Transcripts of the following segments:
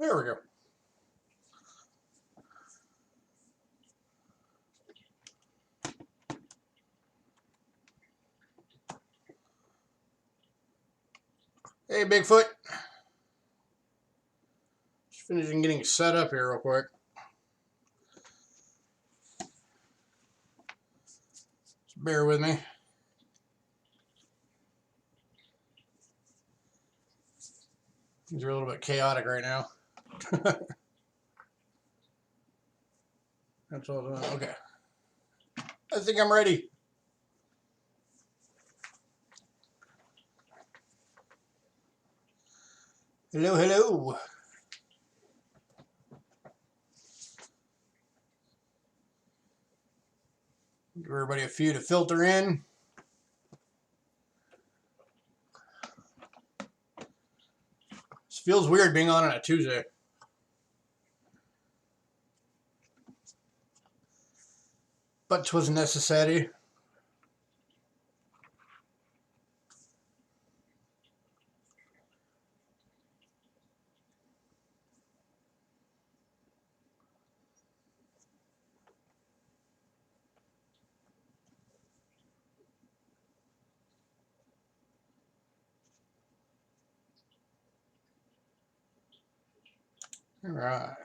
There we go. Hey, Bigfoot. Just finishing getting set up here real quick. Just bear with me. Things are a little bit chaotic right now. That's all. Okay. I think I'm ready. Hello, hello. Give everybody a few to filter in. This feels weird being on a Tuesday. But 'twas necessary. All right.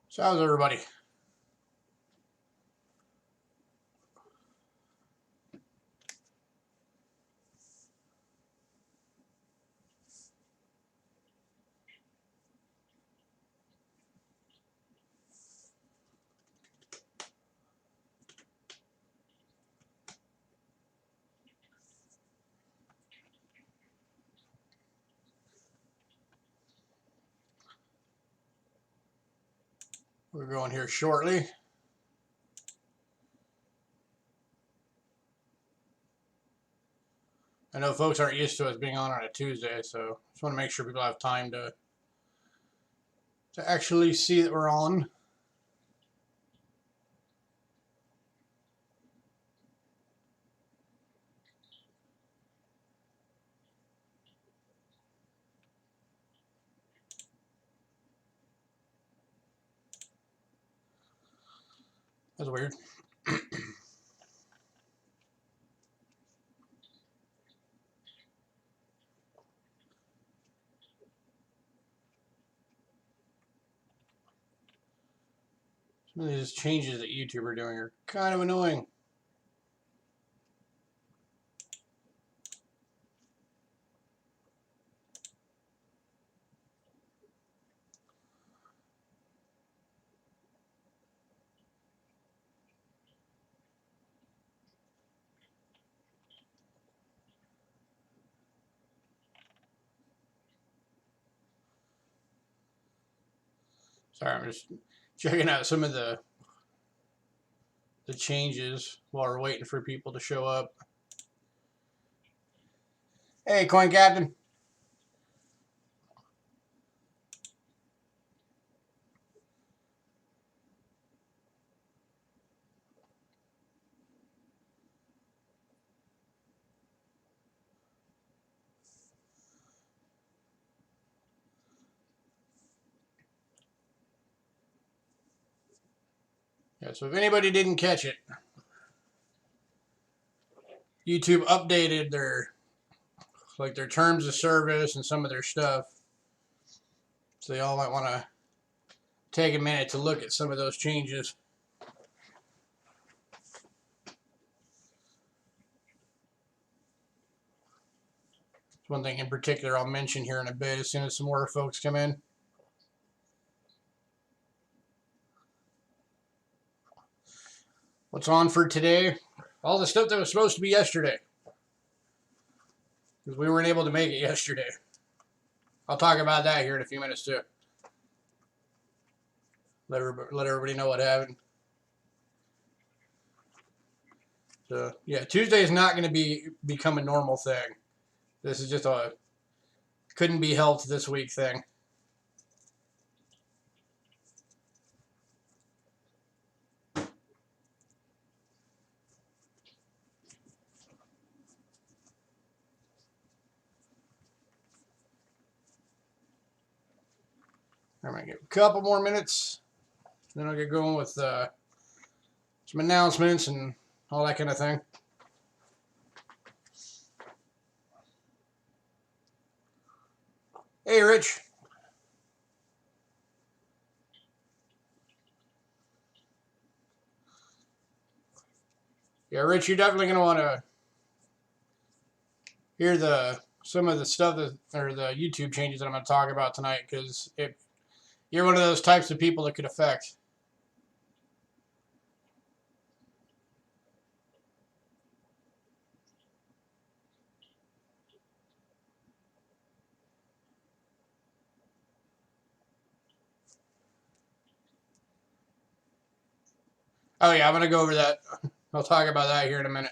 So how's everybody? We're going here shortly. I know folks aren't used to us being on a Tuesday, so just want to make sure people have time to actually see that we're on. That's weird. Some of these changes that YouTube are doing are kind of annoying. Sorry, I'm just checking out some of the changes while we're waiting for people to show up. Hey, Coin Captain. Yeah, so if anybody didn't catch it, YouTube updated their terms of service and some of their stuff. So y'all might want to take a minute to look at some of those changes. One thing in particular I'll mention here in a bit as soon as some more folks come in. What's on for today? All the stuff that was supposed to be yesterday. Because we weren't able to make it yesterday. I'll talk about that here in a few minutes too. Let everybody know what happened. So yeah, Tuesday is not going to become a normal thing. This is just a couldn't be helped this week thing. I'm going to give a couple more minutes. Then I'll get going with some announcements and all that kind of thing. Hey, Rich. Yeah, Rich, you're definitely going to want to hear some of the stuff or the YouTube changes that I'm going to talk about tonight, because you're one of those types of people that could affect. Oh yeah, I'm going to go over that. I'll talk about that here in a minute.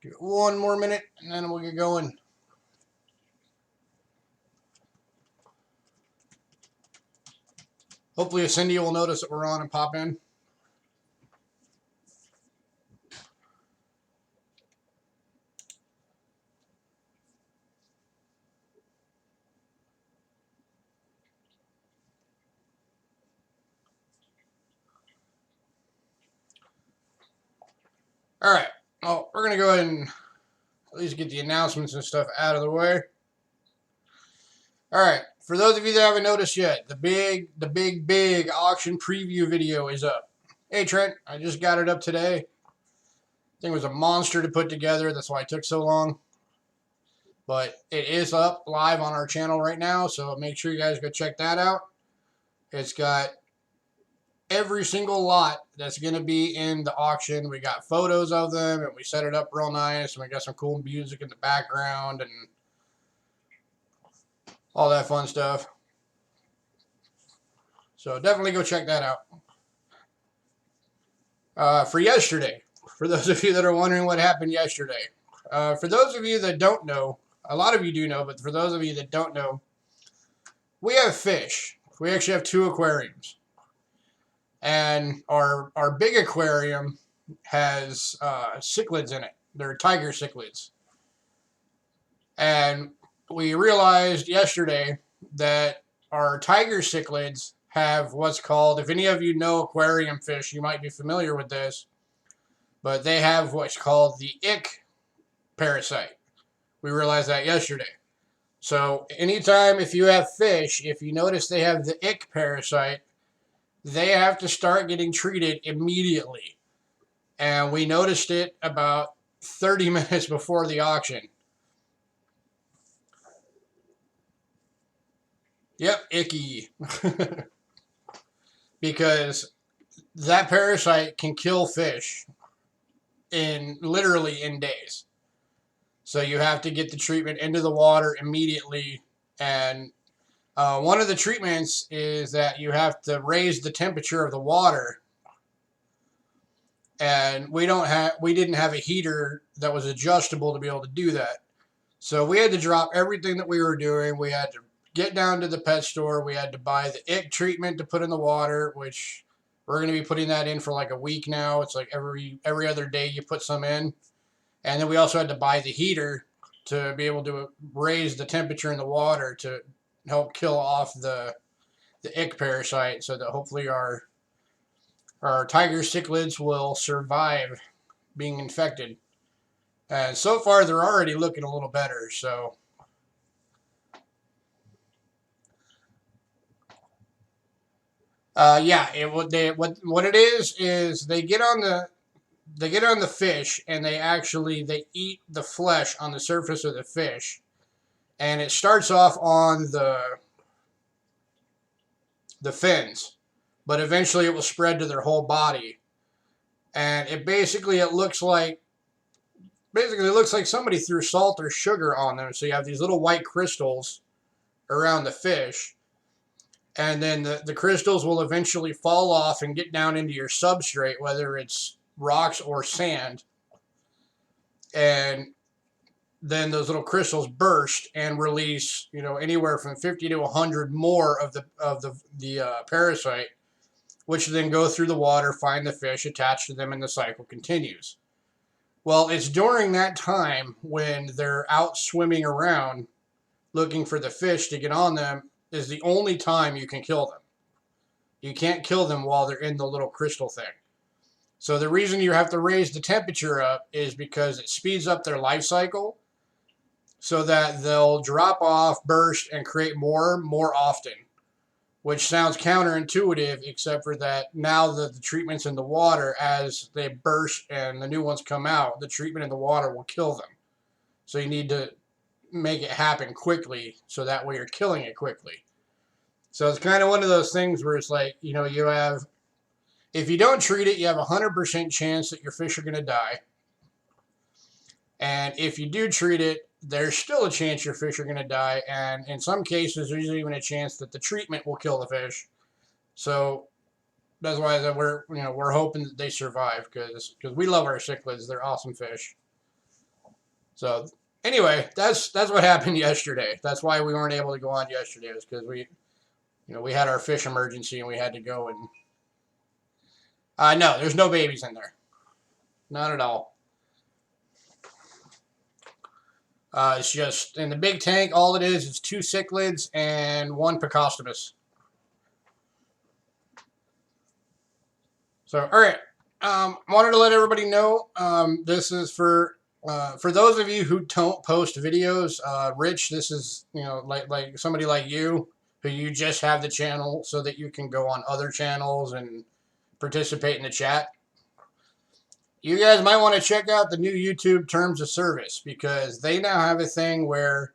Give it one more minute, and then we'll get going. Hopefully Cindy will notice that we're on and pop in. All right. Well, we're going to go ahead and at least get the announcements and stuff out of the way. All right. For those of you that haven't noticed yet, the big auction preview video is up. Hey, Trent, I just got it up today. I think it was a monster to put together. That's why it took so long. But it is up live on our channel right now, so make sure you guys go check that out. It's got every single lot that's going to be in the auction. We got photos of them, and we set it up real nice, and we got some cool music in the background and all that fun stuff. So definitely go check that out. For yesterday, for those of you that are wondering what happened yesterday, for those of you that don't know, a lot of you do know, but for those of you that don't know, we have fish. We actually have 2 aquariums. And our big aquarium has cichlids in it. They're tiger cichlids. And we realized yesterday that our tiger cichlids have what's called, if any of you know aquarium fish, you might be familiar with this, but they have what's called the ick parasite. We realized that yesterday. So anytime if you have fish, if you notice they have the ick parasite, they have to start getting treated immediately. And we noticed it about 30 minutes before the auction. Yep, icky. Because that parasite can kill fish literally in days. So you have to get the treatment into the water immediately. And one of the treatments is that you have to raise the temperature of the water. And we didn't have a heater that was adjustable to be able to do that. So we had to drop everything that we were doing. We had to get down to the pet store. We had to buy the ick treatment to put in the water, which we're going to be putting that in for like a week now. It's like every other day you put some in. And then we also had to buy the heater to be able to raise the temperature in the water to help kill off the ick parasite, so that hopefully our tiger cichlids will survive being infected. And so far, they're already looking a little better. So, yeah, what it is they get on the fish, and they eat the flesh on the surface of the fish, and it starts off on the fins, but eventually it will spread to their whole body. And it looks like basically it looks like somebody threw salt or sugar on them. So you have these little white crystals around the fish. And then the crystals will eventually fall off and get down into your substrate, whether it's rocks or sand. And then those little crystals burst and release, anywhere from 50 to 100 more of the parasite, which then go through the water, find the fish, attach to them, and the cycle continues. Well, it's during that time when they're out swimming around looking for the fish to get on them is the only time you can kill them. You can't kill them while they're in the little crystal thing. So the reason you have to raise the temperature up is because it speeds up their life cycle so that they'll drop off, burst, and create more often, which sounds counterintuitive, except for that now that the treatment's in the water, as they burst and the new ones come out, the treatment in the water will kill them. So you need to make it happen quickly, so that way you're killing it quickly. So it's kind of one of those things where it's like, you have, if you don't treat it, you have a 100% chance that your fish are going to die. And if you do treat it, there's still a chance your fish are going to die. And in some cases, there's even a chance that the treatment will kill the fish. So that's why we're hoping that they survive, because we love our cichlids. They're awesome fish. So anyway, that's what happened yesterday. That's why we weren't able to go on yesterday, is because we had our fish emergency and we had to go and no, there's no babies in there. Not at all. It's just in the big tank, all it is 2 cichlids and 1 Picostomus. So, all right. Wanted to let everybody know, this is for those of you who don't post videos. Rich, this is, like somebody like you, who you just have the channel so that you can go on other channels and participate in the chat. You guys might want to check out the new YouTube terms of service, because they now have a thing where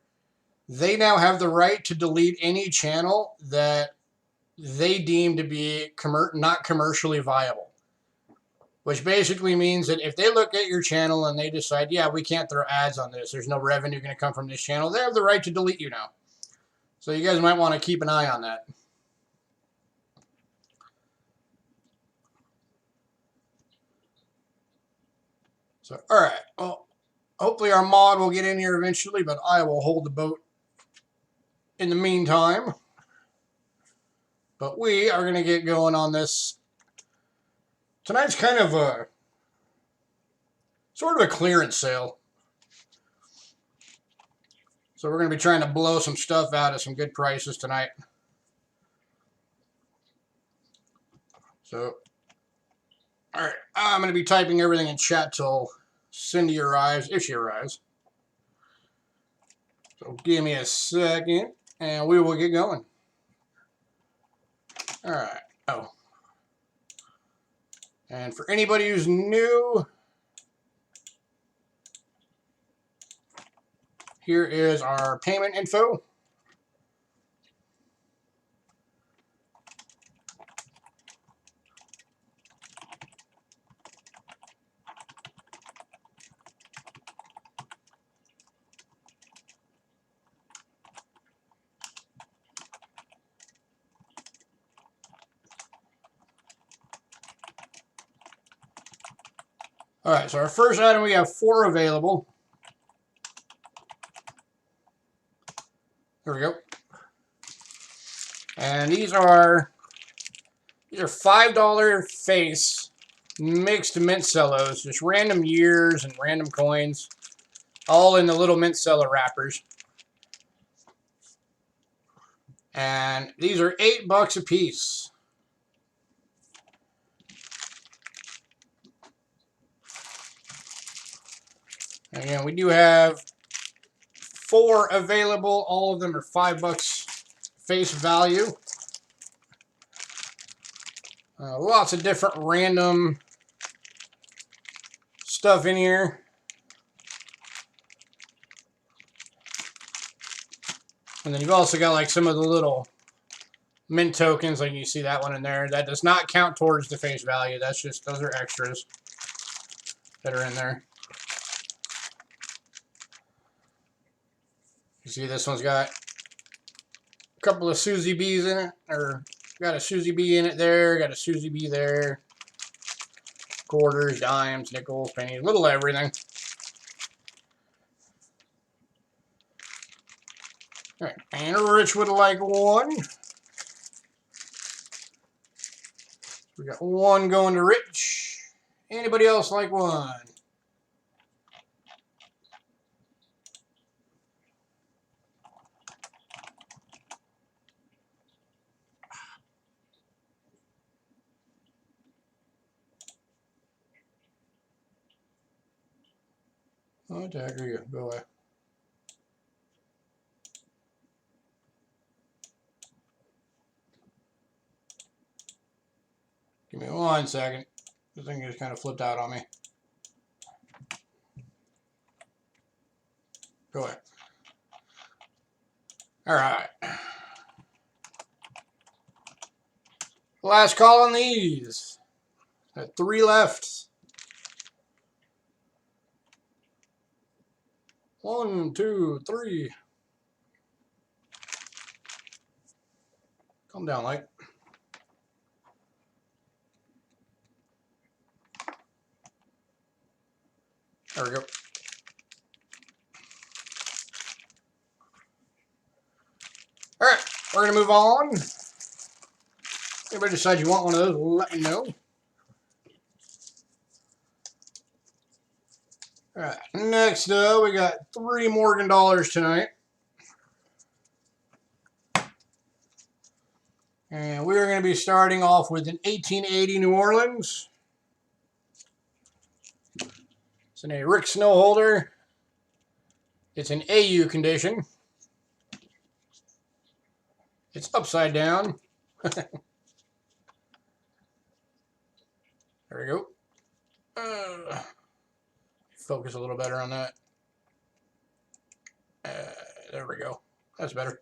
they now have the right to delete any channel that they deem to be not commercially viable. Which basically means that if they look at your channel and they decide, yeah, we can't throw ads on this, there's no revenue going to come from this channel, they have the right to delete you now. So you guys might want to keep an eye on that. So, all right. Well, hopefully our mod will get in here eventually, but I will hold the boat in the meantime. But we are going to get going on this. Tonight's kind of a sort of a clearance sale. So we're going to be trying to blow some stuff out at some good prices tonight. So, all right, I'm going to be typing everything in chat till Cindy arrives, if she arrives. So give me a second, and we will get going. All right. Oh. And for anybody who's new, here is our payment info. All right, so our first item, we have 4 available. There we go. And these are $5 face mixed mint cellos, just random years and random coins, all in the little mint cello wrappers. And these are $8 a piece. Again, we do have 4 available. All of them are $5 face value. Lots of different random stuff in here. And then you've also got like some of the little mint tokens, like you see that one in there. That does not count towards the face value. That's just, those are extras that are in there. You see this one's got a couple of Susie B's in it, or got a Susie B in it there, got a Susie B there. Quarters, dimes, nickels, pennies, little everything. All right, and Rich would like one. We got one going to Rich. Anybody else like one? What the heck are you? Go away. Give me 1 second. This thing just kind of flipped out on me. Go away. All right. Last call on these. Got 3 left. 1, 2, 3. Calm down, Mike. There we go. All right, we're going to move on. Anybody decide you want one of those, let me know. All right, next up, we got 3 Morgan dollars tonight. And we're going to be starting off with an 1880 New Orleans. It's in a Rick Snowholder. It's an AU condition. It's upside down. There we go. Focus a little better on that. There we go. That's better.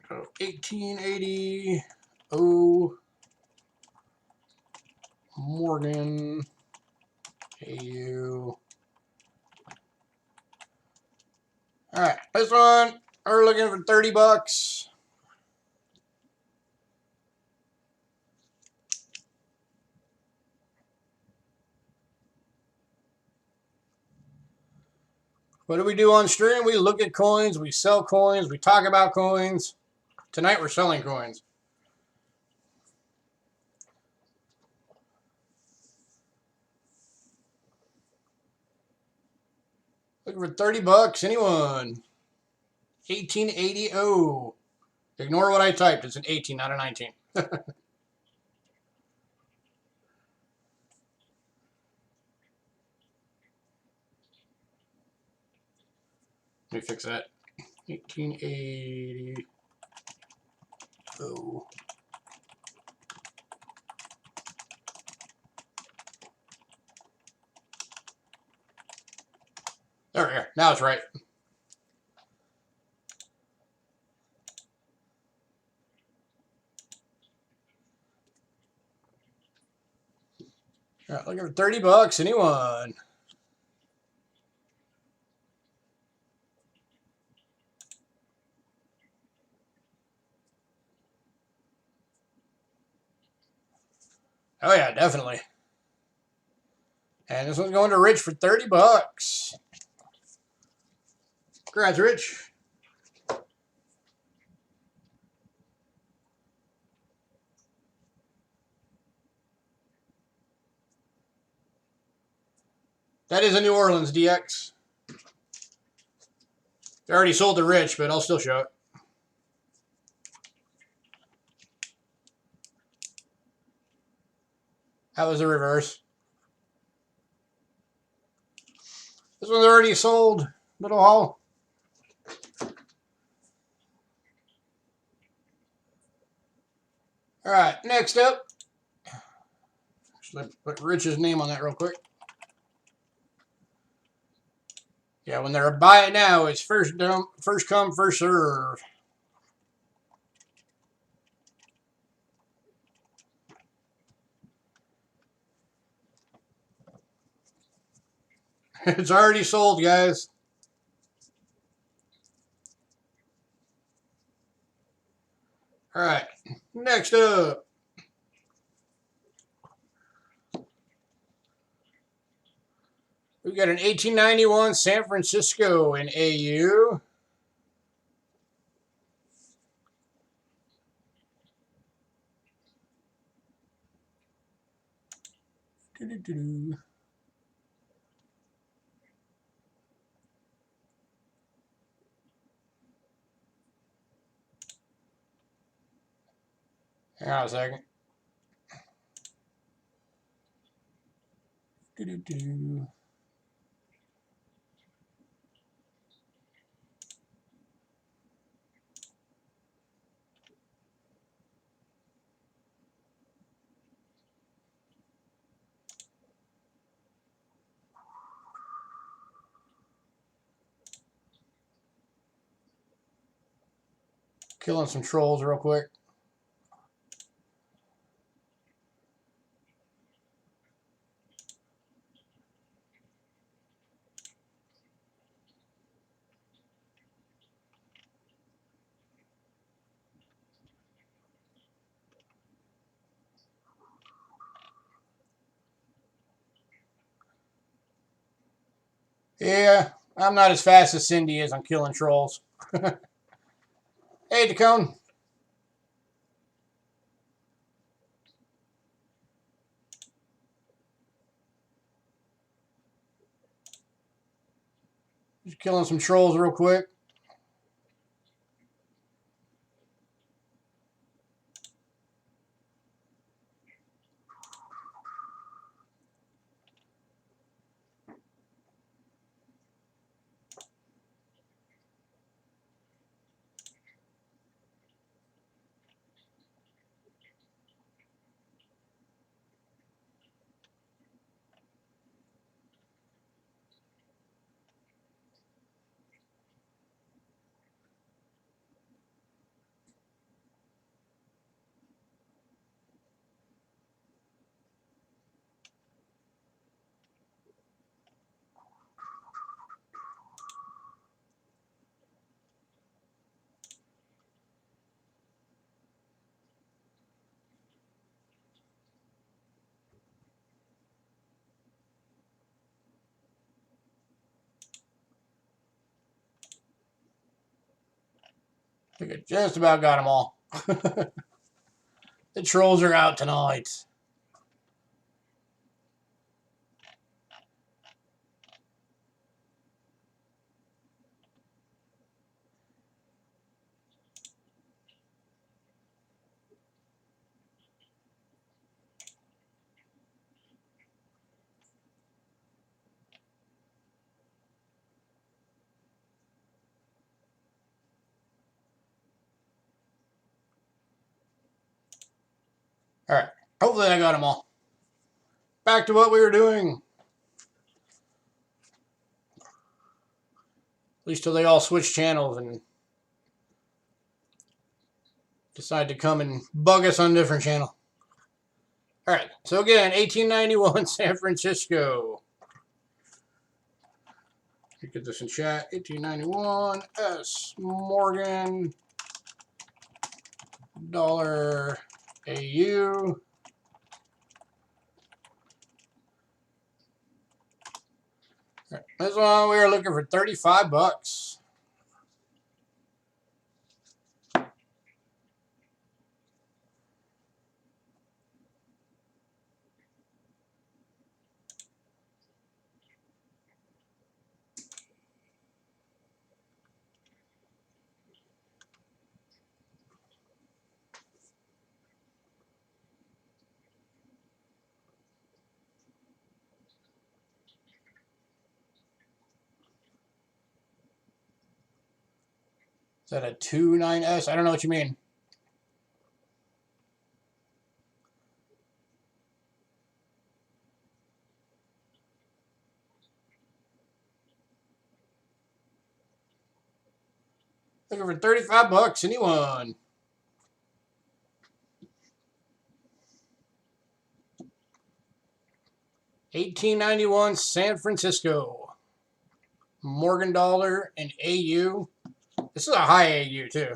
So 1880 O Morgan AU. All right, this one we're looking for 30 bucks. What do we do on stream? We look at coins, we sell coins, we talk about coins. Tonight we're selling coins. Looking for 30 bucks, anyone? 1880 O. Ignore what I typed, it's an 18, not a 19. Let me fix that. 1880 O. There we go. Now it's right. All right, looking for 30 bucks, anyone? Oh yeah, definitely. And this one's going to Rich for 30 bucks. Congrats, Rich. That is a New Orleans DX. They already sold to Rich, but I'll still show it. That was the reverse. This one's already sold. Little haul. All right, next up. Let's put Rich's name on that real quick. Yeah, when they're buy it now, it's first come, first serve. It's already sold, guys. All right, next up. We got an 1891 San Francisco in AU. Doo-doo-doo. Hang on a second. Doo-doo-doo. Killing some trolls real quick. Yeah, I'm not as fast as Cindy is on killing trolls. Hey, Dacone. Just killing some trolls real quick. I think I just about got them all. The trolls are out tonight. All right. Hopefully I got them all. Back to what we were doing. At least till they all switch channels and decide to come and bug us on a different channel. All right. So again, 1891 San Francisco. You get this in chat. 1891 S Morgan dollar AU. This one we were looking for 35 bucks. Is that a 29S? I don't know what you mean. Looking for 35 bucks. Anyone? $18.91 San Francisco. Morgan dollar, and AU. This is a high AU too.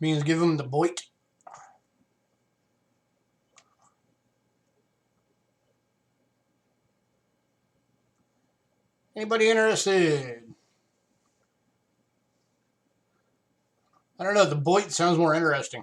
Means give them the boit. Anybody interested? I don't know. The boit sounds more interesting.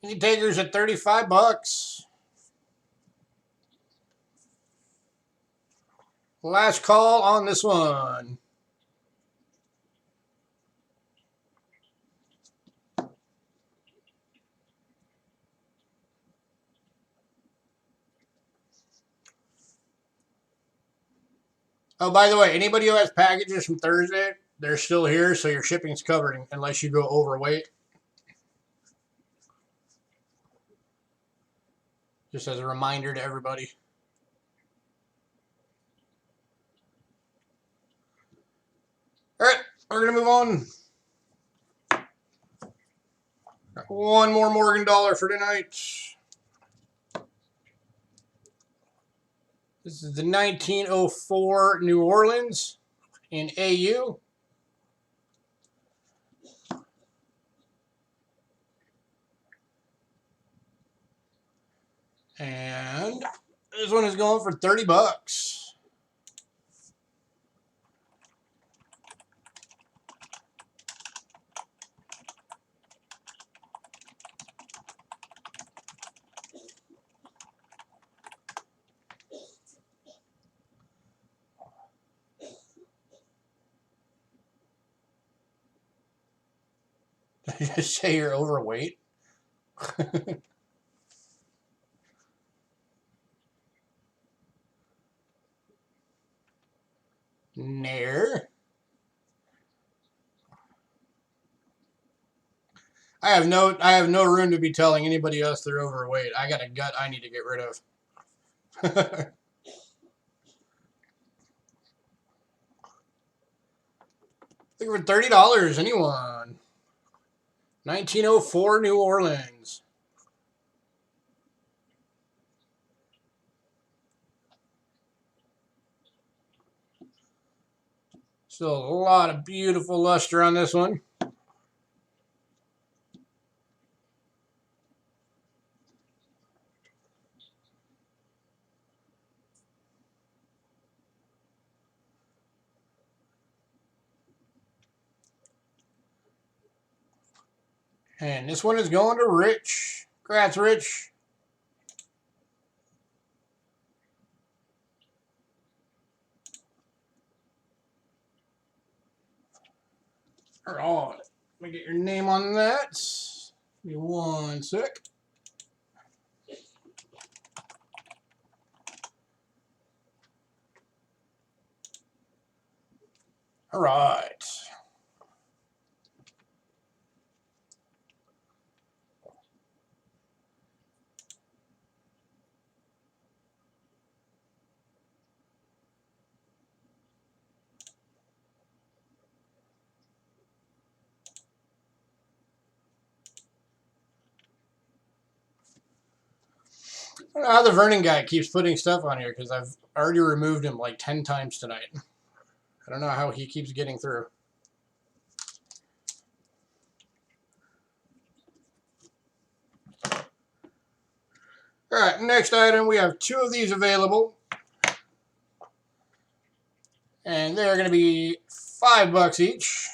Any takers at 35 bucks? Last call on this one. Oh, by the way, anybody who has packages from Thursday, they're still here, so your shipping's covered unless you go overweight. Just as a reminder to everybody. All right, we're going to move on. Got one more Morgan dollar for tonight. This is the 1904 New Orleans in AU. And this one is going for 30 bucks. Did I just say you're overweight? Nair. I have no room to be telling anybody else they're overweight. I got a gut I need to get rid of. Looking for $30. Anyone? 1904 New Orleans. Still a lot of beautiful luster on this one. And this one is going to Rich. Congrats, Rich. All right. Let me get your name on that. Give me 1 sec. All right. I don't know how the Vernon guy keeps putting stuff on here because I've already removed him like 10 times tonight. I don't know how he keeps getting through. All right, next item. We have 2 of these available. And they're going to be $5 each.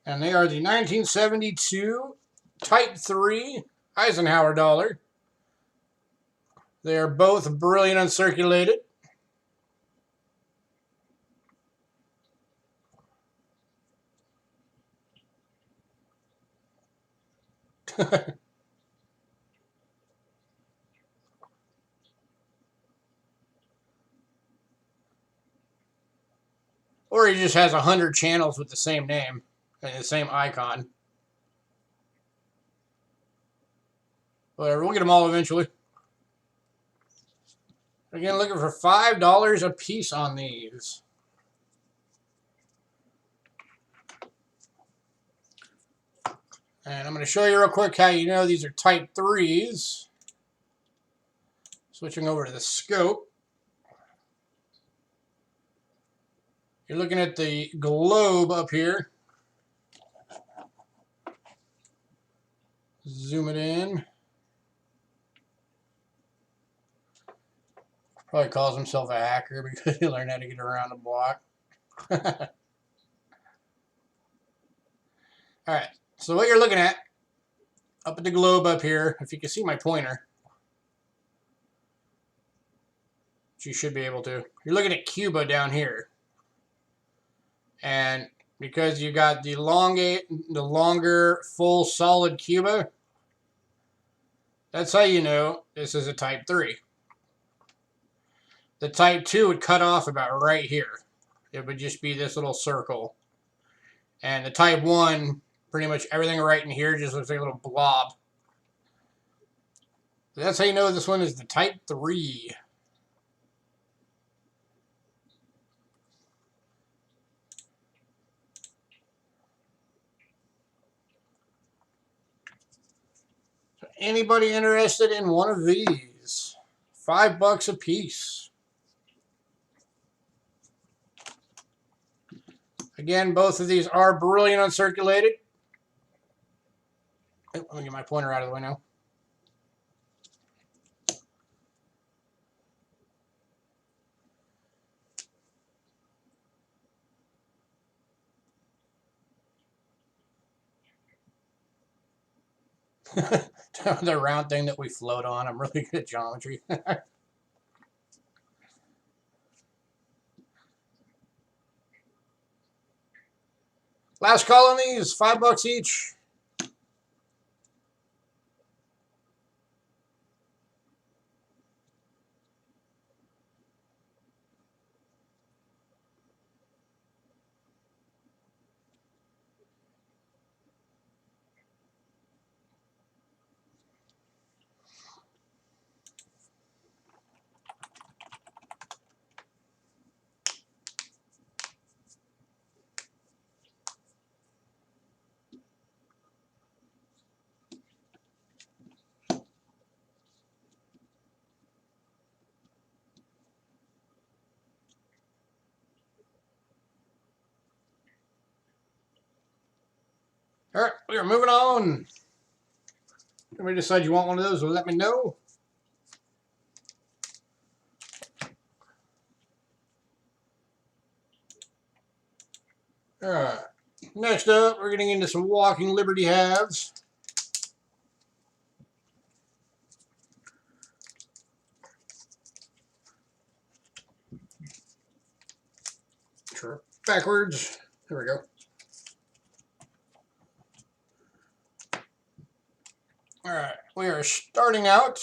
And they are the 1972 Type 3 Eisenhower dollar. They are both brilliant uncirculated. Or he just has 100 channels with the same name and the same icon. Whatever, we'll get them all eventually. Again, looking for $5 a piece on these. And I'm going to show you real quick how you know these are type 3s. Switching over to the scope. You're looking at the globe up here. Zoom it in. Probably calls himself a hacker because he learned how to get around the block. Alright, so what you're looking at up at the globe up here, if you can see my pointer, which you should be able to, you're looking at Cuba down here. And because you got the longer full solid Cuba, that's how you know this is a type 3. The type 2 would cut off about right here. It would just be this little circle. And the type 1, pretty much everything right in here just looks like a little blob. So that's how you know this one is the type 3. So anybody interested in one of these? $5 a piece. Again, both of these are brilliant uncirculated. Oh, let me get my pointer out of the way now. The round thing that we float on. I'm really good at geometry. Last call on these, $5 each. All right, we are moving on. If you decide you want one of those, well, let me know. All right, next up, we're getting into some walking Liberty halves. Sure, backwards. There we go. All right, we are starting out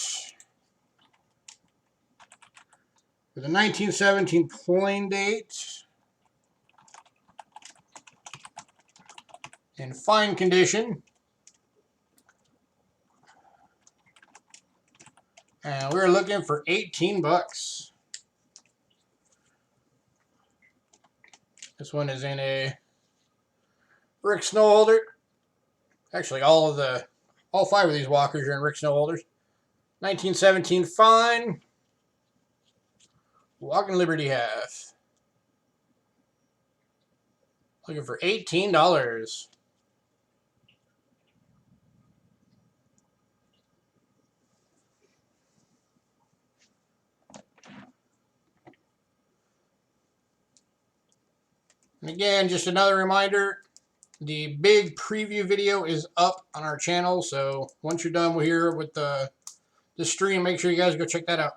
with a 1917 plain date in fine condition. And we're looking for $18. This one is in a brick snow holder. Actually, all 5 of these walkers are in brick snow holders. 1917 fine. Walking Liberty half. Looking for $18. And again, just another reminder, the big preview video is up on our channel. So once you're done here with the the stream. Make sure you guys go check that out.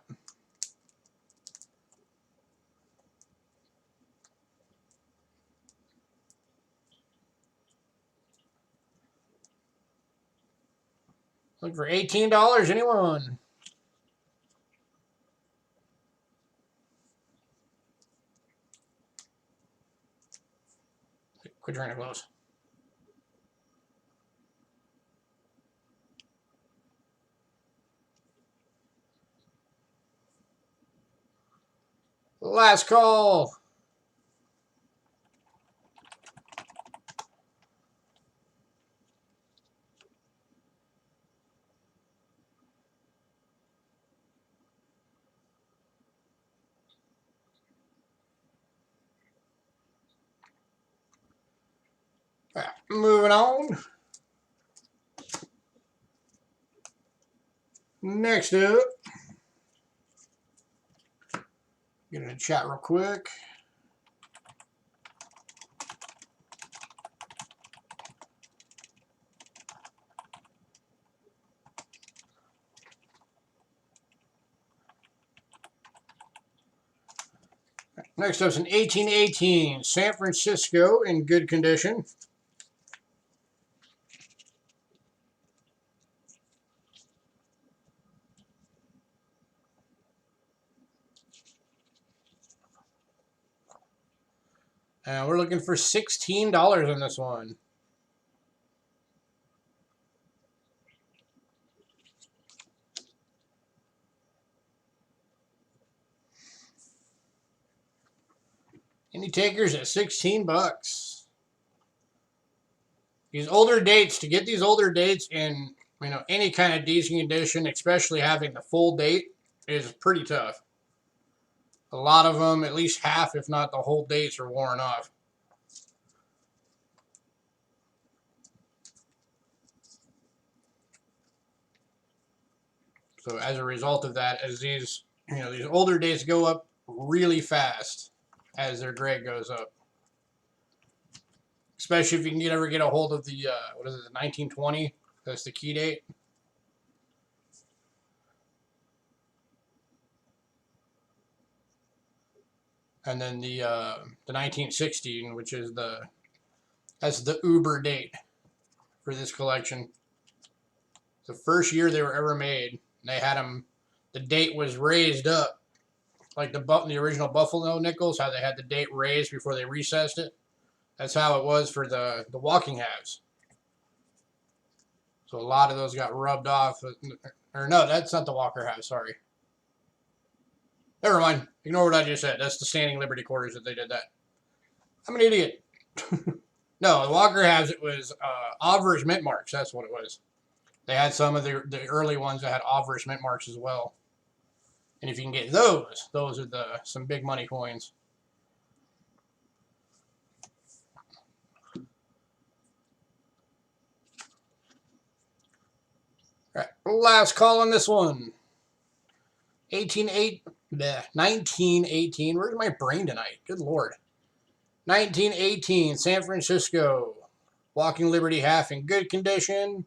Look for $18. Anyone? Quit trying to close. Last call. All right, moving on. Next up, get in the chat real quick. Next up is an 1818 San Francisco in good condition. And we're looking for $16 on this one. Any takers at 16 bucks? These older dates, to get these older dates in, you know, any kind of decent condition, especially having the full date, is pretty tough. A lot of them, at least half, if not the whole dates, are worn off. So as a result of that, as these, you know, these older dates go up really fast as their grade goes up. Especially if you can ever get a hold of the, what is it, the 1920? That's the key date. And then the 1916, which is that's the Uber date for this collection. The first year they were ever made, they had them, the date was raised up, like the original Buffalo nickels, how they had the date raised before they recessed it. That's how it was for the walking halves. So a lot of those got rubbed off. Or no, that's not the Walker halves, sorry. Never mind. Ignore what I just said. That's the Standing Liberty quarters that they did that. I'm an idiot. No, the Walker halves, it was obverse mint marks. That's what it was. They had some of the early ones that had obverse mint marks as well. And if you can get those are some big money coins. All right, last call on this one. 1918. Where's my brain tonight? Good Lord. 1918 San Francisco. Walking Liberty half in good condition.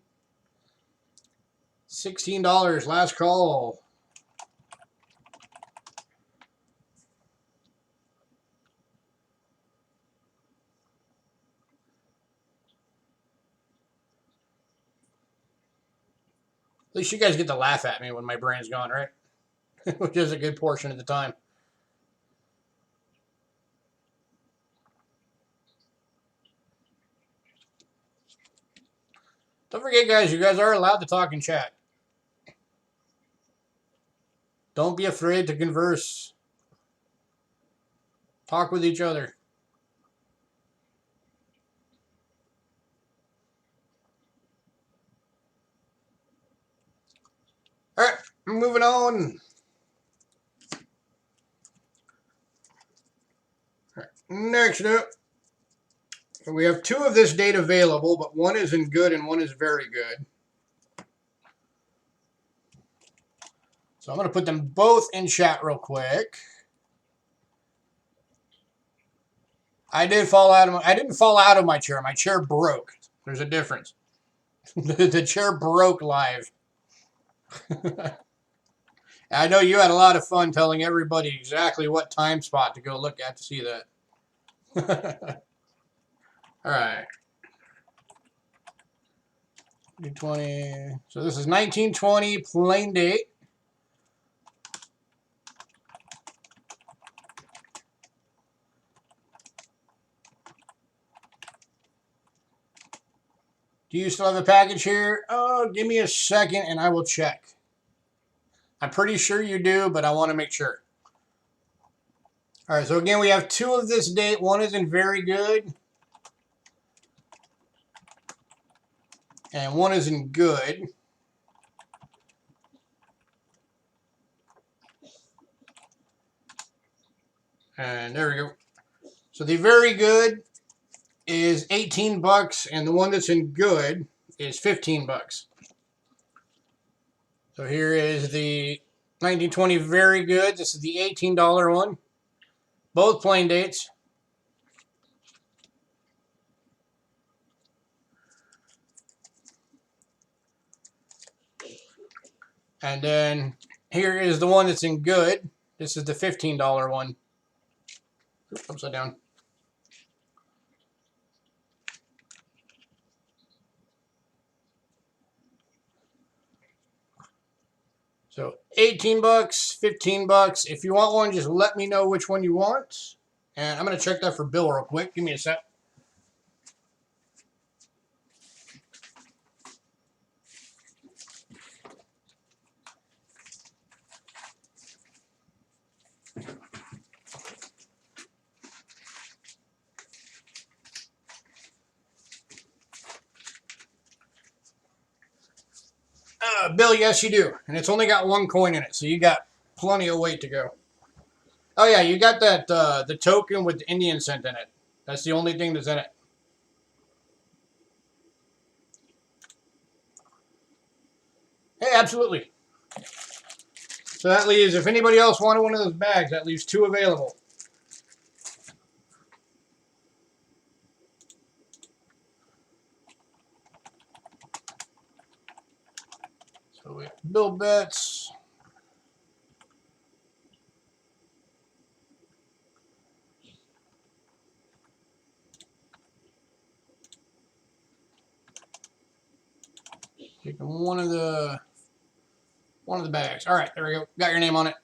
$16. Last call. At least you guys get to laugh at me when my brain's gone, right? Which is a good portion of the time. Don't forget, guys, you guys are allowed to talk in chat. Don't be afraid to converse. Talk with each other. All right, moving on. All right, next up, we have two of this date available, but one is in good and one is very good. So I'm going to put them both in chat real quick. I didn't fall out of my chair. My chair broke. There's a difference. The chair broke live. I know you had a lot of fun telling everybody exactly what time spot to go look at to see that. All right. 20. So this is 1920 plain date. Do you still have a package here? Oh, give me a second and I will check. I'm pretty sure you do, but I want to make sure. All right, so again, we have two of this date. One is in very good, and one is in good. And there we go. So the very good is 18 bucks, and the one that's in good is 15 bucks. So here is the 1920 very good. This is the $18 one. Both plain dates. And then here is the one that's in good. This is the $15 one. Oops, upside down. So 18 bucks, 15 bucks. If you want one, just let me know which one you want. And I'm going to check that for bill real quick. Give me a sec. Bill, yes, you do. And it's only got one coin in it, so you got plenty of weight to go. Oh, yeah, you got that the token with the Indian cent in it. That's the only thing that's in it. Hey, absolutely. So that leaves, if anybody else wanted one of those bags, that leaves two available. So we have bill bets. Taking one of the bags. All right, there we go. Got your name on it.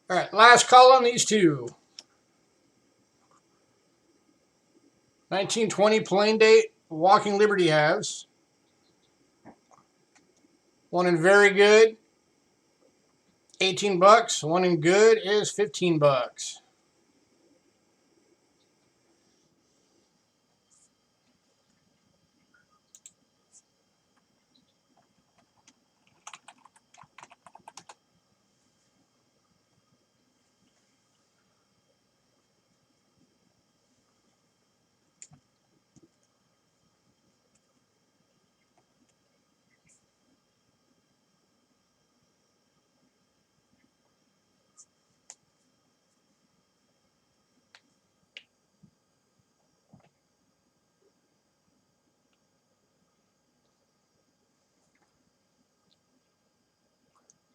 All right, last call on these two. 1920 plain date, Walking Liberty halves. One in very good, 18 bucks. One in good is 15 bucks.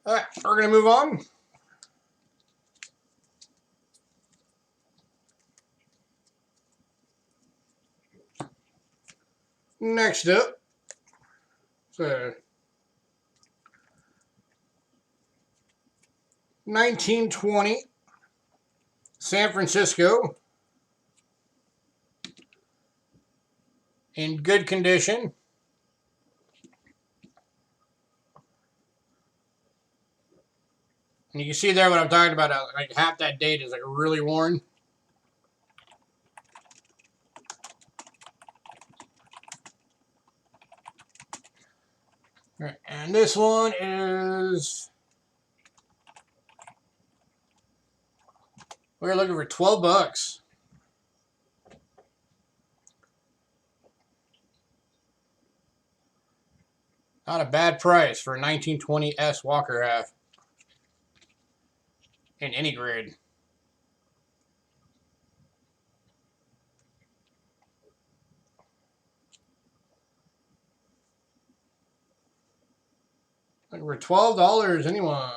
All right, we're going to move on. Next up, so 1920 San Francisco in good condition. And you can see there what I'm talking about. Like half that date is like really worn. All right, and this one is, we're looking for 12 bucks. Not a bad price for a 1920 S Walker half in any grade. We're $12. Anyone?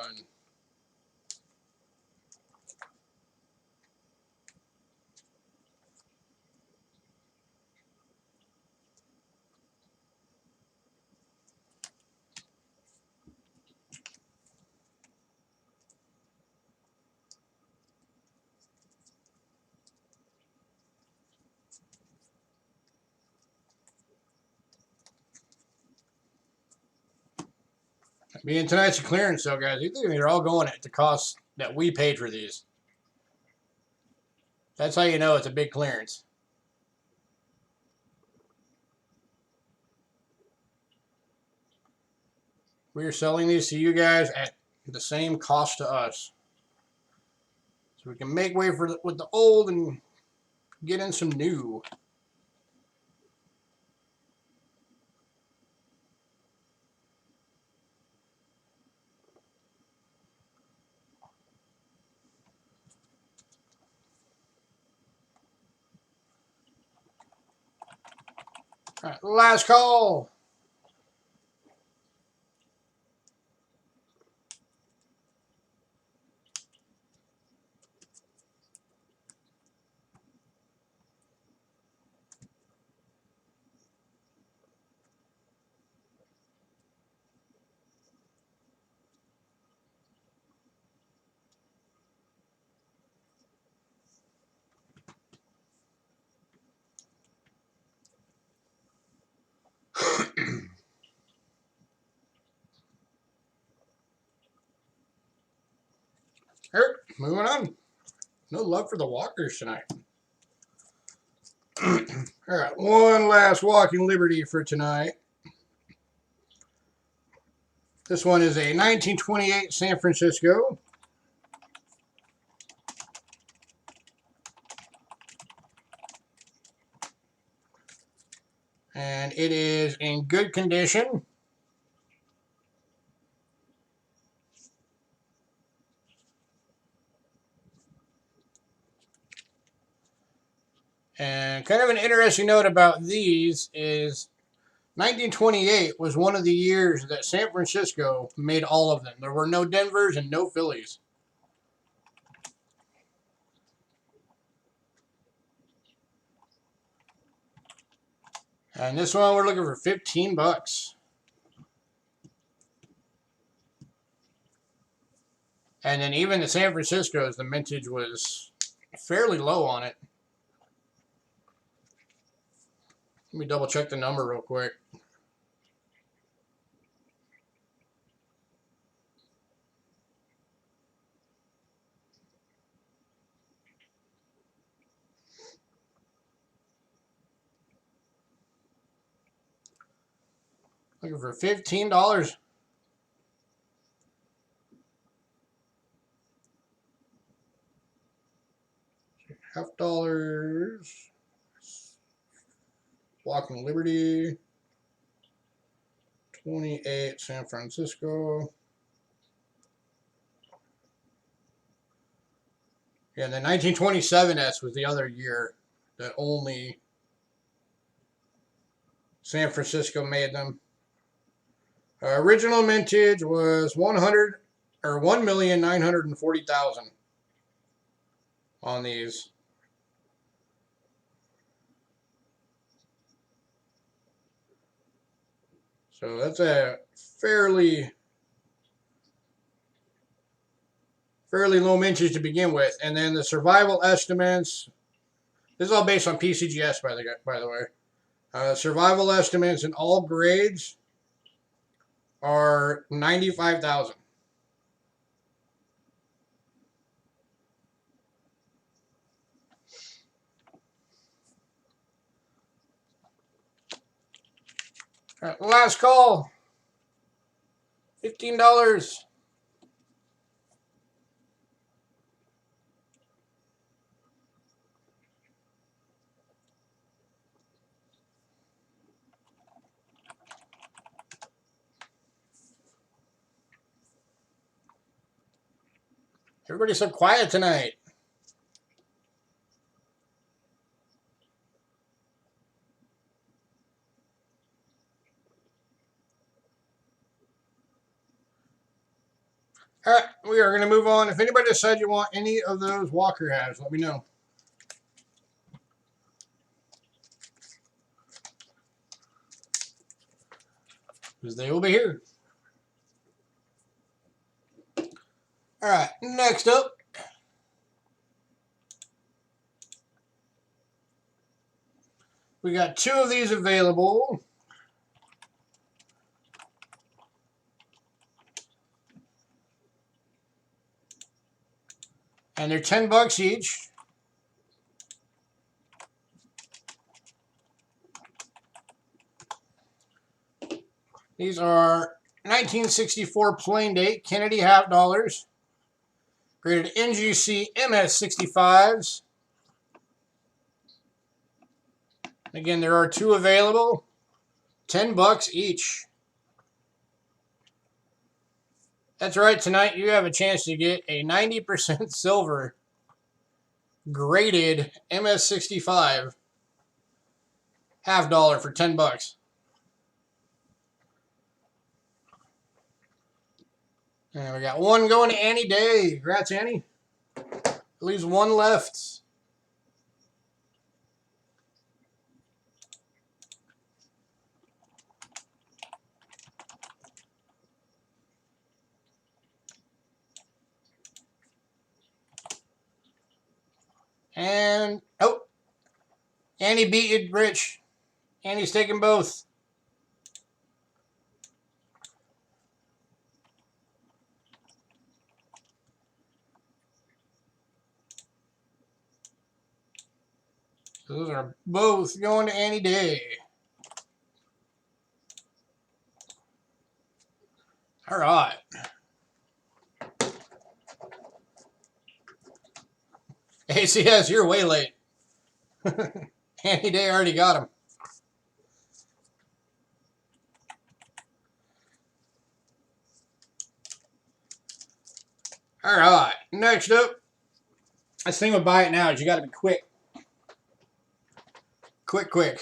Being tonight's a clearance sale, guys. They're all going at the cost that we paid for these. That's how you know it's a big clearance. We are selling these to you guys at the same cost to us. So we can make way for with the old and get in some new. All right, last call. All right, moving on. No love for the walkers tonight. All right, one last walking liberty for tonight. This one is a 1928 San Francisco. And it is in good condition. And kind of an interesting note about these is 1928 was one of the years that San Francisco made all of them. There were no Denvers and no Phillies. And this one we're looking for 15 bucks. And then even the San Francisco's, the mintage was fairly low on it. Let me double check the number real quick. Looking for $15. Half dollars. Walking Liberty. 28 San Francisco. Yeah, the 1927S was the other year that only San Francisco made them. Original mintage was 1,940,000 on these. So that's a fairly low mintage to begin with. And then the survival estimates. This is all based on PCGS, by the way. Survival estimates in all grades are 95,000. All right, last call. $15. Everybody's so quiet tonight. All right, we are going to move on. If anybody decides you want any of those Walker halves, let me know. Because they will be here. All right, next up. We got 2 of these available. And they're $10 each. These are 1964 plain date Kennedy half dollars, graded NGC MS65s. Again, there are 2 available, $10 each. That's right, tonight you have a chance to get a 90% silver graded MS65 half dollar for $10. And we got 1 going to Annie Day. Congrats, Annie. Leaves 1 left. And, oh, Annie beat you, Rich. Annie's taking both. So those are both going to Annie Day. All right. ACS, you're way late. Annie Day already got him. All right. Next up, this thing with buy it now is you got to be quick. Quick.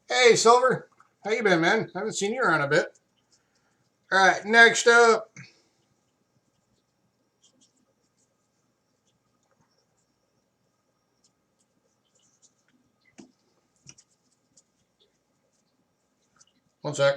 Hey, Silver. How you been, man? I haven't seen you around a bit. All right. Next up. One sec.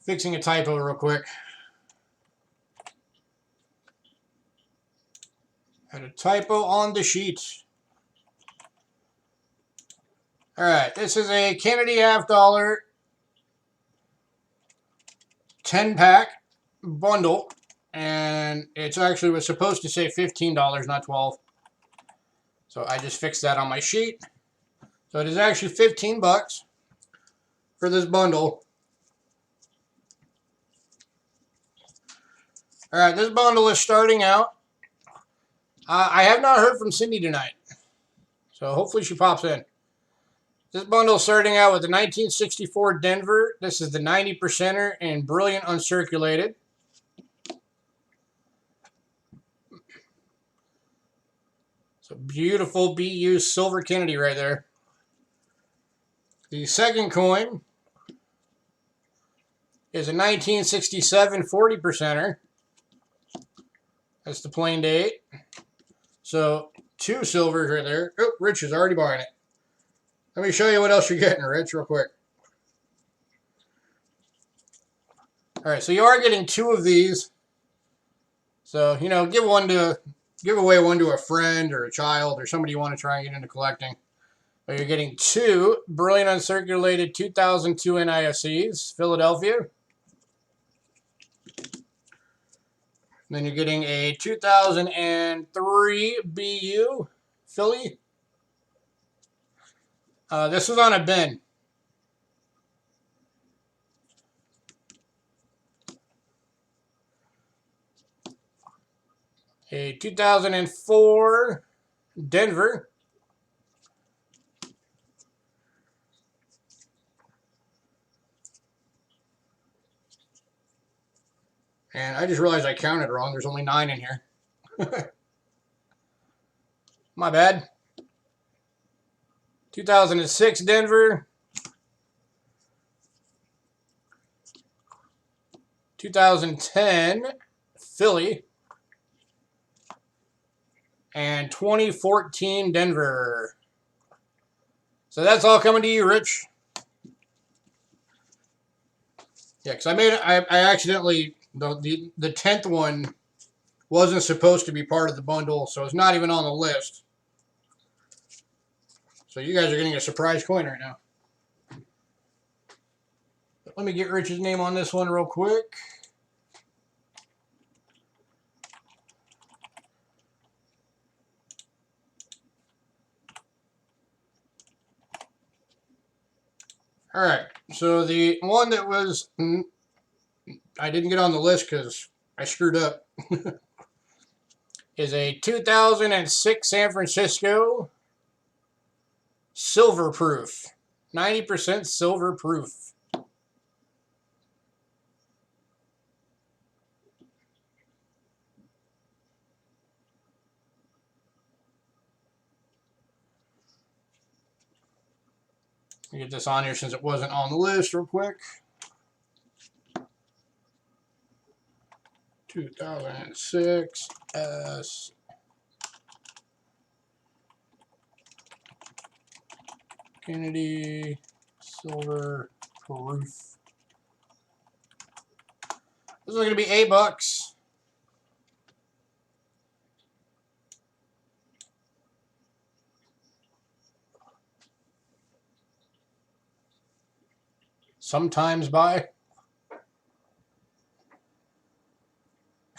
Fixing a typo real quick. Had a typo on the sheet. All right, this is a Kennedy half dollar 10-pack bundle, and it's actually was supposed to say $15, not $12. So I just fixed that on my sheet. So it is actually $15 for this bundle. All right, this bundle is starting out. I have not heard from Cindy tonight, so hopefully she pops in. This bundle is starting out with the 1964 Denver. This is the 90%er and brilliant uncirculated. So beautiful BU silver Kennedy right there. The second coin is a 1967 40%er. That's the plain date. So 2 silvers right there. Oh, Rich is already buying it. Let me show you what else you're getting, Rich, real quick. All right, so you are getting 2 of these. So, you know, give away one to a friend or a child or somebody you want to try and get into collecting. But you're getting 2 brilliant uncirculated 2002 NISCs, Philadelphia. Then you're getting a 2003 BU, Philly. This was on a bin. A 2004 Denver. And I just realized I counted wrong. There's only 9 in here. My bad. 2006 Denver. 2010 Philly. And 2014 Denver. So that's all coming to you, Rich. Yeah, because I accidentally, the 10th one wasn't supposed to be part of the bundle, so it's not even on the list. So you guys are getting a surprise coin right now. But let me get Rich's name on this one real quick. All right, so the one that was, I didn't get on the list because I screwed up, is a 2006 San Francisco silver proof. 90% silver proof. Let me get this on here since it wasn't on the list real quick. 2006 S. Kennedy silver proof. This is going to be $8. Sometimes buy.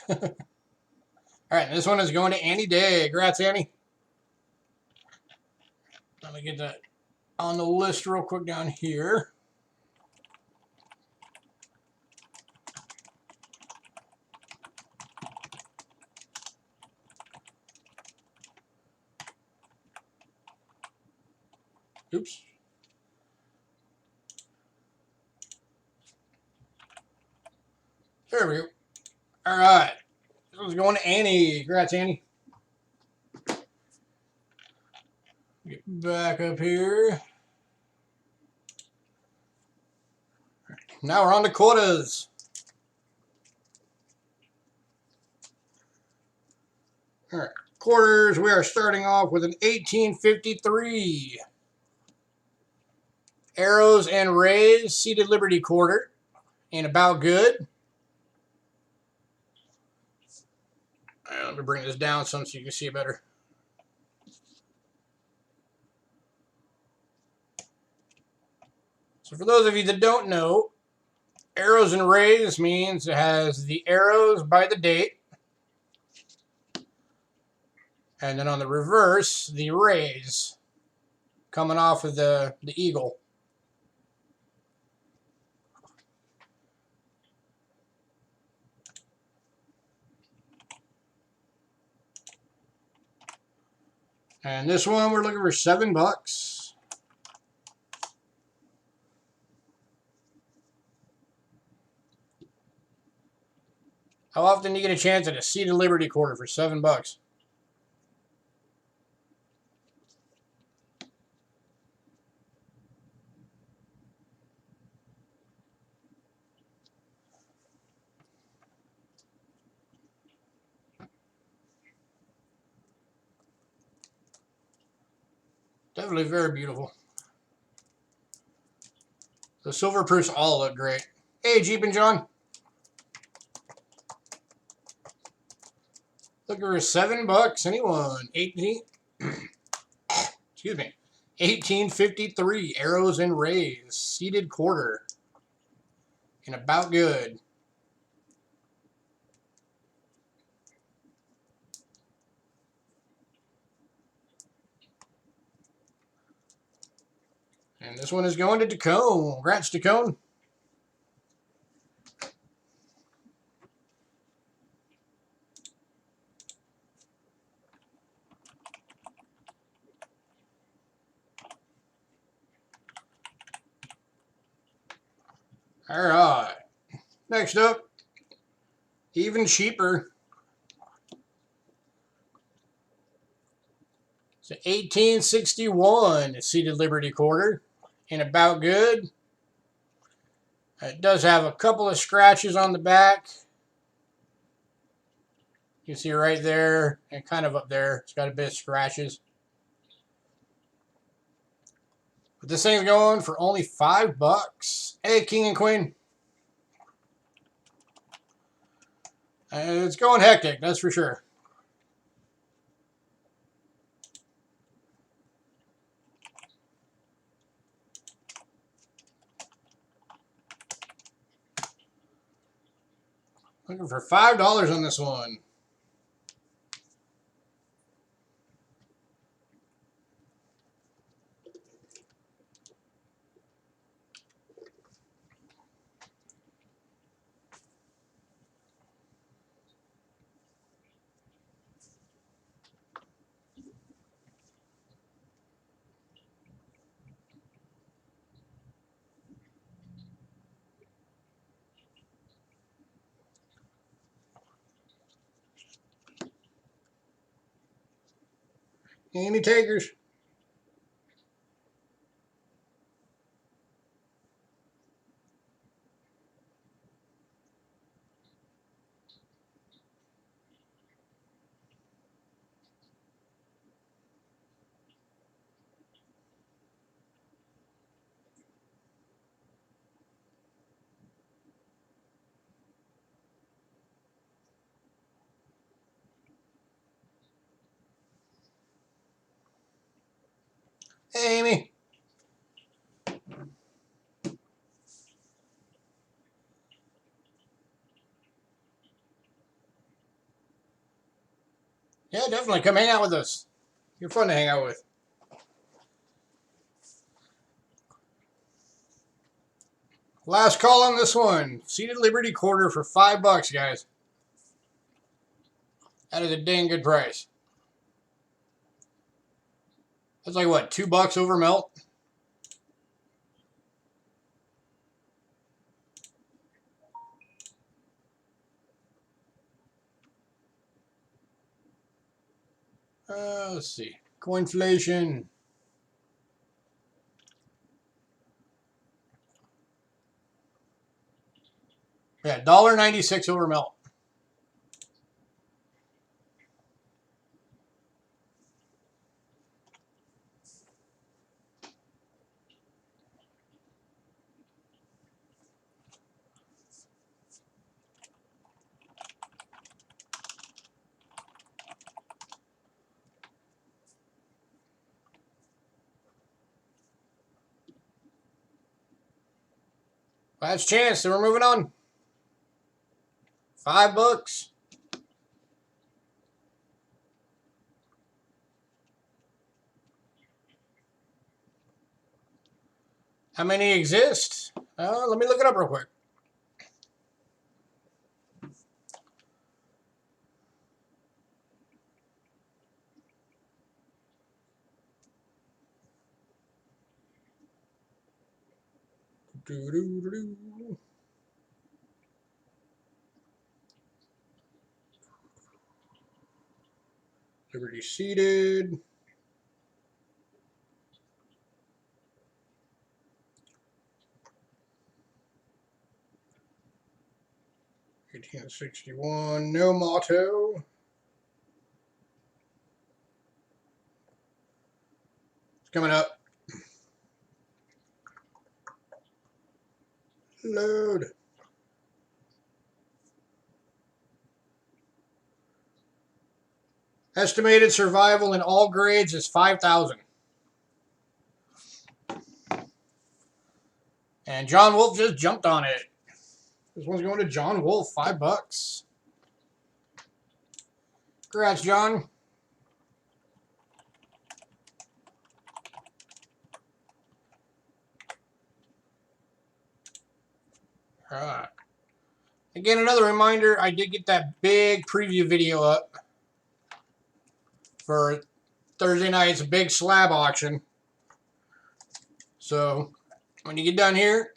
All right, this one is going to Annie Day. Congrats, Annie. Let me get that on the list real quick down here. Oops. There we go. All right. This one's going to Annie. Congrats, Annie. Get back up here. Now we're on to quotas. All right. Quarters, we are starting off with an 1853. Arrows and Rays, Seated Liberty quarter. And about good. Let me bring this down some so you can see it better. So for those of you that don't know, Arrows and Rays means it has the arrows by the date. And then on the reverse, the rays coming off of the eagle. And this one we're looking for $7. How often do you get a chance at a Seated Liberty quarter for $7? Definitely very beautiful. The silver proofs all look great. Hey, Jeep and John. Looking for $7. Anyone? 18. Excuse me. 1853 Arrows and Rays Seated quarter. And about good. And this one is going to Tacone. Congrats, Tacone. All right. Next up, even cheaper. It's an 1861 seated Liberty quarter, and about good. It does have a couple of scratches on the back. You can see right there and kind of up there. It's got a bit of scratches. But this thing's going for only $5. Hey, King and Queen. It's going hectic, that's for sure. Looking for $5 on this one. Any takers? Hey, Amy. Yeah, definitely. Come hang out with us. You're fun to hang out with. Last call on this one. Seated Liberty quarter for $5, guys. That is a dang good price. That's like what, $2 over melt? Let's see. Coinflation. Yeah, $1.96 over melt. Last chance, so we're moving on. $5. How many exist? Let me look it up real quick. Liberty seated. $18.61. No motto. It's coming up. Load. Estimated survival in all grades is 5,000. And John Wolf just jumped on it. This one's going to John Wolf, $5. Congrats, John. All right. Again, another reminder, I did get that big preview video up for Thursday night's big slab auction. So when you get done here,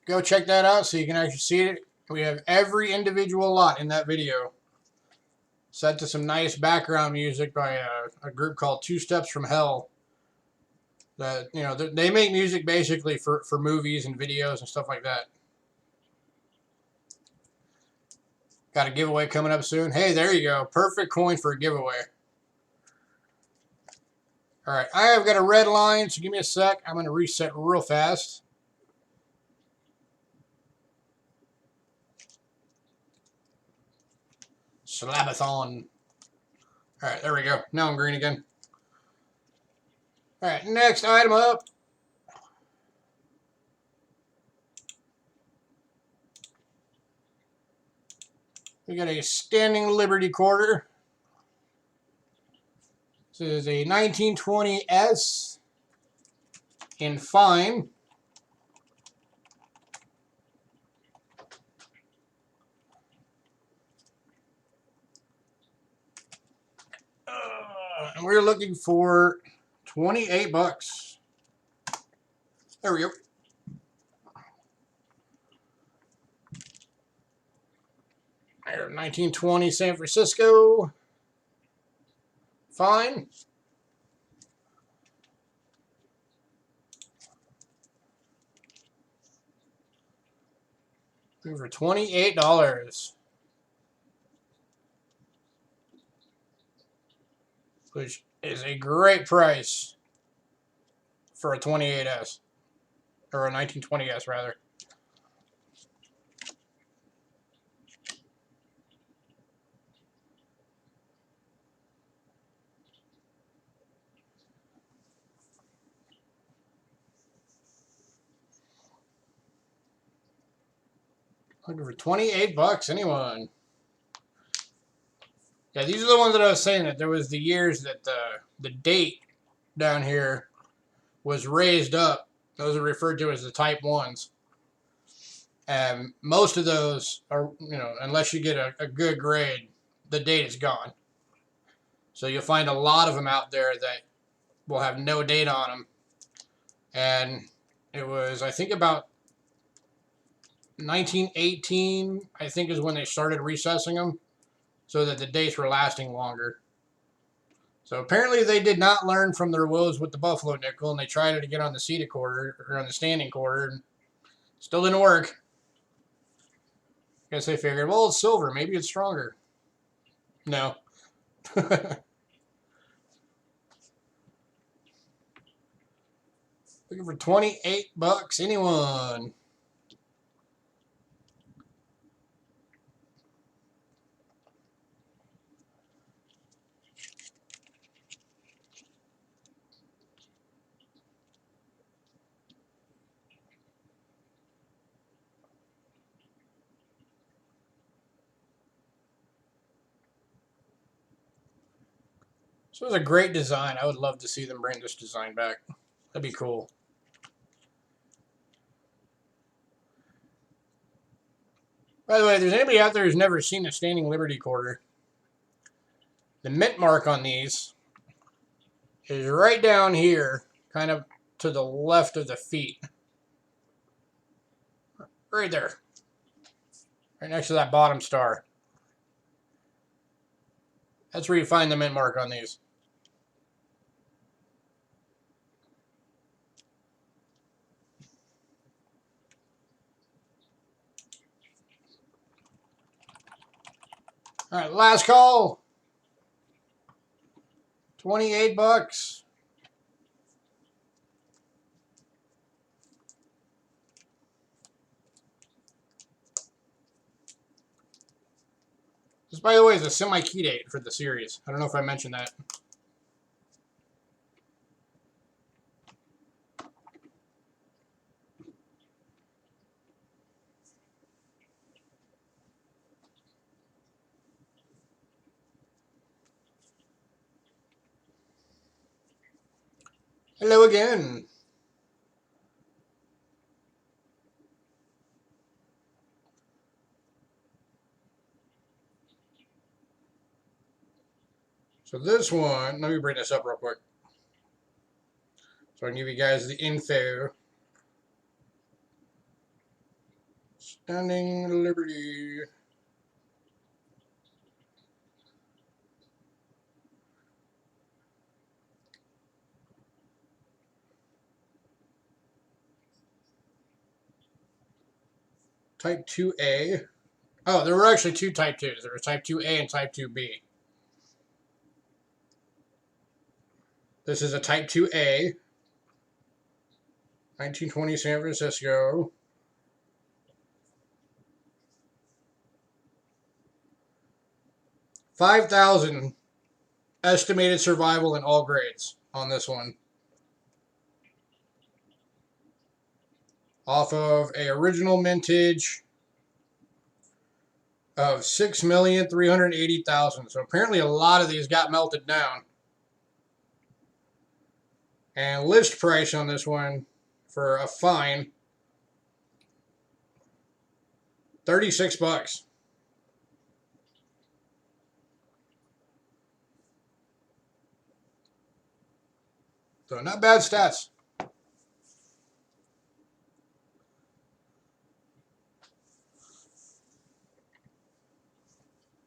go check that out so you can actually see it We have every individual lot in that video set to some nice background music by a group called Two Steps from Hell. That, you know, they make music basically for movies and videos and stuff like that. Got a giveaway coming up soon. Hey, there you go. Perfect coin for a giveaway. All right, I have got a red line, so give me a sec. I'm going to reset real fast. Slabathon. All right, there we go. Now I'm green again. All right, next item up. We got a Standing Liberty quarter. This is a 1920S in fine. And we're looking for 28 bucks. There we go. There, 1920 San Francisco. Fine. Looking for $28. Which is a great price for a 28S. Or a 1920S, rather. Looking for 28 bucks, anyone? Yeah, these are the ones that I was saying that there was the years that the date down here was raised up. Those are referred to as the type 1s. And most of those are, you know, unless you get a good grade, the date is gone. So you'll find a lot of them out there that will have no date on them. And it was, I think, about 1918, I think, is when they started recessing them so that the dates were lasting longer. So apparently they did not learn from their woes with the Buffalo nickel, and they tried it again on the seated quarter, or on the standing quarter, and still didn't work. Guess they figured, well, it's silver, maybe it's stronger. No. Looking for 28 bucks, anyone? This was a great design. I would love to see them bring this design back. That'd be cool. By the way, if there's anybody out there who's never seen a Standing Liberty quarter, the mint mark on these is right down here, kind of to the left of the feet. Right there. Right next to that bottom star. That's where you find the mint mark on these. All right, last call. 28 bucks. This, by the way, is a semi-key date for the series. I don't know if I mentioned that. Hello again. So this one, let me bring this up real quick so I can give you guys the info. Standing Liberty. Type 2A. Oh, there were actually two Type 2s. There was Type 2A and Type 2B. This is a Type 2A. 1920 San Francisco. $5,000 estimated survival in all grades on this one. Off of a original mintage of 6,380,000. So apparently a lot of these got melted down. And list price on this one for a fine, $36. So not bad stats.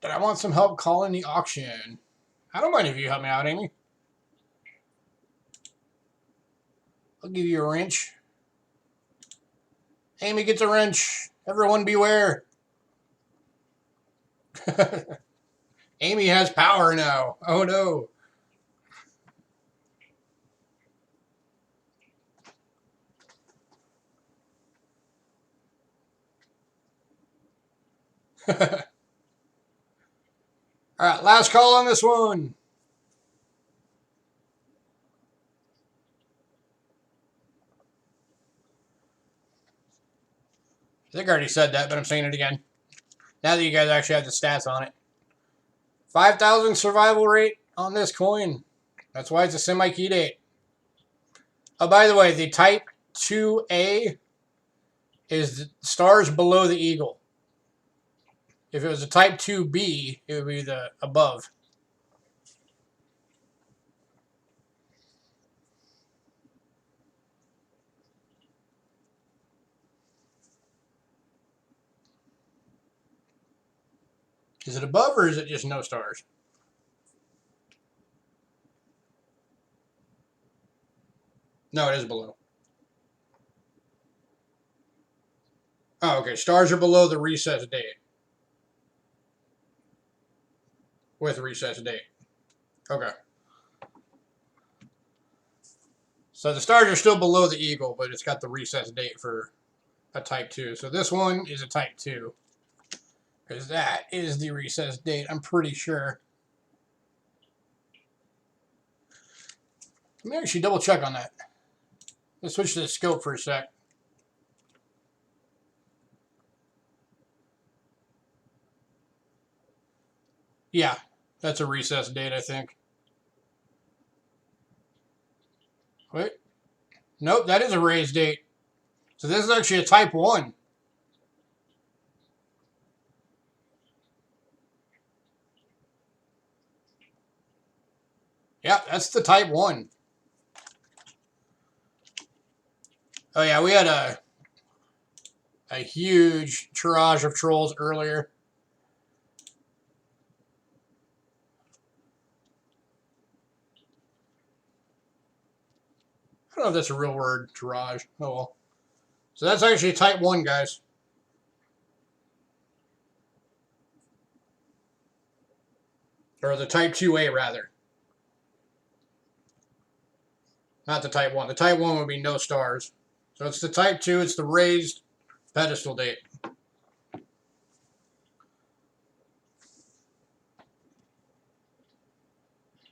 But I want some help calling the auction. I don't mind if you help me out, Amy. I'll give you a wrench. Amy gets a wrench. Everyone beware. Amy has power now. Oh no. All right, last call on this one. I think I already said that, but I'm saying it again. Now that you guys actually have the stats on it. 5,000 survival rate on this coin. That's why it's a semi-key date. Oh, by the way, the Type 2A is the stars below the eagle. If it was a Type 2B, it would be the above. Is it above or is it just no stars? No, it is below. Oh, okay. Stars are below the recess date. With recess date. Okay. So the stars are still below the eagle, but it's got the recess date for a Type 2. So this one is a Type 2. Because that is the recess date, I'm pretty sure. Let me actually double check on that. Let's switch to the scope for a sec. Yeah, that's a recess date, I think. Wait. Nope, that is a raised date. So this is actually a Type 1. Yeah, that's the Type 1. Oh yeah, we had a huge tirage of trolls earlier. I don't know if that's a real word, tirage. Oh well. So that's actually Type 1, guys. Or the Type 2A, rather. Not the Type 1. The Type 1 would be no stars. So it's the Type 2. It's the raised pedestal date.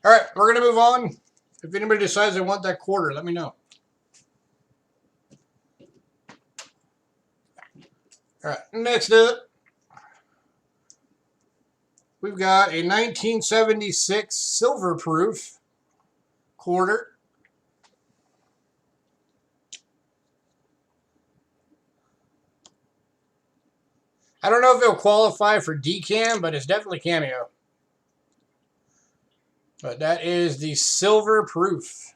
All right, we're going to move on. If anybody decides they want that quarter, let me know. All right, next up, we've got a 1976 silver proof quarter. I don't know if it'll qualify for decam, but it's definitely cameo. But that is the silver proof.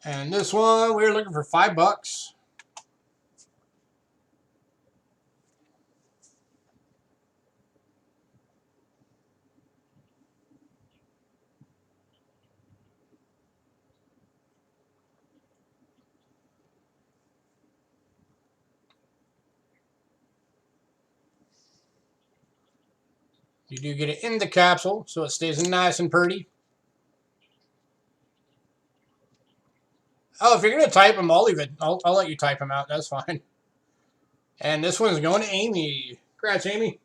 And this one, we're looking for $5. You do get it in the capsule, so it stays nice and pretty. Oh, if you're going to type them, I'll leave it. I'll let you type them out. That's fine. And this one's going to Amy. Congrats, Amy.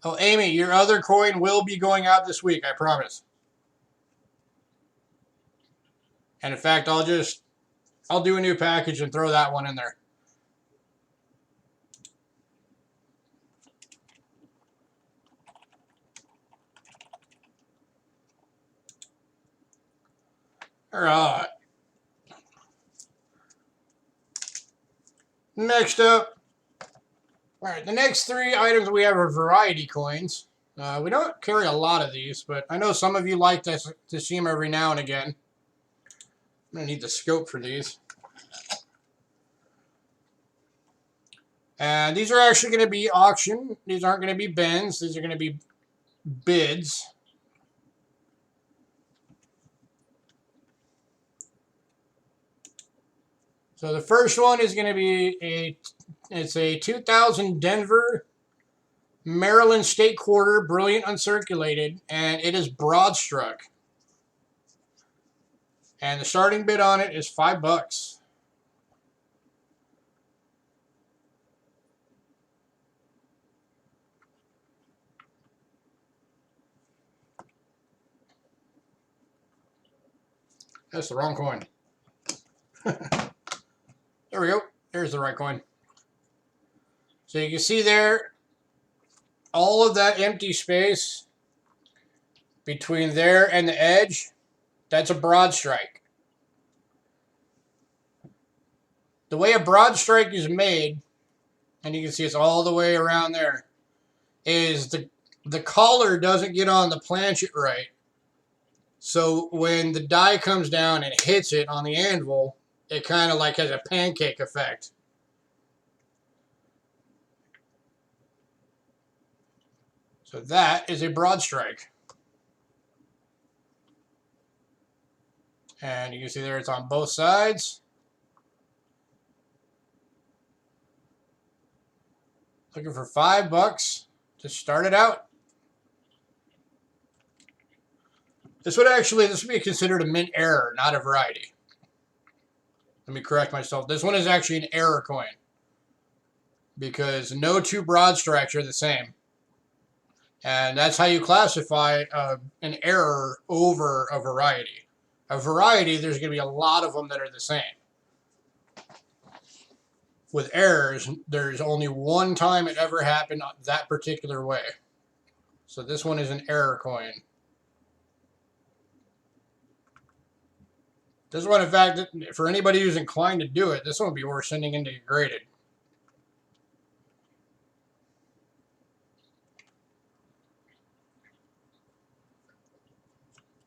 Oh, Amy, your other coin will be going out this week, I promise. And in fact, I'll do a new package and throw that one in there. All right. Next up. All right, the next three items we have are variety coins. We don't carry a lot of these, but I know some of you like to see them every now and again. I'm going to need the scope for these. And these are actually going to be auction. These aren't going to be bins. These are going to be bids. So the first one is going to be it's a 2000 Denver Maryland State Quarter, brilliant uncirculated, and it is broad struck. And the starting bid on it is $5. That's the wrong coin. There we go. There's the right coin. So you can see there, all of that empty space between there and the edge, that's a broad strike. The way a broad strike is made, and you can see it's all the way around there, is the collar doesn't get on the planchet right. So when the die comes down and hits it on the anvil, it kind of like has a pancake effect. So that is a broad strike. And you can see there it's on both sides. Looking for $5 to start it out. This would be considered a mint error, not a variety. Let me correct myself. This one is actually an error coin because no two broad strikes are the same. And that's how you classify an error over a variety. A variety, there's going to be a lot of them that are the same. With errors, there's only one time it ever happened that particular way. So this one is an error coin. This one, in fact, for anybody who's inclined to do it, this one would be worth sending in to get graded.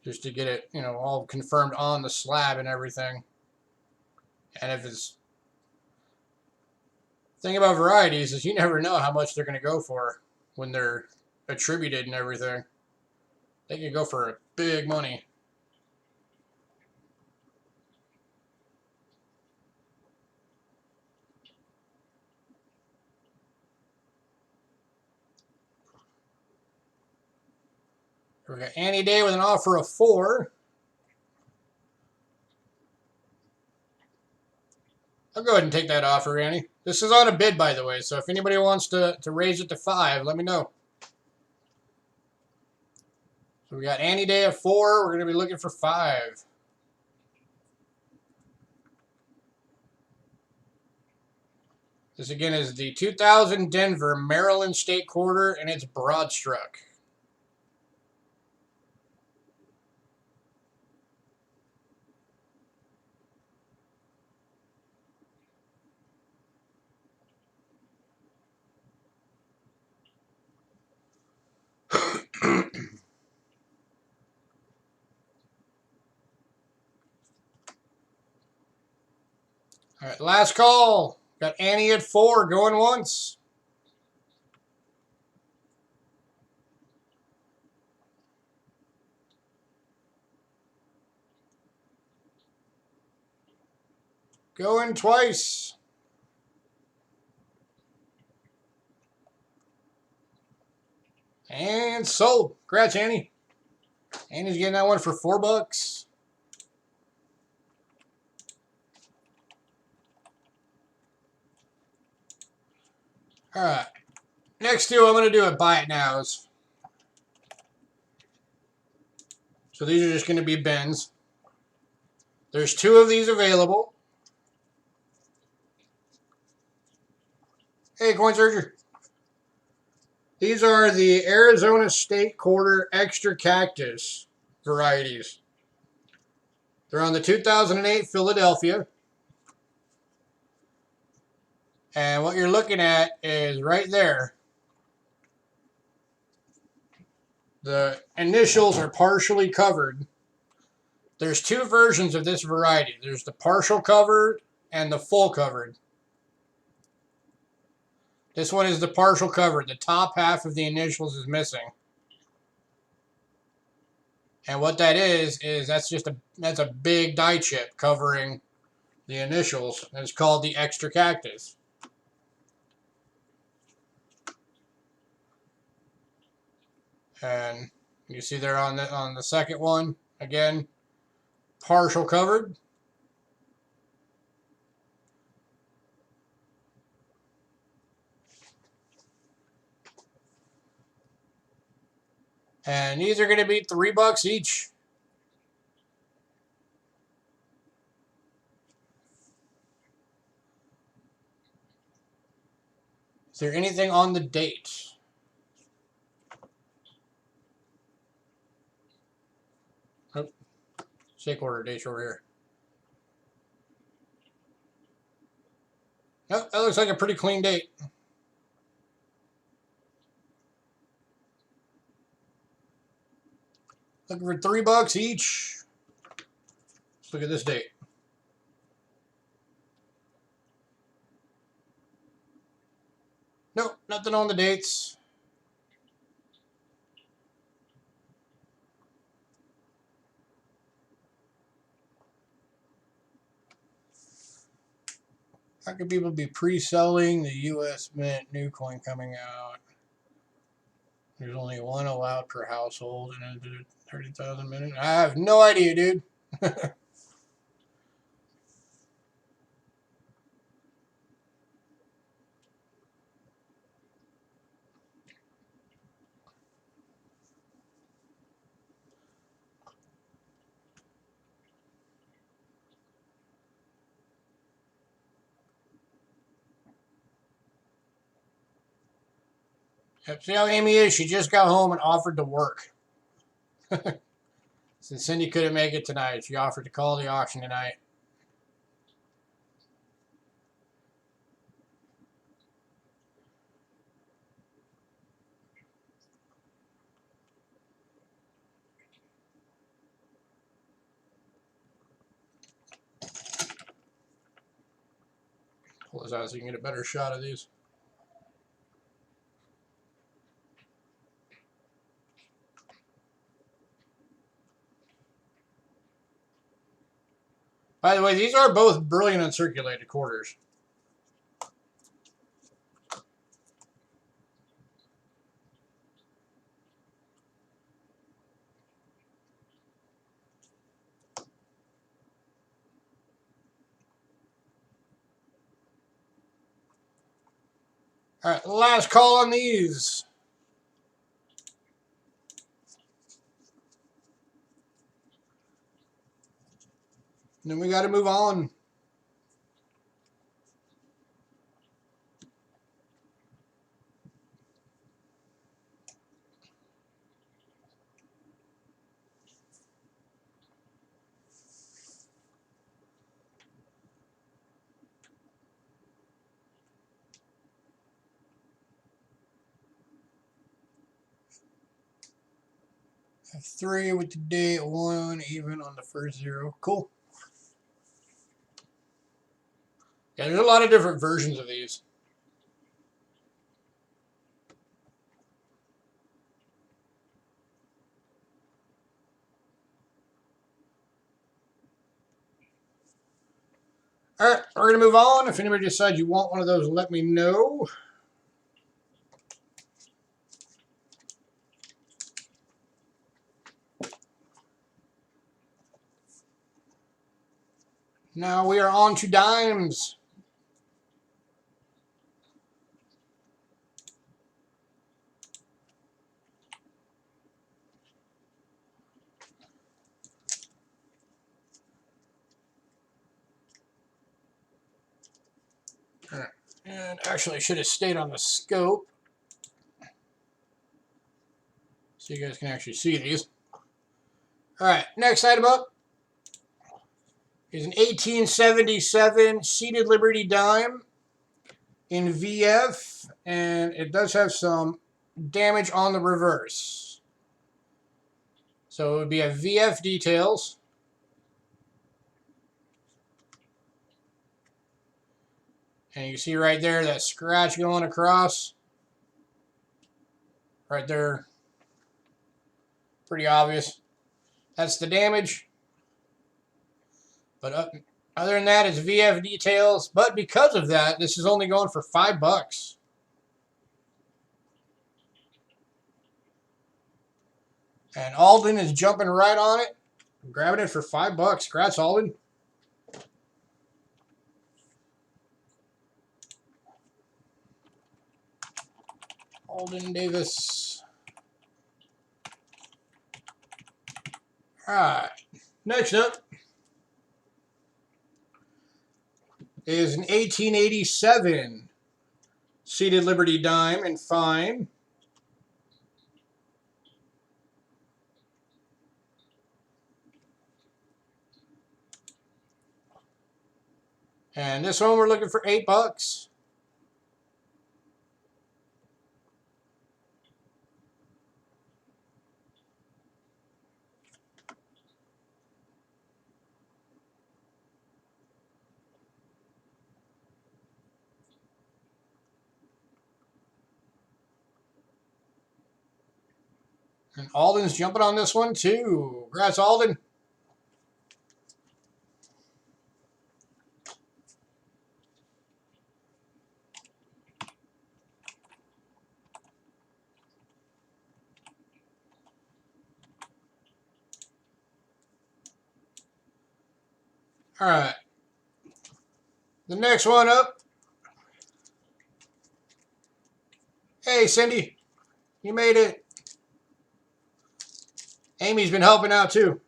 Just to get it, all confirmed on the slab and everything. And if it's... The thing about varieties is you never know how much they're going to go for when they're attributed and everything. They can go for big money. We got Annie Day with an offer of 4. I'll go ahead and take that offer, Annie. This is on a bid, by the way, so if anybody wants to raise it to 5, let me know. So we got Annie Day at 4. We're going to be looking for 5. This again is the 2000 Denver Maryland State Quarter, and it's broad struck. All right, last call. Got Annie at 4 going once. Going twice. And sold. Congrats, Annie. Annie's getting that one for $4. All right. Next two, I'm going to do a buy it nows. So these are just going to be bins. There's 2 of these available. Hey, Coin Surger. These are the Arizona State Quarter Extra Cactus varieties. They're on the 2008 Philadelphia. And what you're looking at is right there. The initials are partially covered. There's 2 versions of this variety. There's the partial covered and the full covered. This one is the partial covered. The top half of the initials is missing. And what that is that's a big die chip covering the initials. And it's called the Extra Cactus. And you see there on the second one, again, partial covered. And these are going to be $3 each. Is there anything on the date? Oh, stake order dates over here. Nope, that looks like a pretty clean date. Looking for $3 each. Let's look at this date. Nope, nothing on the dates. How could people be pre-selling the U.S. Mint new coin coming out? There's only one allowed per household and 30,000 minutes. I have no idea, dude. Yep, see how Amy is? She just got home and offered to work. Since Cindy couldn't make it tonight, she offered to call the auction tonight. Pull this out so you can get a better shot of these. By the way, these are both brilliant uncirculated quarters. All right, last call on these. And then we got to move on. Have 3 with the date, 1 even on the first 0. Cool. Yeah, there's a lot of different versions of these. All right, we're going to move on. If anybody decides you want one of those, let me know. Now we are on to dimes. All right. And actually, I should have stayed on the scope so you guys can actually see these. All right, next item up is an 1877 Seated Liberty dime in VF, and it does have some damage on the reverse. So it would be a VF details. And you can see right there that scratch going across. Right there. Pretty obvious. That's the damage. But other than that, it's VF details. But because of that, this is only going for $5. And Alden is jumping right on it. Grabbing it for $5. Congrats, Alden. Alden Davis. Alright. Next up is an 1887 Seated Liberty dime in fine. And this one we're looking for $8. And Alden's jumping on this one too. Congrats, Alden. All right. The next one up. Hey, Cindy. You made it. Amy's been helping out too.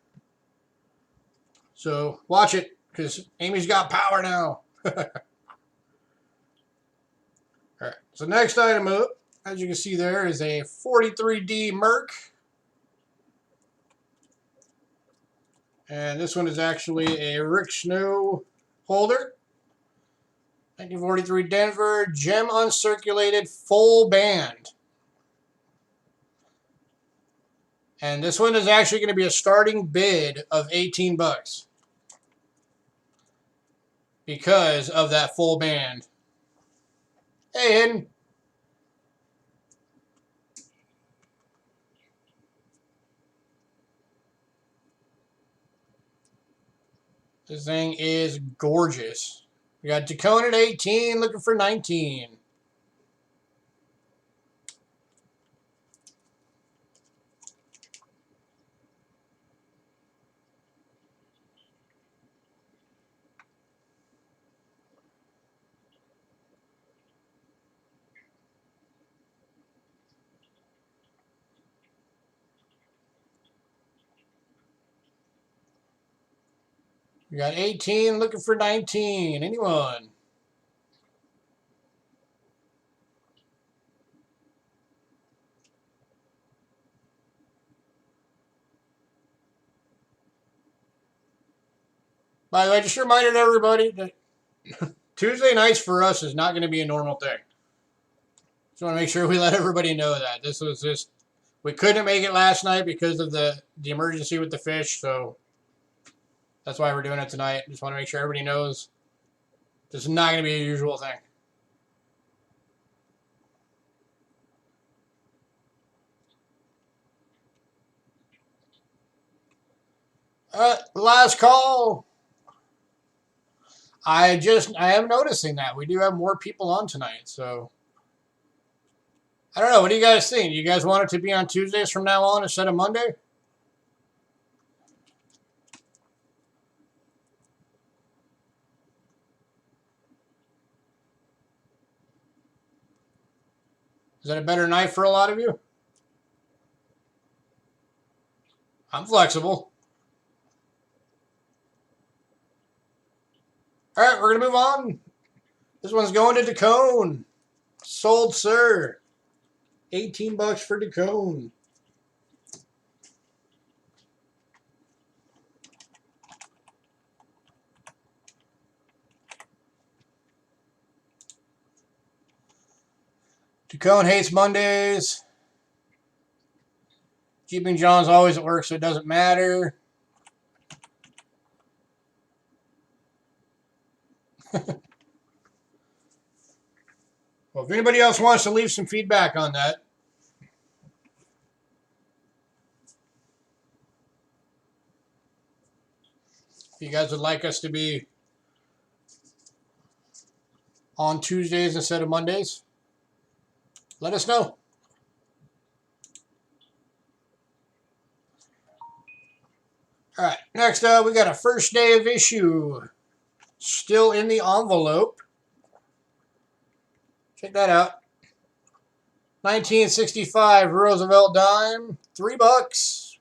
So watch it, because Amy's got power now. All right. So next item up, as you can see there, is a 43D Merc. And this one is actually a Rick Snow holder. 1943 Denver, gem uncirculated, full band. And this one is actually going to be a starting bid of $18 because of that full band. Hey, Hayden. This thing is gorgeous. We got Tacone at 18, looking for 19. We got 18, looking for 19. Anyone? By the way, just reminded everybody that Tuesday nights for us is not going to be a normal thing. Just want to make sure we let everybody know that. This was just, we couldn't make it last night because of the emergency with the fish, so that's why we're doing it tonight. Just want to make sure everybody knows. This is not going to be a usual thing. Last call. I am noticing that we do have more people on tonight, so I don't know. What do you guys think? Do you guys want it to be on Tuesdays from now on instead of Monday? Is that a better night for a lot of you? I'm flexible. All right, we're gonna move on. This one's going to Decone. Sold, sir. 18 bucks for Decone. Decone hates Mondays. Keeping John's always at work, so it doesn't matter. Well, if anybody else wants to leave some feedback on that, if you guys would like us to be on Tuesdays instead of Mondays, let us know. All right, next up, we got a first day of issue. Still in the envelope. Check that out. 1965 Roosevelt dime, $3.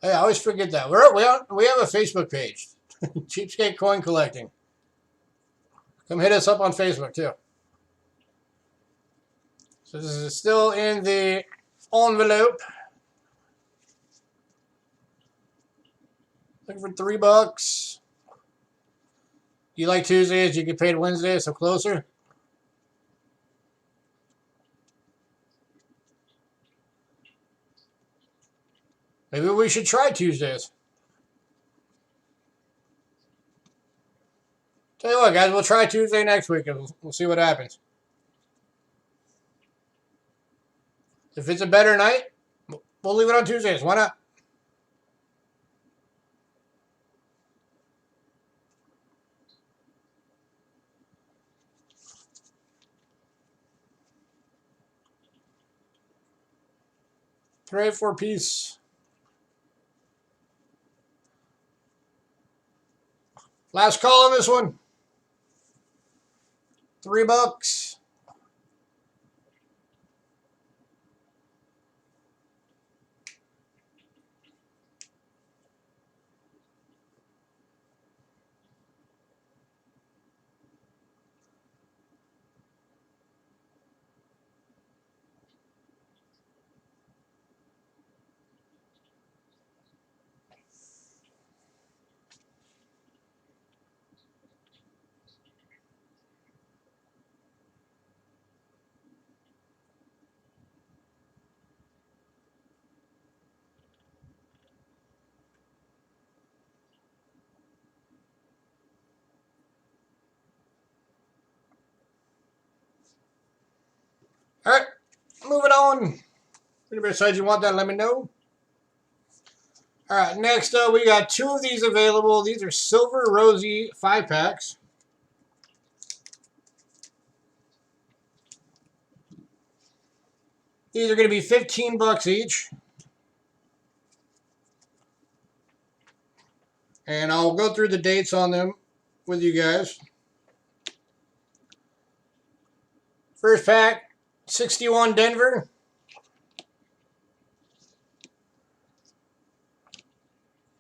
Hey, I always forget that. We have a Facebook page, Cheapskate Coin Collecting. Come hit us up on Facebook too. So this is still in the envelope. Looking for $3. You like Tuesdays? You get paid Wednesdays, so closer. Maybe we should try Tuesdays. Tell you what, guys, we'll try Tuesday next week and we'll see what happens. If it's a better night, we'll leave it on Tuesdays. Why not? Trade for a piece. Last call on this one. $3. All right, moving on. If anybody decides you want that, let me know. All right, next up, we got two of these available. These are Silver Rosy 5-packs. These are going to be $15 each. And I'll go through the dates on them with you guys. First pack, 61 Denver.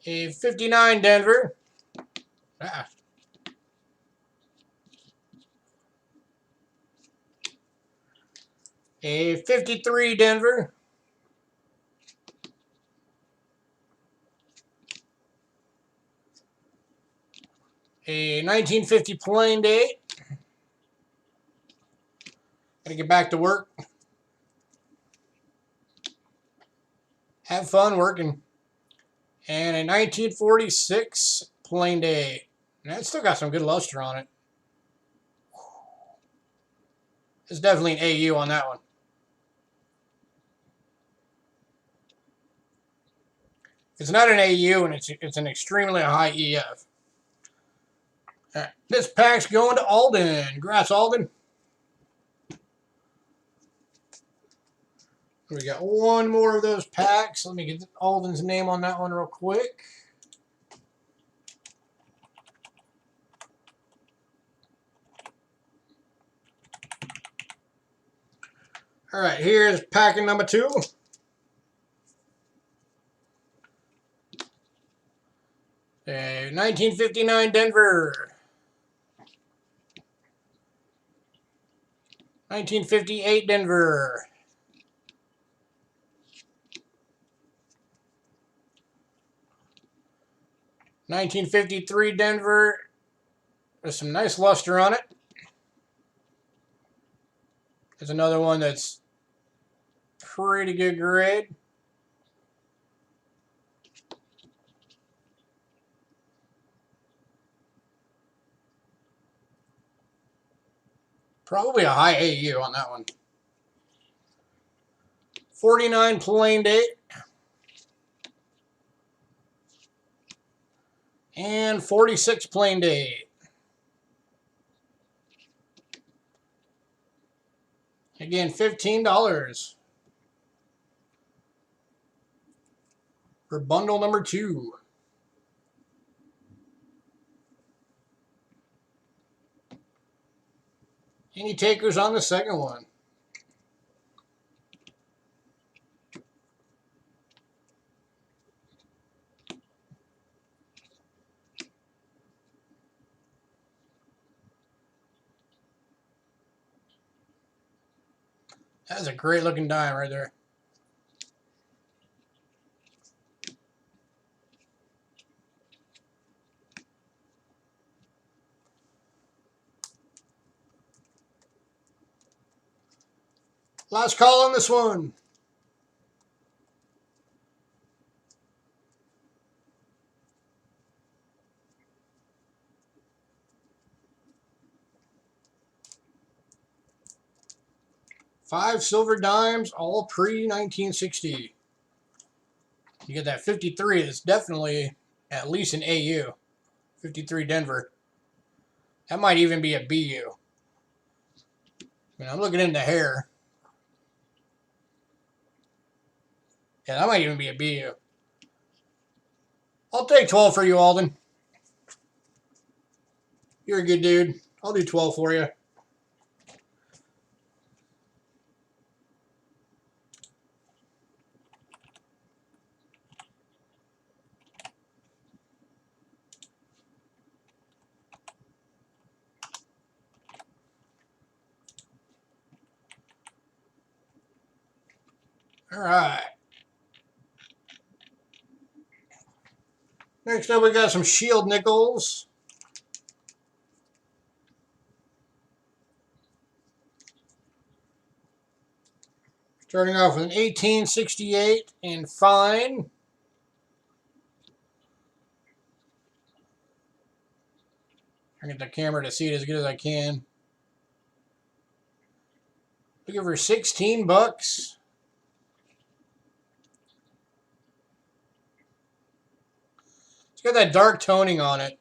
A 59 Denver. A 53 Denver. A 1950 plain date. Gotta get back to work. Have fun working. And a 1946 plain day. And it's still got some good luster on it. It's definitely an AU on that one. It's not an AU, and it's an extremely high EF. All right, this pack's going to Alden. Congrats, Alden. We got one more of those packs. Let me get Alden's name on that one real quick. All right, here's packing number 2. A 1959 Denver. 1958 Denver. 1953 Denver. There's some nice luster on it. There's another one that's pretty good grade. Probably a high AU on that one. 49 plain date. And 46 plain date. Again, $15 for bundle number 2. Any takers on the second one? That's a great looking dime right there. Last call on this one. Five silver dimes, all pre-1960. You get that 53. It's definitely at least an AU. 53 Denver. That might even be a BU. I mean, I'm looking into hair. Yeah, that might even be a BU. I'll take 12 for you, Alden. You're a good dude. I'll do 12 for you. All right. Next up, we got some shield nickels. Starting off with an 1868 in fine. I get the camera to see it as good as I can. Looking for 16 bucks. It's got that dark toning on it.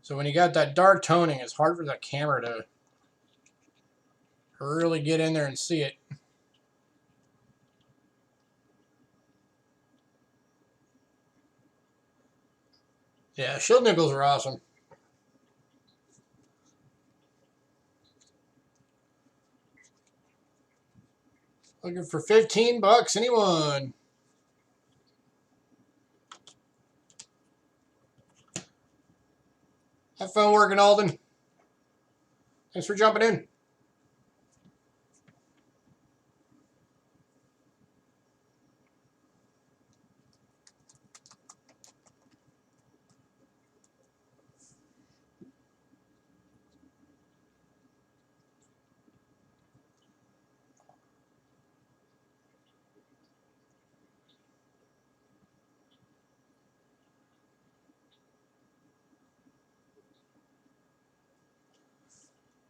So when you got that dark toning, it's hard for the camera to really get in there and see it. Yeah, shield nickels are awesome. Looking for 15 bucks, anyone? Have fun working, Alden. Thanks for jumping in.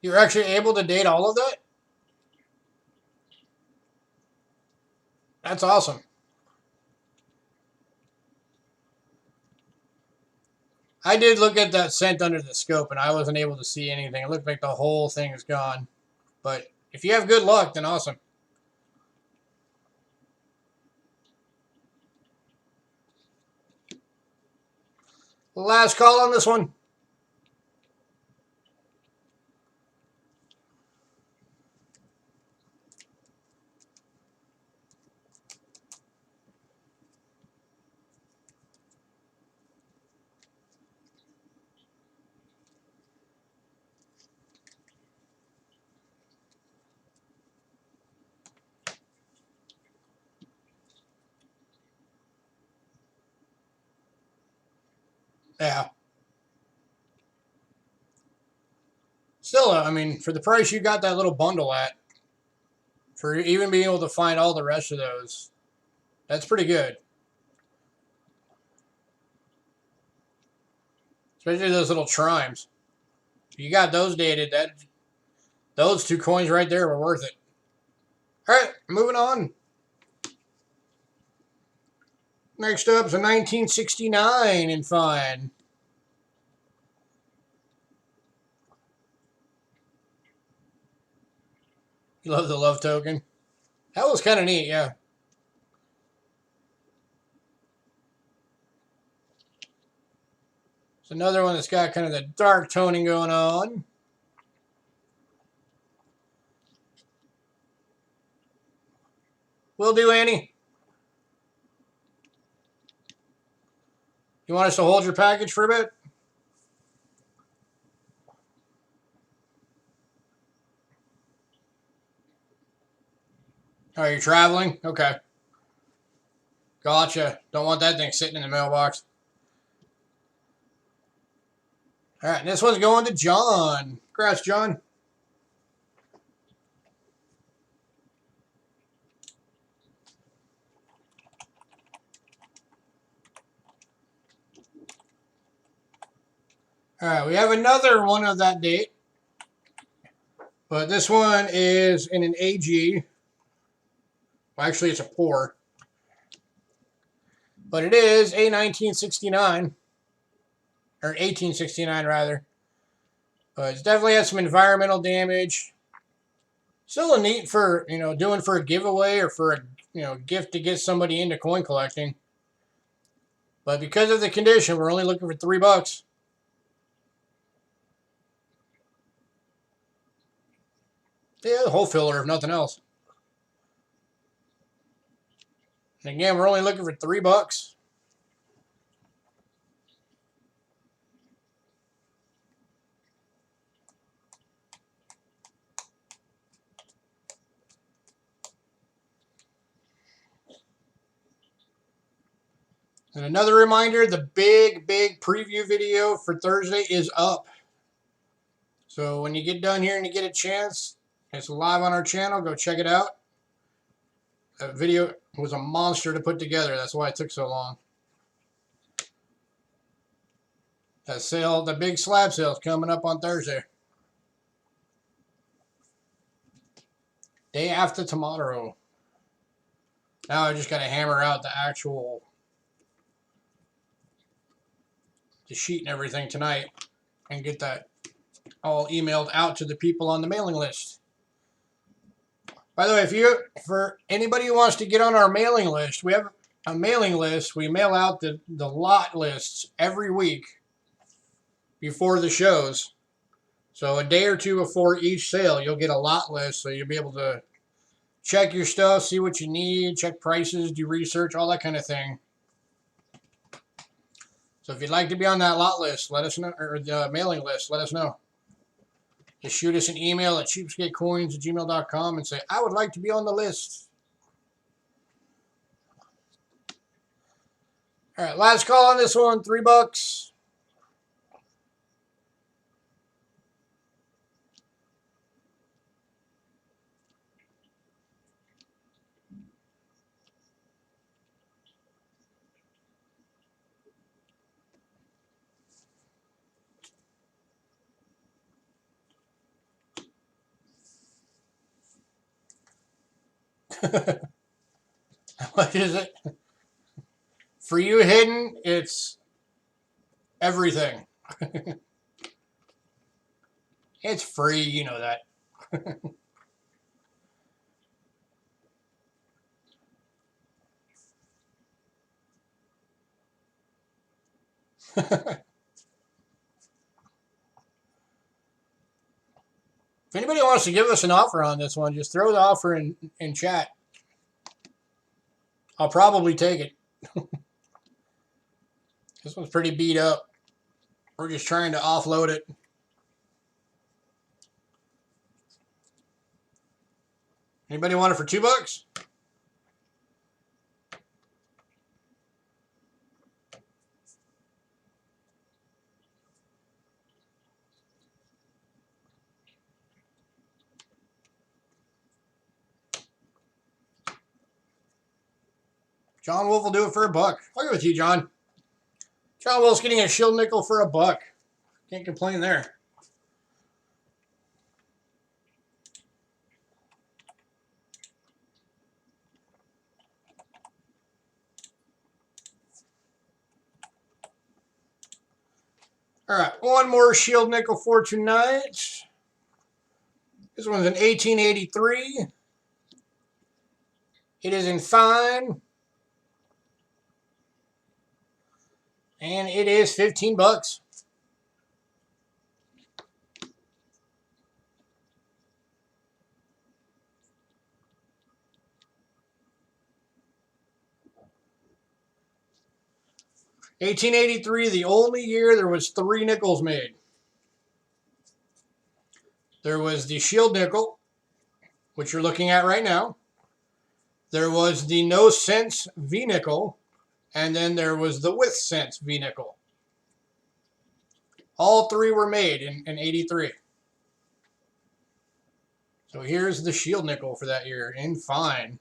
You're actually able to date all of that? That's awesome. I did look at that cent under the scope, and I wasn't able to see anything. It looked like the whole thing is gone. But if you have good luck, then awesome. Last call on this one. Yeah. Still, I mean, for the price you got that little bundle at, for even being able to find all the rest of those, that's pretty good. Especially those little trimes. You got those dated. Those 2 coins right there were worth it. All right, moving on. Next up is a 1969 in fine. You love the love token. That was kind of neat, yeah. It's another one that's got kind of the dark toning going on. Will do, Annie. You want us to hold your package for a bit? Are you traveling? Okay. Gotcha. Don't want that thing sitting in the mailbox. All right, this one's going to John. Congrats, John. All right, we have another one of that date. But this one is in an AG. Well, actually, it's a pour. But it is a 1969. Or 1869, rather. But it's definitely had some environmental damage. Still a neat for, doing for a giveaway or for a, gift to get somebody into coin collecting. But because of the condition, we're only looking for $3. Yeah, the whole filler, if nothing else. And again, we're only looking for $3. And another reminder, the big preview video for Thursday is up. So when you get done here and you get a chance, it's live on our channel. Go check it out. That video was a monster to put together. That's why it took so long. That sale, the big slab sale is coming up on Thursday. Day after tomorrow. Now I just got to hammer out the sheet and everything tonight and get that all emailed out to the people on the mailing list. By the way, for anybody who wants to get on our mailing list, we have a mailing list. We mail out the lot lists every week before the shows. So a day or two before each sale, you'll get a lot list, so you'll be able to check your stuff, see what you need, check prices, do research, all that kind of thing. So if you'd like to be on that lot list, let us know, or the mailing list, let us know. Just shoot us an email at cheapskatecoins@gmail.com and say, I would like to be on the list. All right, last call on this one, $3. What is it? For you hidden, it's everything. It's free, you know that. If anybody wants to give us an offer on this one, just throw the offer in chat. I'll probably take it. This one's pretty beat up. We're just trying to offload it. Anybody want it for $2? John Wolf will do it for $1. I'll go with you, John. John Wolf's getting a shield nickel for $1. Can't complain there. All right, one more shield nickel for tonight. This one's in 1883. It is in fine. And it is $15. 1883, the only year there was 3 nickels made. There was the shield nickel, which you're looking at right now. There was the no cents V nickel, and then there was the with cents V nickel. All 3 were made in 83. So here's the shield nickel for that year in fine.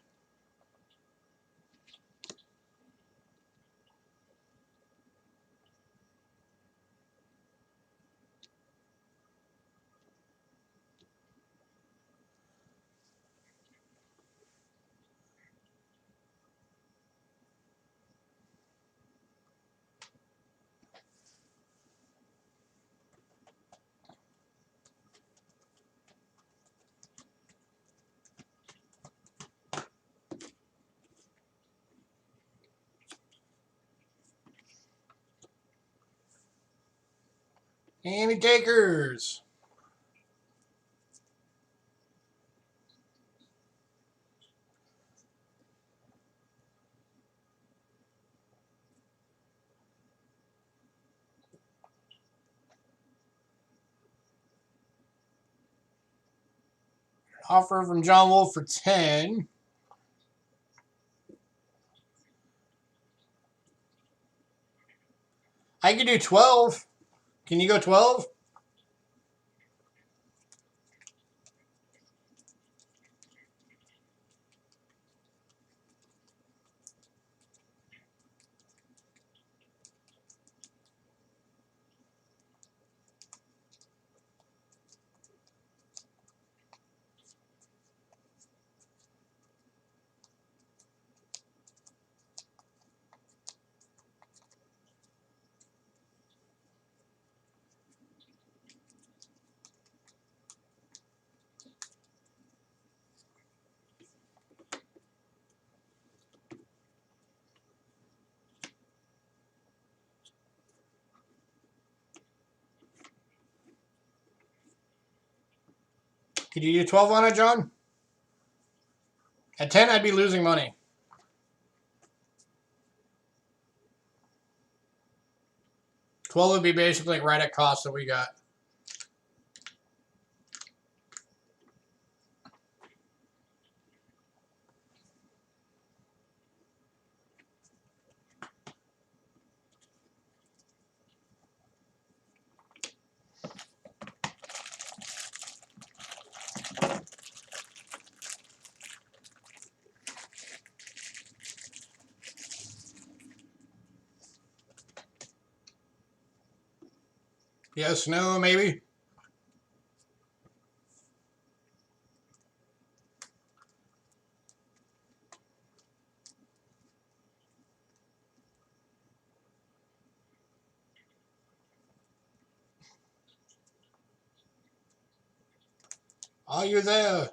Any takers? Offer from John Wolf for 10. I could do 12. Can you go 12? Could you do 12 on it, John? At 10, I'd be losing money. $12 would be basically right at cost that we got. Yes, no, maybe. Are you there?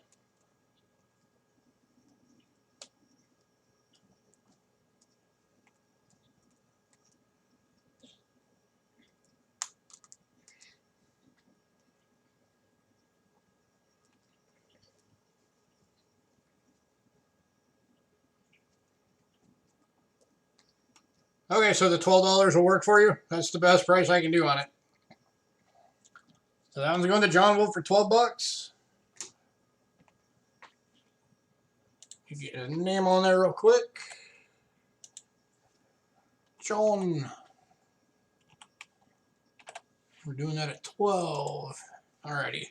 Okay, so the $12 will work for you. That's the best price I can do on it. So that one's going to John Wolf for 12 bucks. You get his name on there real quick. John. We're doing that at 12. Alrighty.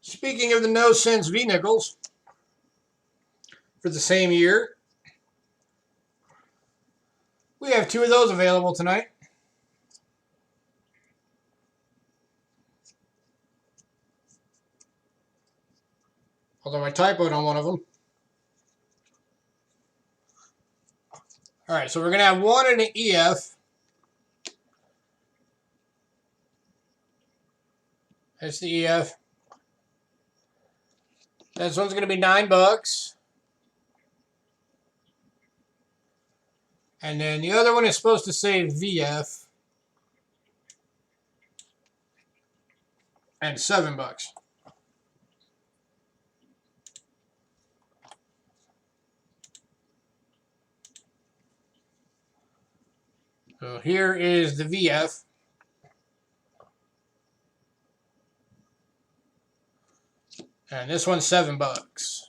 Speaking of the no sense V nickels for the same year, we have 2 of those available tonight. Although I typoed on one of them. Alright, so we're going to have one in an EF. That's the EF. This one's going to be 9 bucks. And then the other one is supposed to say VF. And 7 bucks. So here is the VF. And this one's 7 bucks.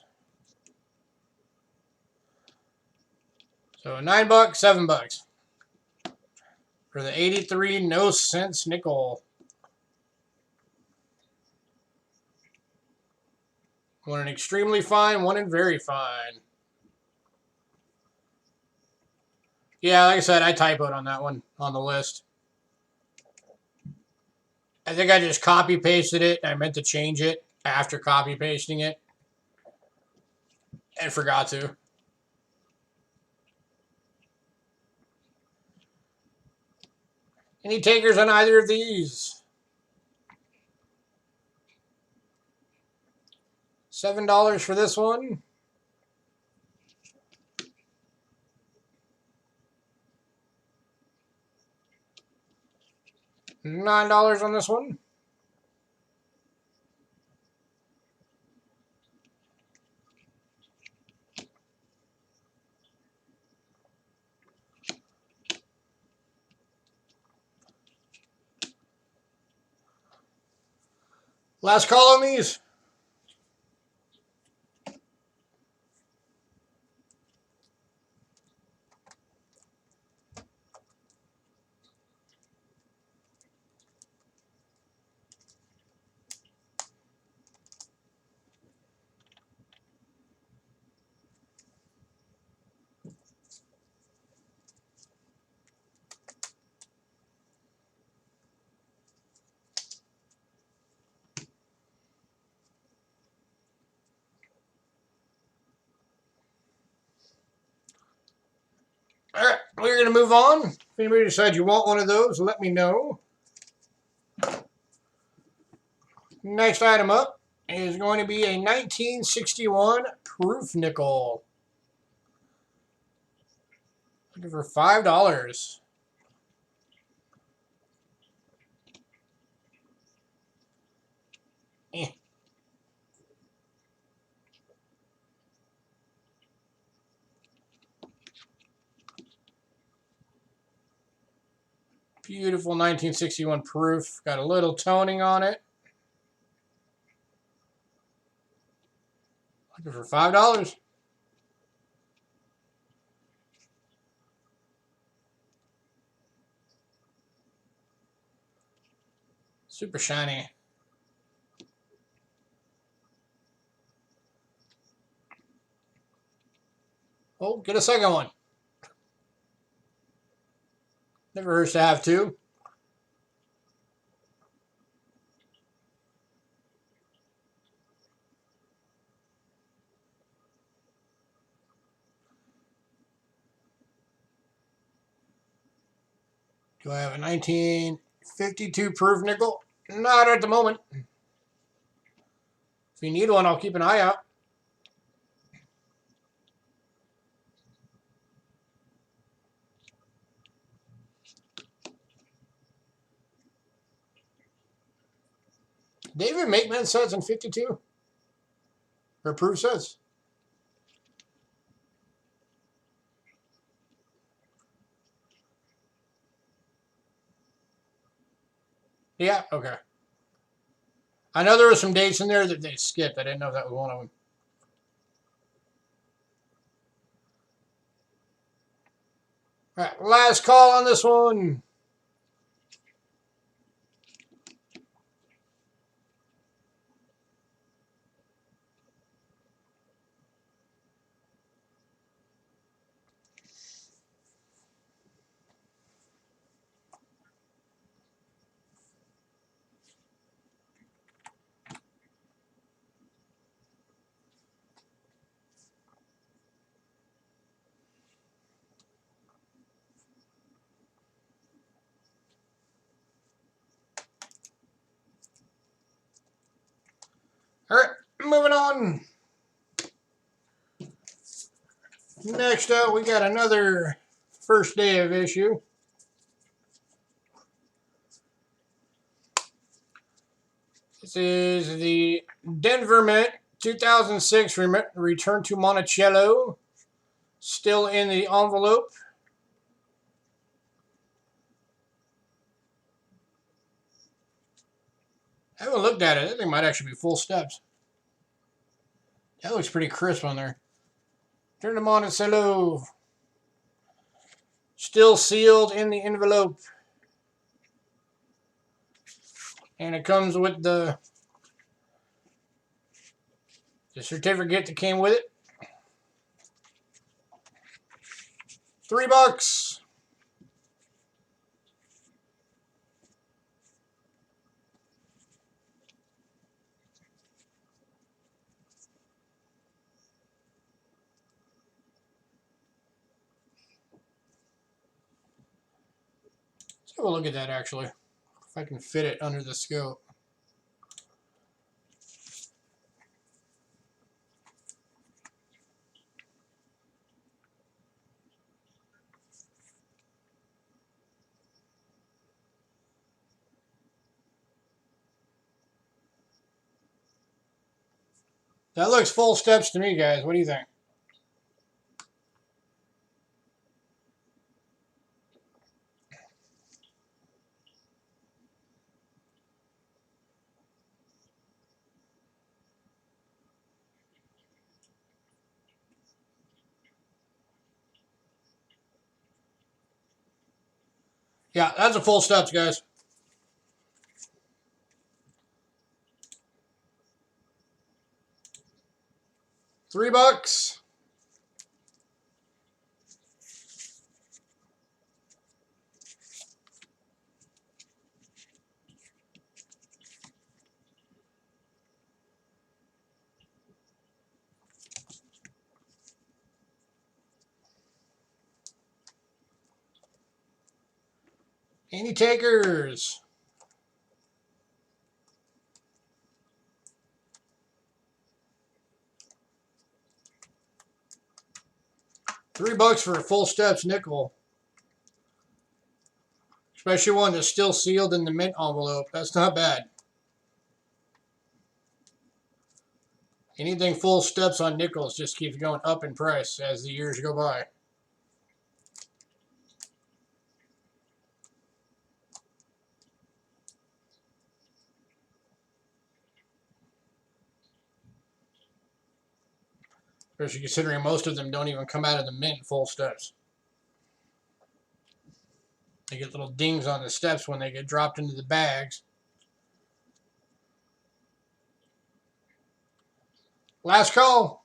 So 9 bucks, 7 bucks. For the 83 no sense nickel. One in extremely fine, one in very fine. Yeah, like I said, I typoed on that one on the list. I think I just copy pasted it. I meant to change it after copy pasting it. And forgot to. Any takers on either of these? $7 for this one. $9 on this one. Last call on these. All right, we're going to move on. If anybody decides you want one of those, let me know. Next item up is going to be a 1961 proof nickel. Looking for $5. Eh. Beautiful 1961 proof. Got a little toning on it. Looking for $5. Super shiny. Oh, get a second one. Never hurts to have 2. Do I have a 1952 proof nickel? Not at the moment. If you need one, I'll keep an eye out. They even make men sets in 52? Or proof sets? Yeah, okay. I know there were some dates in there that they skipped. I didn't know if that was one of them. All right, last call on this one. All right, moving on. Next up, we got another first day of issue. This is the Denver Mint 2006 Return to Monticello. Still in the envelope. I haven't looked at it. That thing might actually be full steps. That looks pretty crisp on there. Turn to Monticello. Still sealed in the envelope. And it comes with the certificate that came with it. $3. Let's have a look at that actually. If I can fit it under the scope. That looks full steps to me, guys. What do you think? Yeah, that's a full steps, guys. $3. Any takers? $3 for a full steps nickel. Especially one that's still sealed in the mint envelope. That's not bad. Anything full steps on nickels just keeps going up in price as the years go by. Especially considering most of them don't even come out of the mint full steps. They get little dings on the steps when they get dropped into the bags. Last call.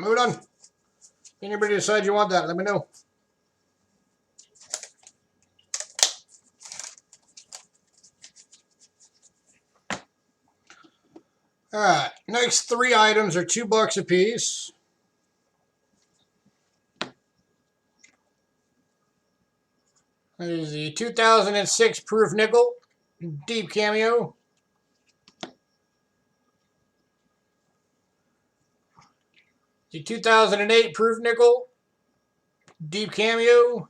moving on. If anybody decides you want that, let me know. Alright, next 3 items are $2 a piece. There's the 2006 proof nickel, deep cameo. The 2008 proof nickel, deep cameo.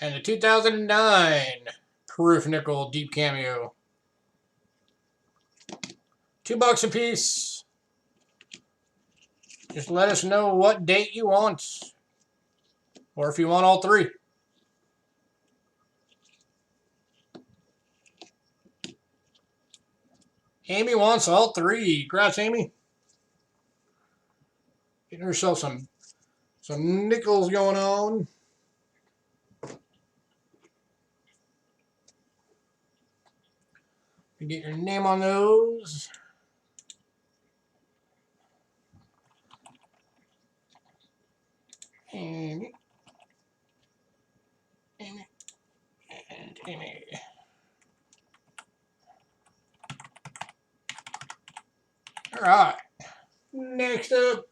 And the 2009 proof nickel, deep cameo. $2 a piece. Just let us know what date you want, or if you want all 3. Amy wants all 3. Congrats, Amy. Getting herself some nickels going on. You get your name on those. Amy. Amy. And Amy. Alright. Next up.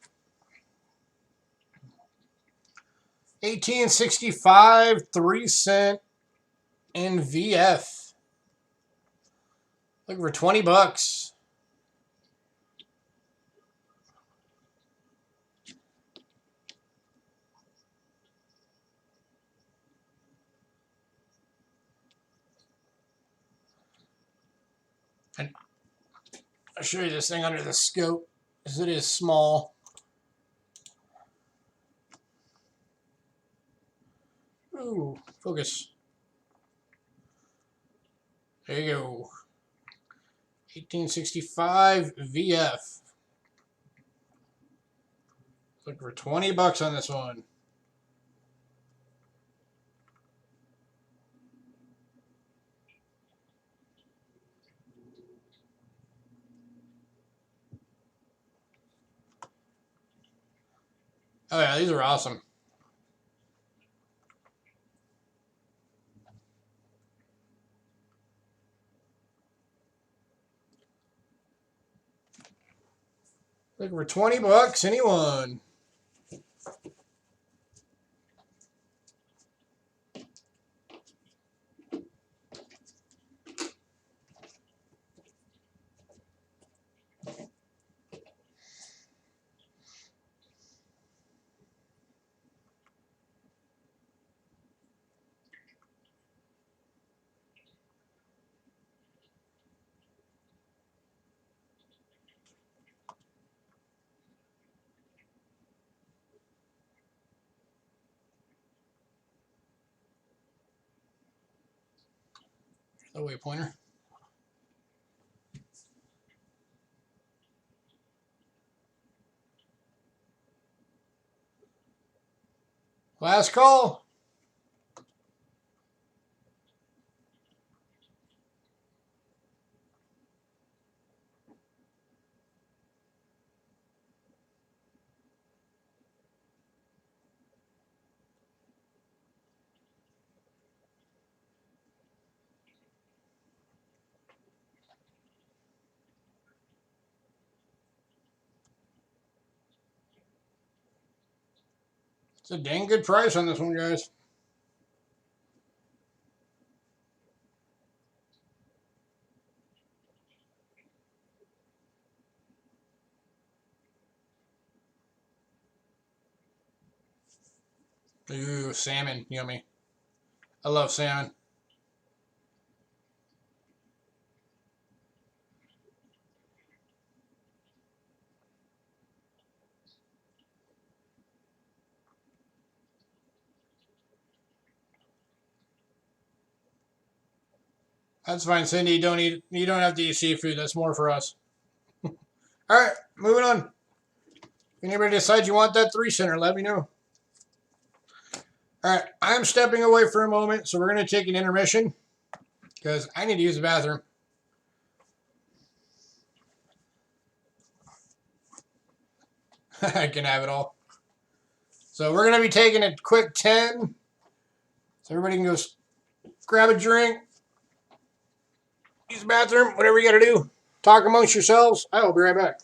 1865 3-cent in VF. Looking for $20. And I'll show you this thing under the scope, because it is small. Ooh, focus. There you go. 1865 VF. Looking for $20 on this one. Oh yeah, these are awesome. Looking for $20, anyone? The waypointer. Last call. It's a dang good price on this one, guys. Ooh, salmon, yummy. I love salmon. That's fine, Cindy. You don't have to eat seafood. That's more for us. All right, moving on. If anybody decides you want that 3-center, let me know. All right, I'm stepping away for a moment, so we're going to take an intermission because I need to use the bathroom. I can have it all. So we're going to be taking a quick 10. So everybody can go grab a drink, use the bathroom, whatever you got to do. Talk amongst yourselves. I will be right back.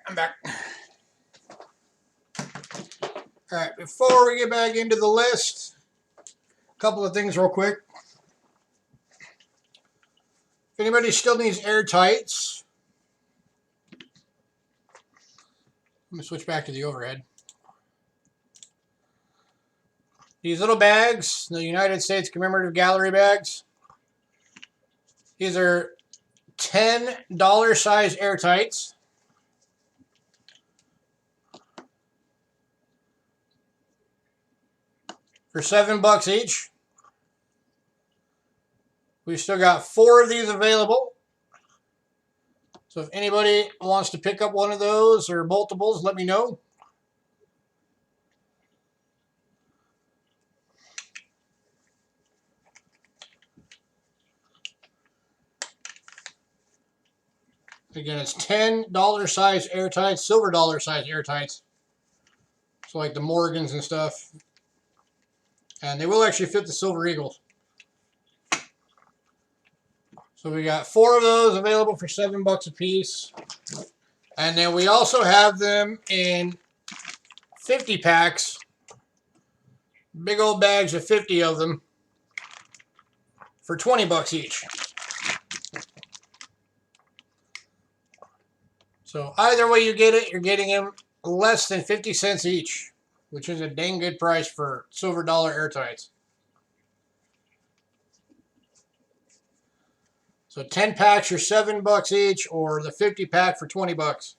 I'm back. All right, before we get back into the list, a couple of things real quick. If anybody still needs airtights, I'm going to switch back to the overhead. These little bags, the United States Commemorative Gallery bags, these are $10 size airtights. For $7 each. We've still got 4 of these available. So if anybody wants to pick up one of those or multiples, let me know. Again, it's $10 size airtights, silver dollar size airtights. So like the Morgans and stuff. And they will actually fit the Silver Eagles. So we got 4 of those available for $7 a piece. And then we also have them in 50 packs. Big old bags of 50 of them for $20 each. So either way you get it, you're getting them less than 50 cents each, which is a dang good price for silver dollar airtights. So 10 packs are $7 each, or the 50 pack for $20.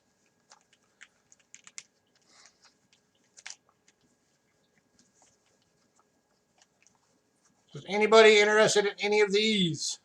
Is anybody interested in any of these?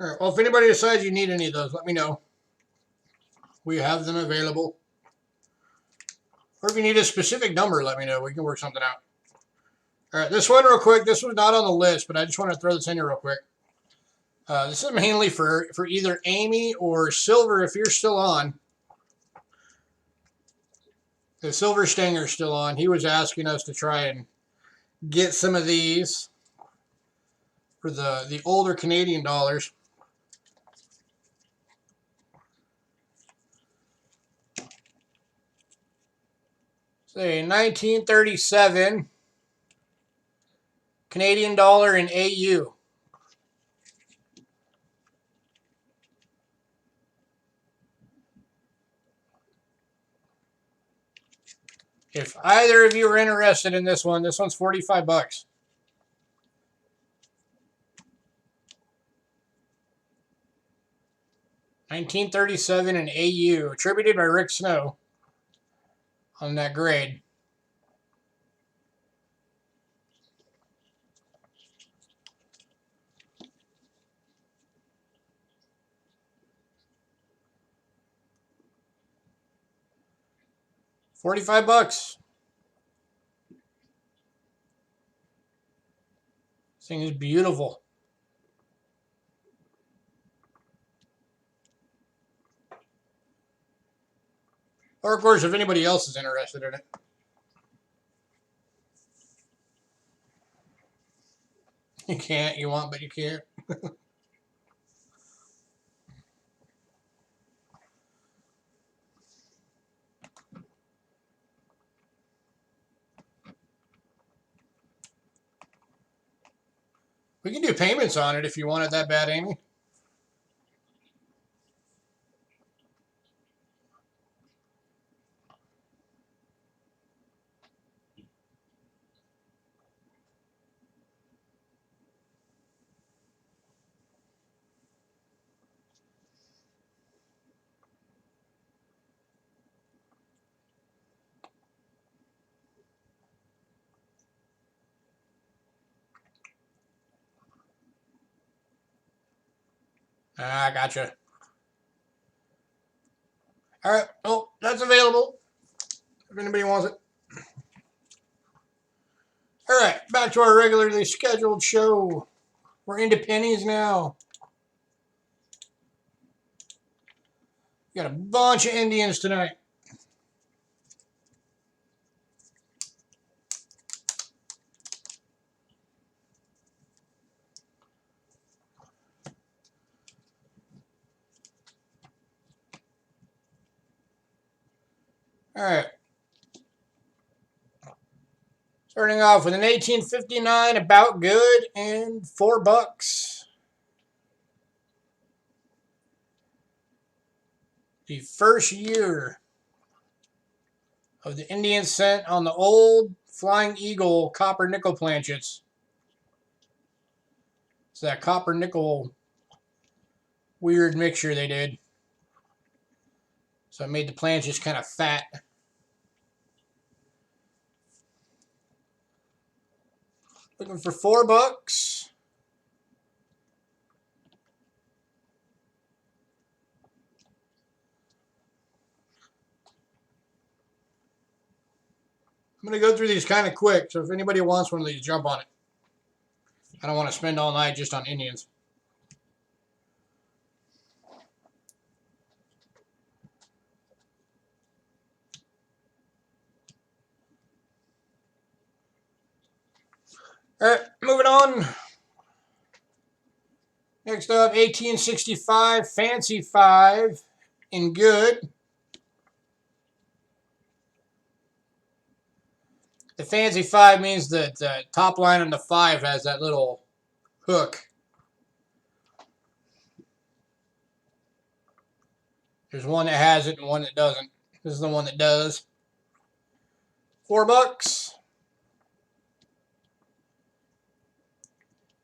All right, well, if anybody decides you need any of those, let me know. We have them available. Or if you need a specific number, let me know. We can work something out. All right, this one real quick. This was not on the list, but I just want to throw this in here real quick. This is mainly for either Amy or Silver if you're still on. The Silver Stanger's still on. He was asking us to try and get some of these for the older Canadian dollars. Say 1937 Canadian dollar in AU. If either of you are interested in this one's $45. 1937 in AU, attributed by Rick Snow on that grade. $45. This thing is beautiful. Or, of course, if anybody else is interested in it. You can't, you want, but you can't. We can do payments on it if you want it that bad, Amy. Ah, gotcha. All right, well, that's available if anybody wants it. All right, back to our regularly scheduled show. We're into pennies now. We got a bunch of Indians tonight. All right. Starting off with an 1859 about good and $4. The first year of the Indian cent on the old Flying Eagle copper nickel planchets. It's that copper nickel weird mixture they did. So it made the planchets kind of fat. Looking for $4. I'm going to go through these kind of quick, so if anybody wants one of these, jump on it. I don't want to spend all night just on Indians. All right, moving on. Next up, 1865 Fancy 5 in good. The Fancy 5 means that the top line on the 5 has that little hook. There's one that has it and one that doesn't. This is the one that does. $4.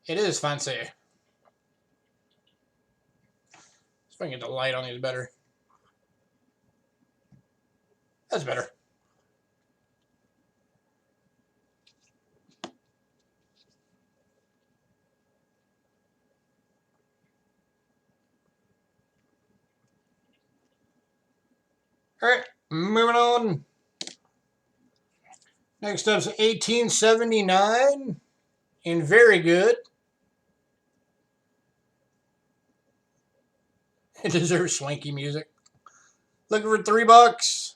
It is fancy. Let's see if I can get the light on these better. That's better. All right, moving on. Next up is 1879 in very good. It deserves swanky music. Looking for $3.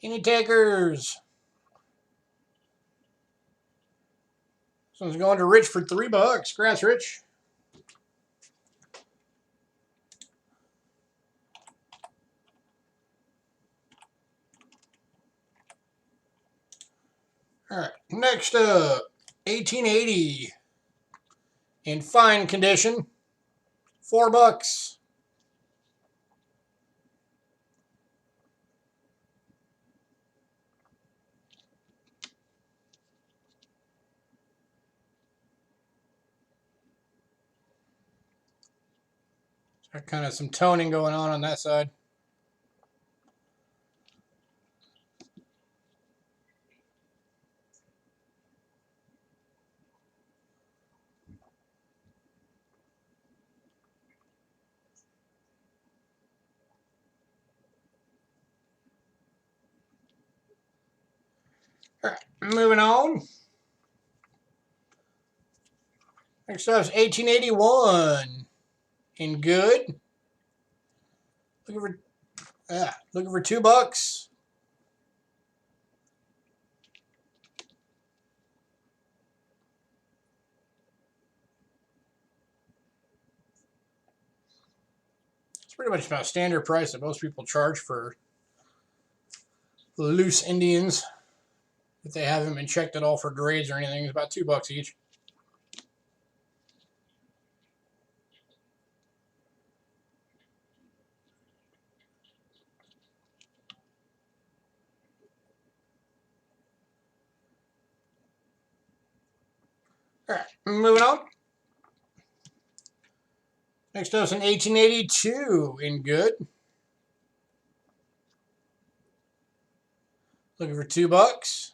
Any takers? This one's going to Rich for $3. Congrats, Rich. All right, next up, 1880 in fine condition, $4. Got kind of some toning going on that side. All right, moving on. Next up is 1881 in good. Looking for $2. It's pretty much about standard price that most people charge for loose Indians. If they haven't been checked at all for grades or anything, it's about $2 each. All right, moving on. Next up is an 1882 in good. Looking for $2.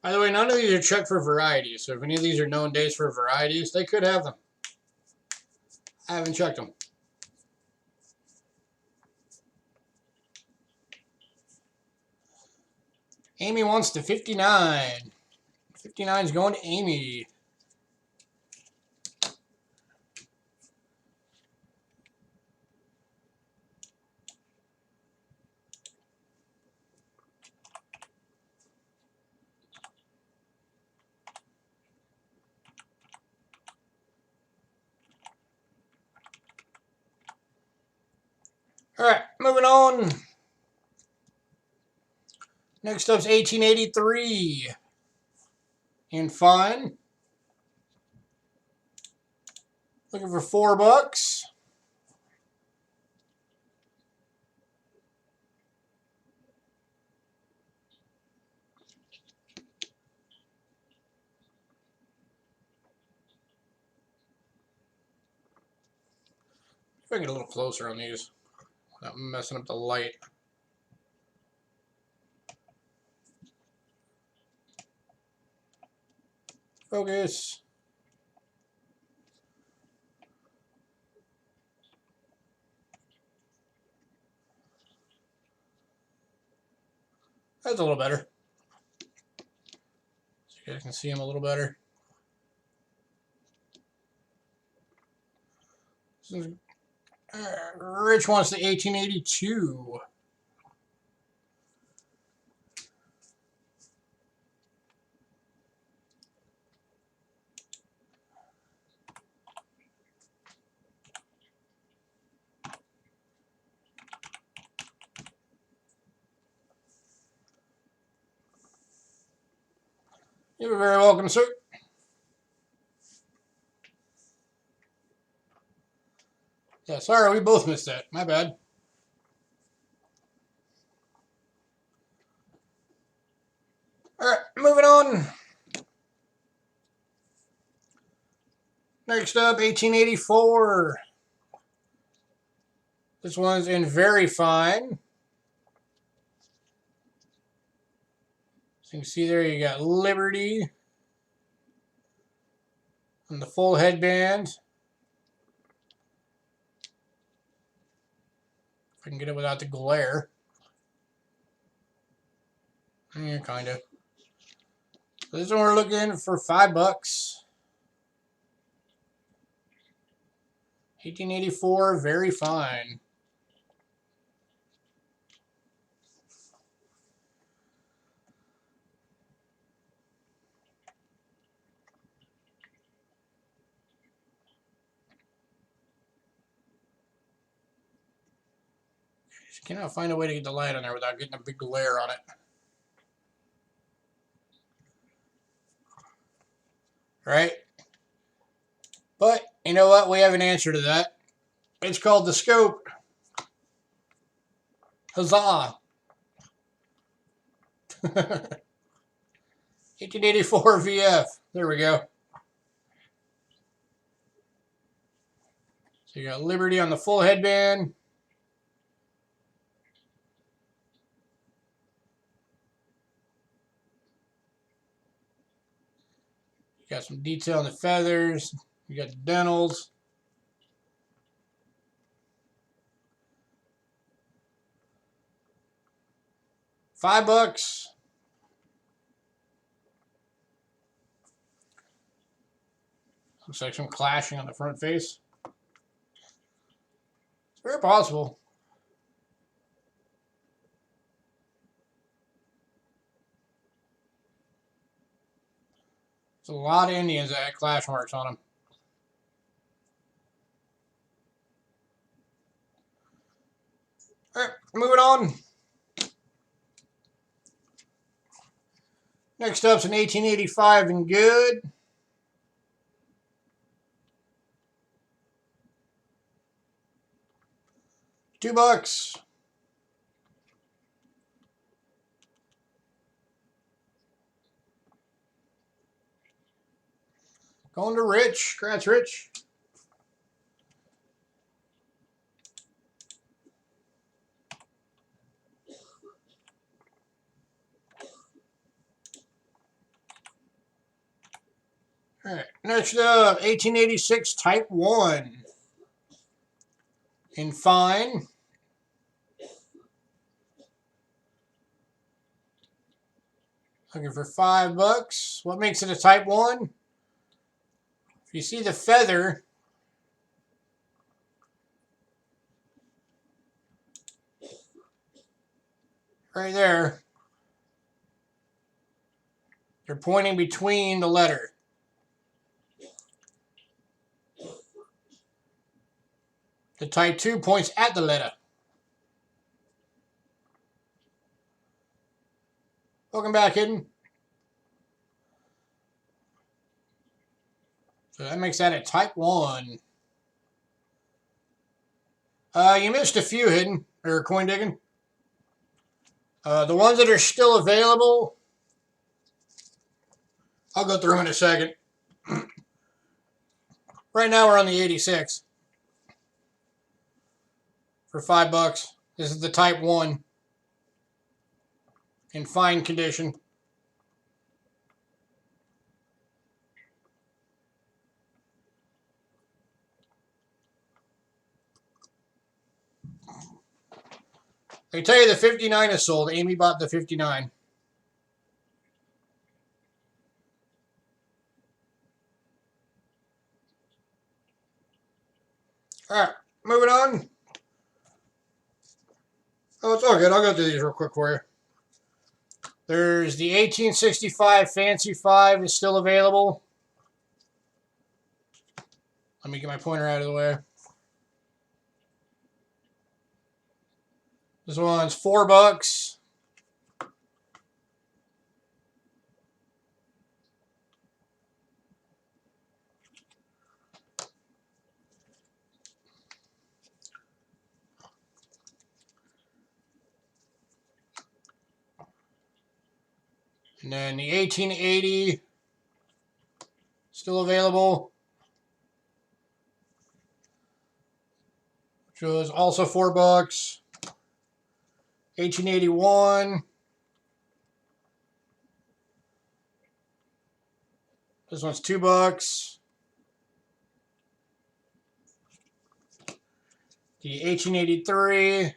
By the way, none of these are checked for varieties, so if any of these are known days for varieties, they could have them. I haven't checked them. Amy wants to 59. 59 is going to Amy. All right, moving on. Next up's 1883. And fine. Looking for $4. If I can get a little closer on these without messing up the light. Focus. That's a little better. So you guys can see them a little better. Rich wants the 1882. You're very welcome, sir. Yeah, sorry, we both missed that. My bad. All right, moving on. Next up, 1884. This one's in very fine. So you can see there you got Liberty and the full headband. If I can get it without the glare. Yeah, kind of. So this one we're looking for $5. 1884, very fine. Just cannot find a way to get the light on there without getting a big glare on it. Right? But, you know what? We have an answer to that. It's called the scope. Huzzah! 1884 VF. There we go. So you got Liberty on the full headband. You got some detail on the feathers. You got the dentals. $5. Looks like some clashing on the front face. It's very possible. There's a lot of Indians that had clash marks on them. All right, moving on. Next up's an 1885 and good. $2. Going to Rich. Congrats, Rich. All right, next up, 1886 Type 1 in fine. Looking for $5. What makes it a Type 1? If you see the feather, right there, they're pointing between the letter. The Type 2 points at the letter. Welcome back, Hidden. So that makes that a Type 1. You missed a few, Hidden, or Coin Digging. The ones that are still available, I'll go through them in a second. Right now we're on the 86 for $5. This is the Type 1 in fine condition. I tell you, the 59 is sold. Amy bought the 59. All right, moving on. Oh, it's all good. I'll go through these real quick for you. There's the 1865 Fancy 5 is still available. Let me get my pointer out of the way. This one's $4. And then the 1880 still available, which was also $4. 1881. This one's $2. The 1883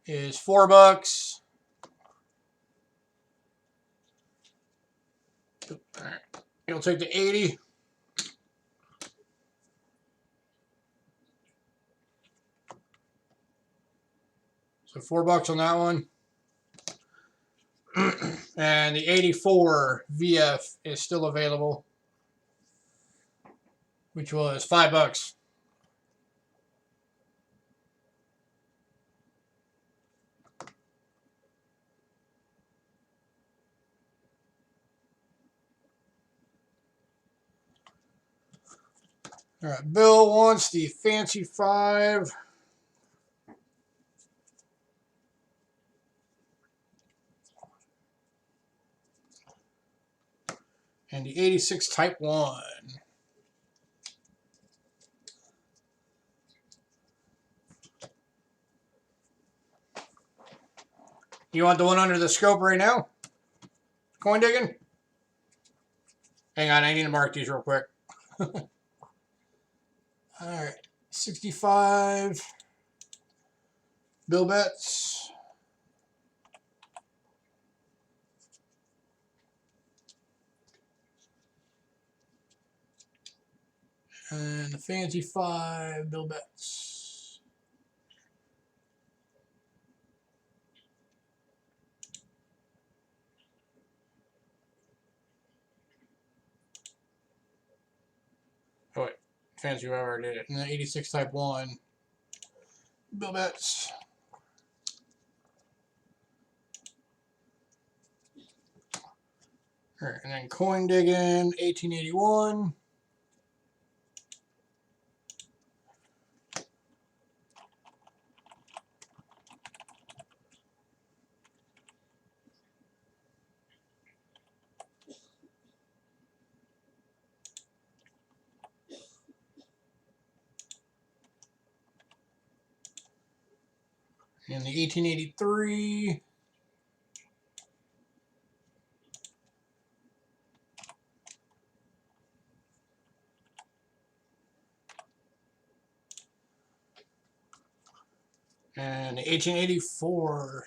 is $4. All right. You'll take the 80. So $4 on that one. And the 84 VF is still available, which was $5. All right, Bill wants the Fancy 5. And the 86 Type 1. You want the one under the scope right now? Coin Digging? Hang on, I need to mark these real quick. All right, 65 Bill Bets. And the Fancy 5 Bill Bets. Oh wait, Fancy 5 already did it. And the 86 Type 1 Bill Bets. All right, and then Coin Digging 1881. And the 1883. And the 1884.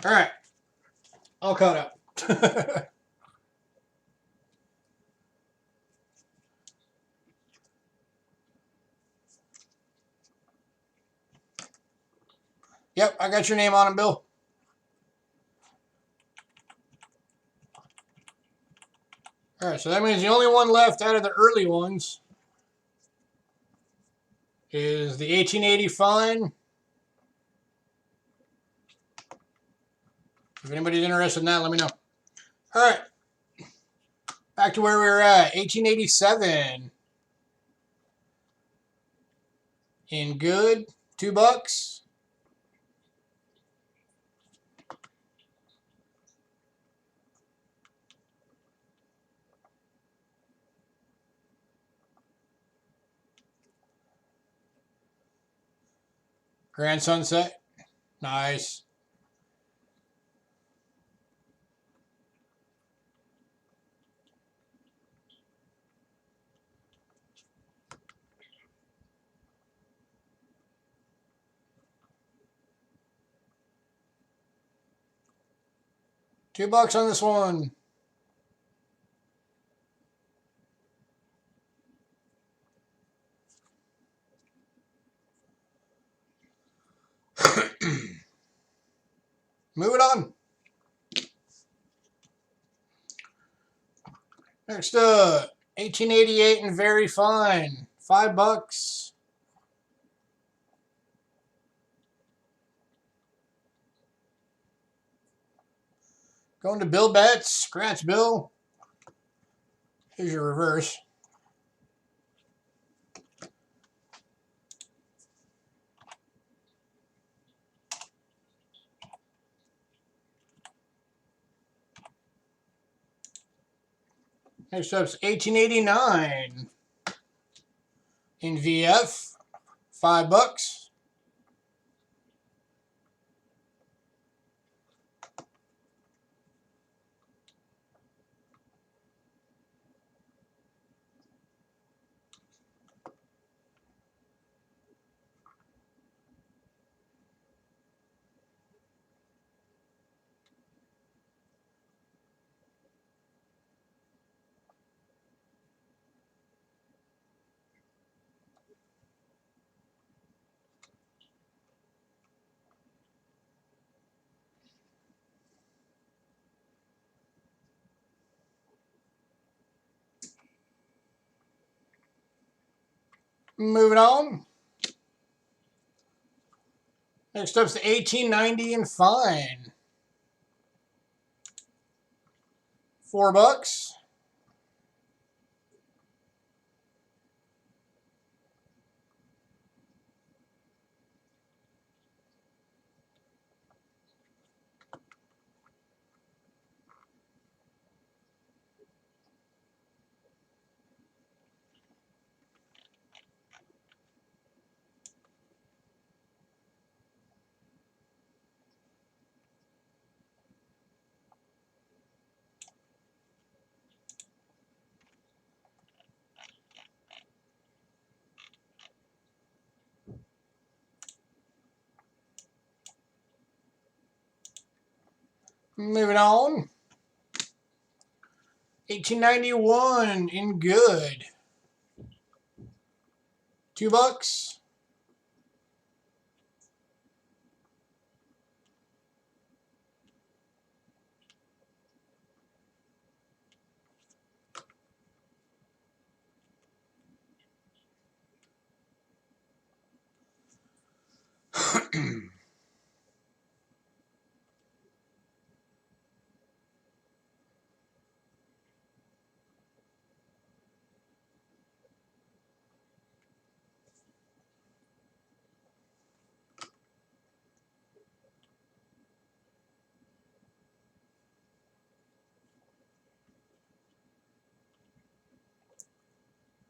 All right. All caught up. Yep, I got your name on them, Bill. All right, so that means the only one left out of the early ones is the 1880 fine. If anybody's interested in that, let me know. All right, back to where we were at. 1887 in good, $2. Grand Sunset, nice. $2 on this one. Moving on. Next up, 1888 and very fine, $5. Going to Bill Betts. Scratch, Bill. Here's your reverse. Next up's 1889 in VF, $5. Moving on. Next up's the 1890 and fine, $4. Moving on. 1891 in good, $2.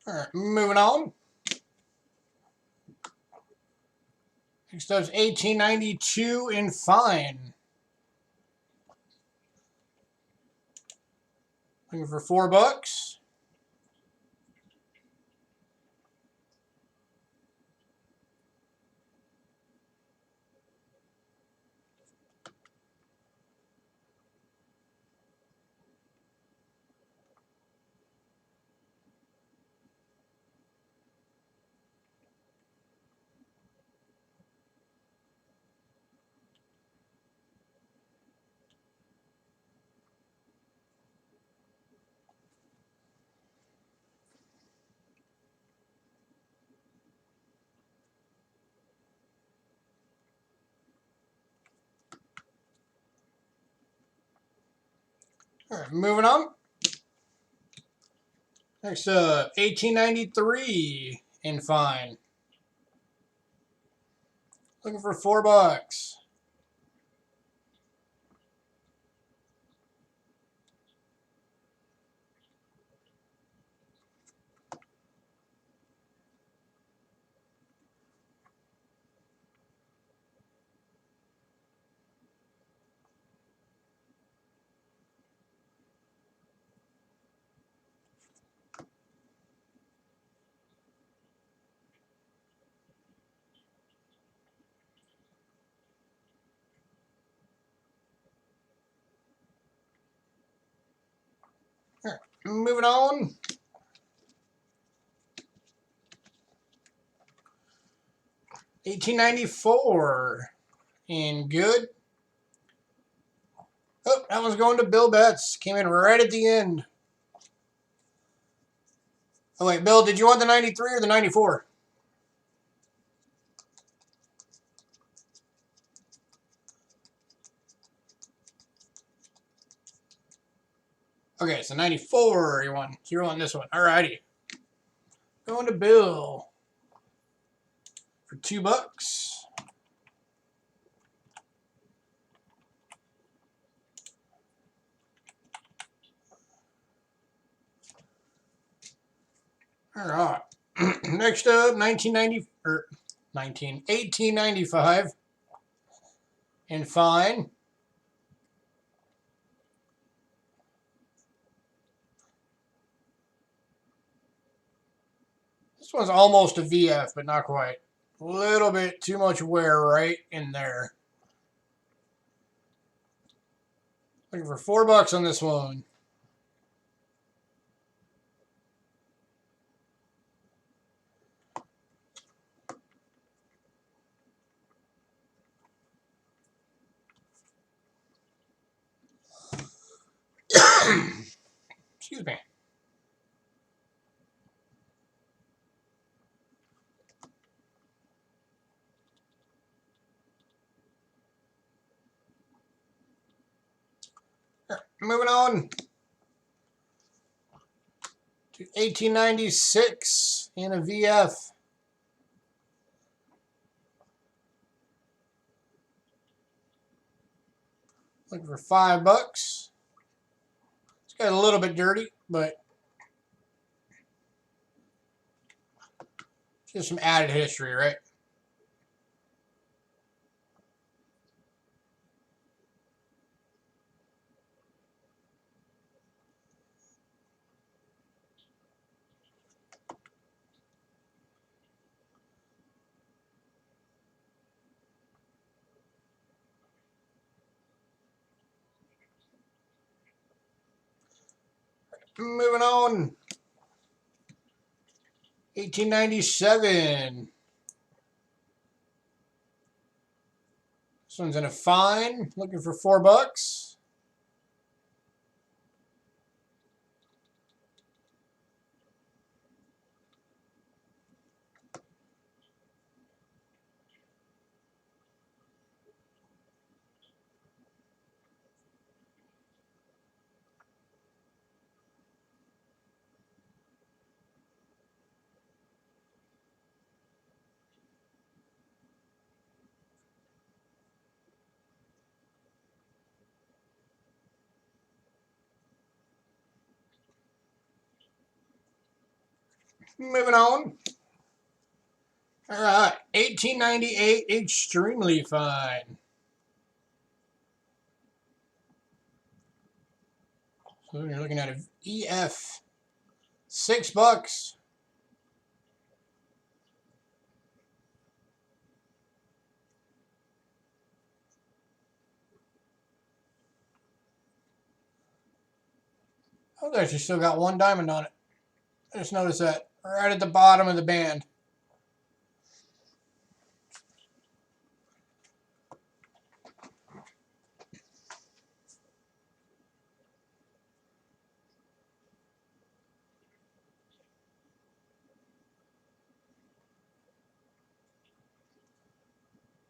All right, moving on. Next up is 1892 in fine. Looking for $4. All right, moving on. Next up, 1893 in fine. Looking for $4. All right, moving on. 1894 in good. Oh, that one's going to Bill Betts. Came in right at the end. Oh, wait, Bill, did you want the 93 or the 94? Okay, so 94 you want. You're on this one. Alrighty. Going to Bill for $2. All right. Next up, 1895 in fine. This one's almost a VF, but not quite. A little bit too much wear right in there. Looking for $4 on this one. Excuse me. Moving on to 1896 in a VF. Looking for $5. It's got a little bit dirty, but just some added history, right? Moving on. 1897. This one's in a fine. Looking for $4. Moving on. All right, 1898, extremely fine. So you're looking at an EF, $6. Oh, there's still got one diamond on it. I just noticed that right at the bottom of the band.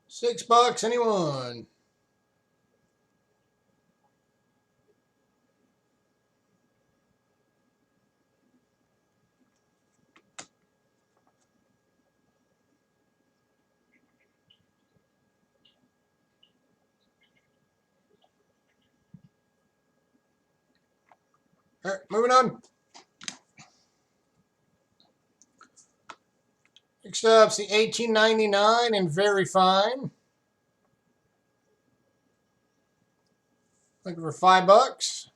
$6, anyone? All right, moving on. Next up's the 1899 and very fine. Looking for $5.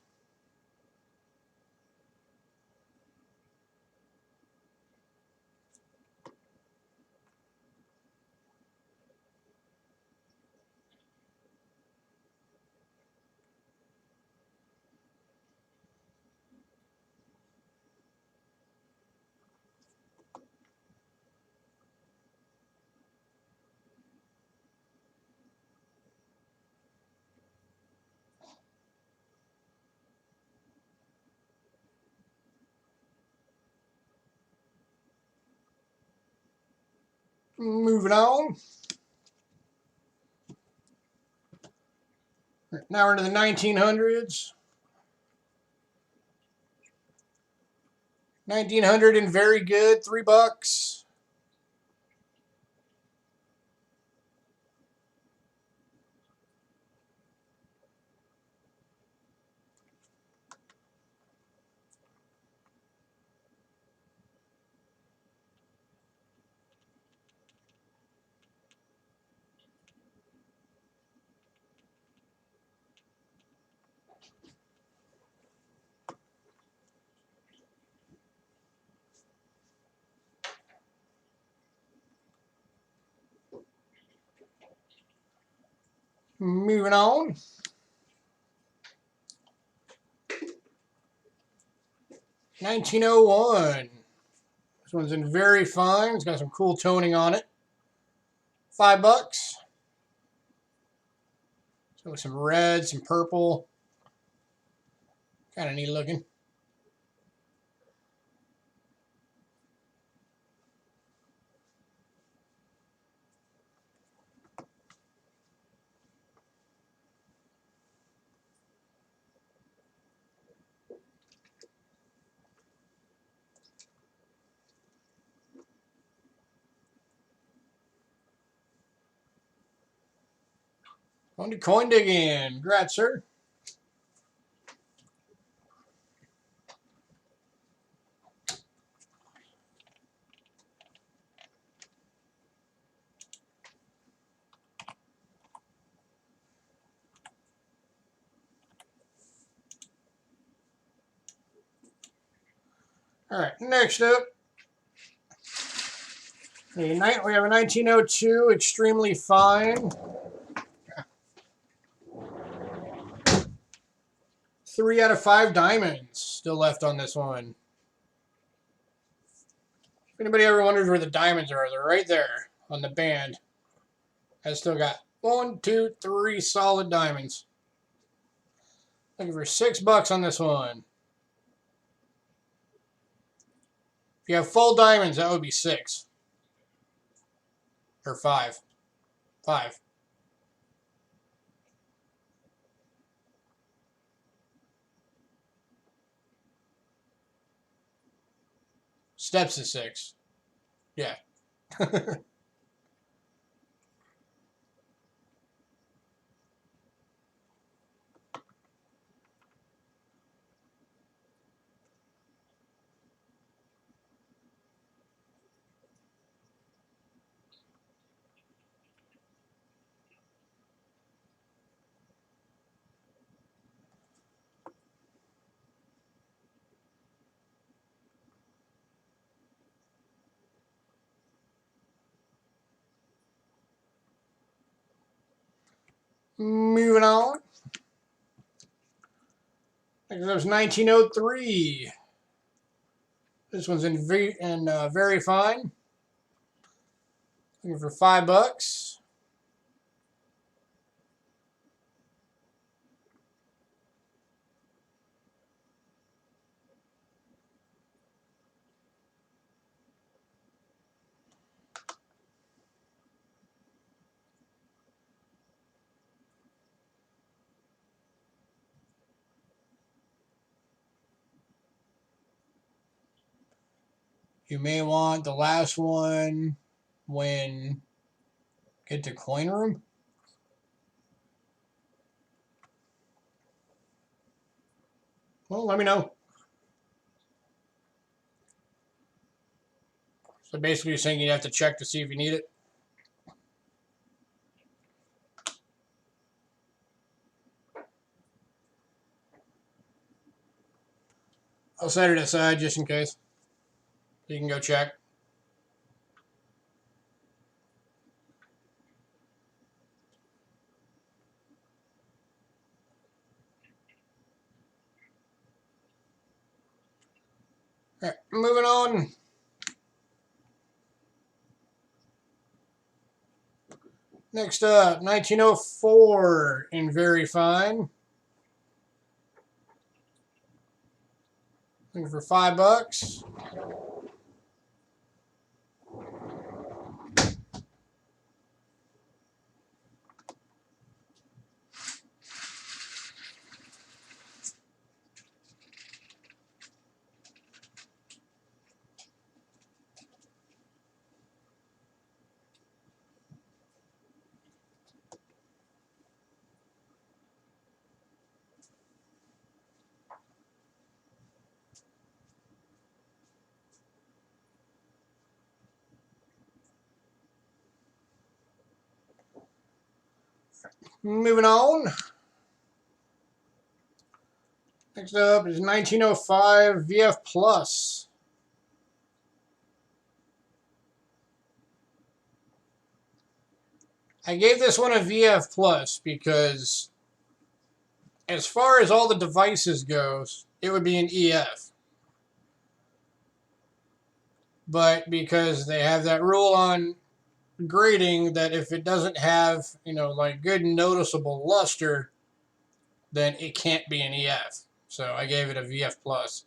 Moving on. Now we're into the 1900s. 1900 and very good, $3. Moving on. 1901. This one's in very fine. It's got some cool toning on it. $5. So with some red, some purple. Kind of neat looking. On to coin digging. Congrats, sir. All right, next up, we have a 1902 extremely fine. 3 out of 5 diamonds still left on this one. If anybody ever wonders where the diamonds are, they're right there on the band. I still got 1, 2, 3 solid diamonds. Looking for $6 on this one. If you have full diamonds, that would be 6. Or 5. 5. Steps is 6. Yeah. Moving on. Next up is 1903. This one's in very fine. Looking for $5. You may want the last one when get to coin room. Well, let me know. So basically you're saying you have to check to see if you need it. I'll set it aside just in case. You can go check. All right, moving on. Next up, 1904 in very fine. Looking for $5. Moving on. Next up is 1905 VF Plus. I gave this one a VF Plus because as far as all the devices goes, it would be an EF. But because they have that rule on grading that if it doesn't have, like good noticeable luster, then it can't be an EF. So I gave it a VF Plus.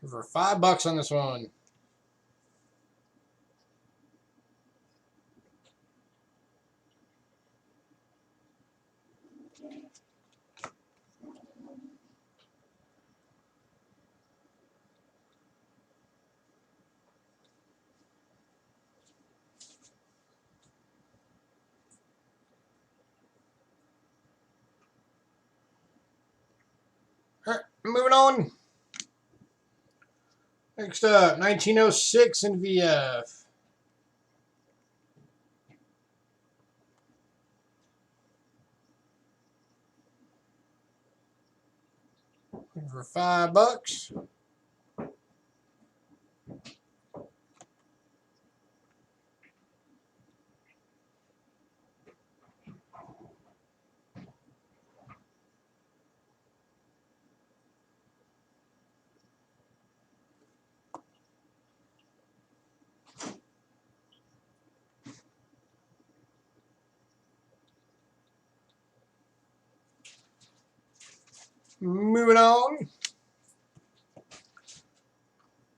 For $5 on this one. All right, moving on. Next up, 1906 in VF. For $5. Moving on.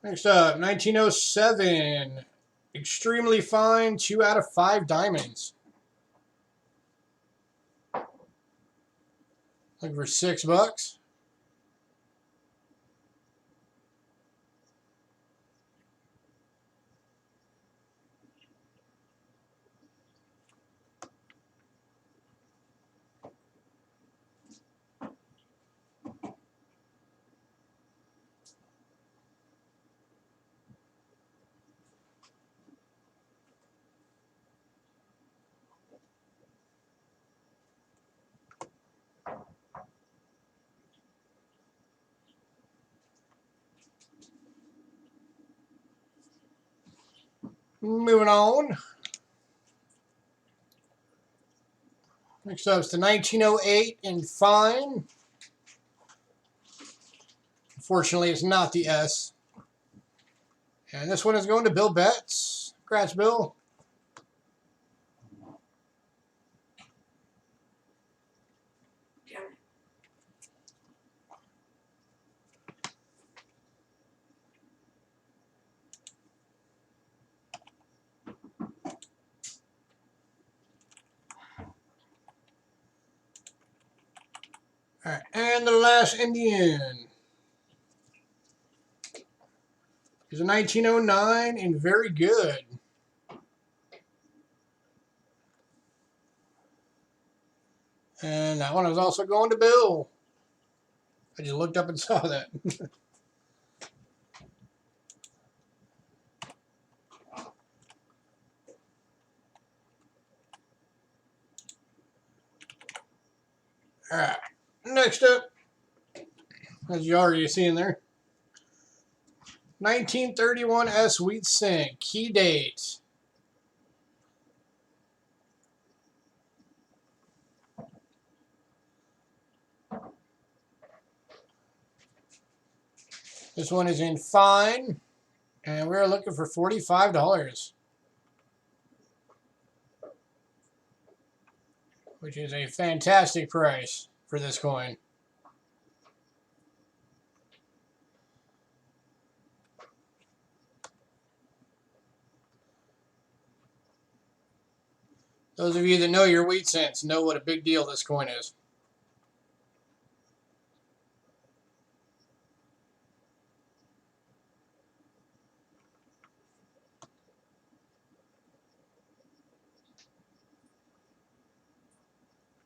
Next up, 1907. Extremely fine, 2 out of 5 diamonds. Looking for $6. Moving on. Next up is the 1908 in fine. Unfortunately, it's not the S. And this one is going to Bill Betts. Congrats, Bill. All right, and the last Indian is a 1909 and very good. And that one is also going to Bill. I just looked up and saw that. All right, next up, as you already seen there, 1931 S Wheat Sink, key date. This one is in fine, and we're looking for $45, which is a fantastic price for this coin. Those of you that know your wheat cents know what a big deal this coin is.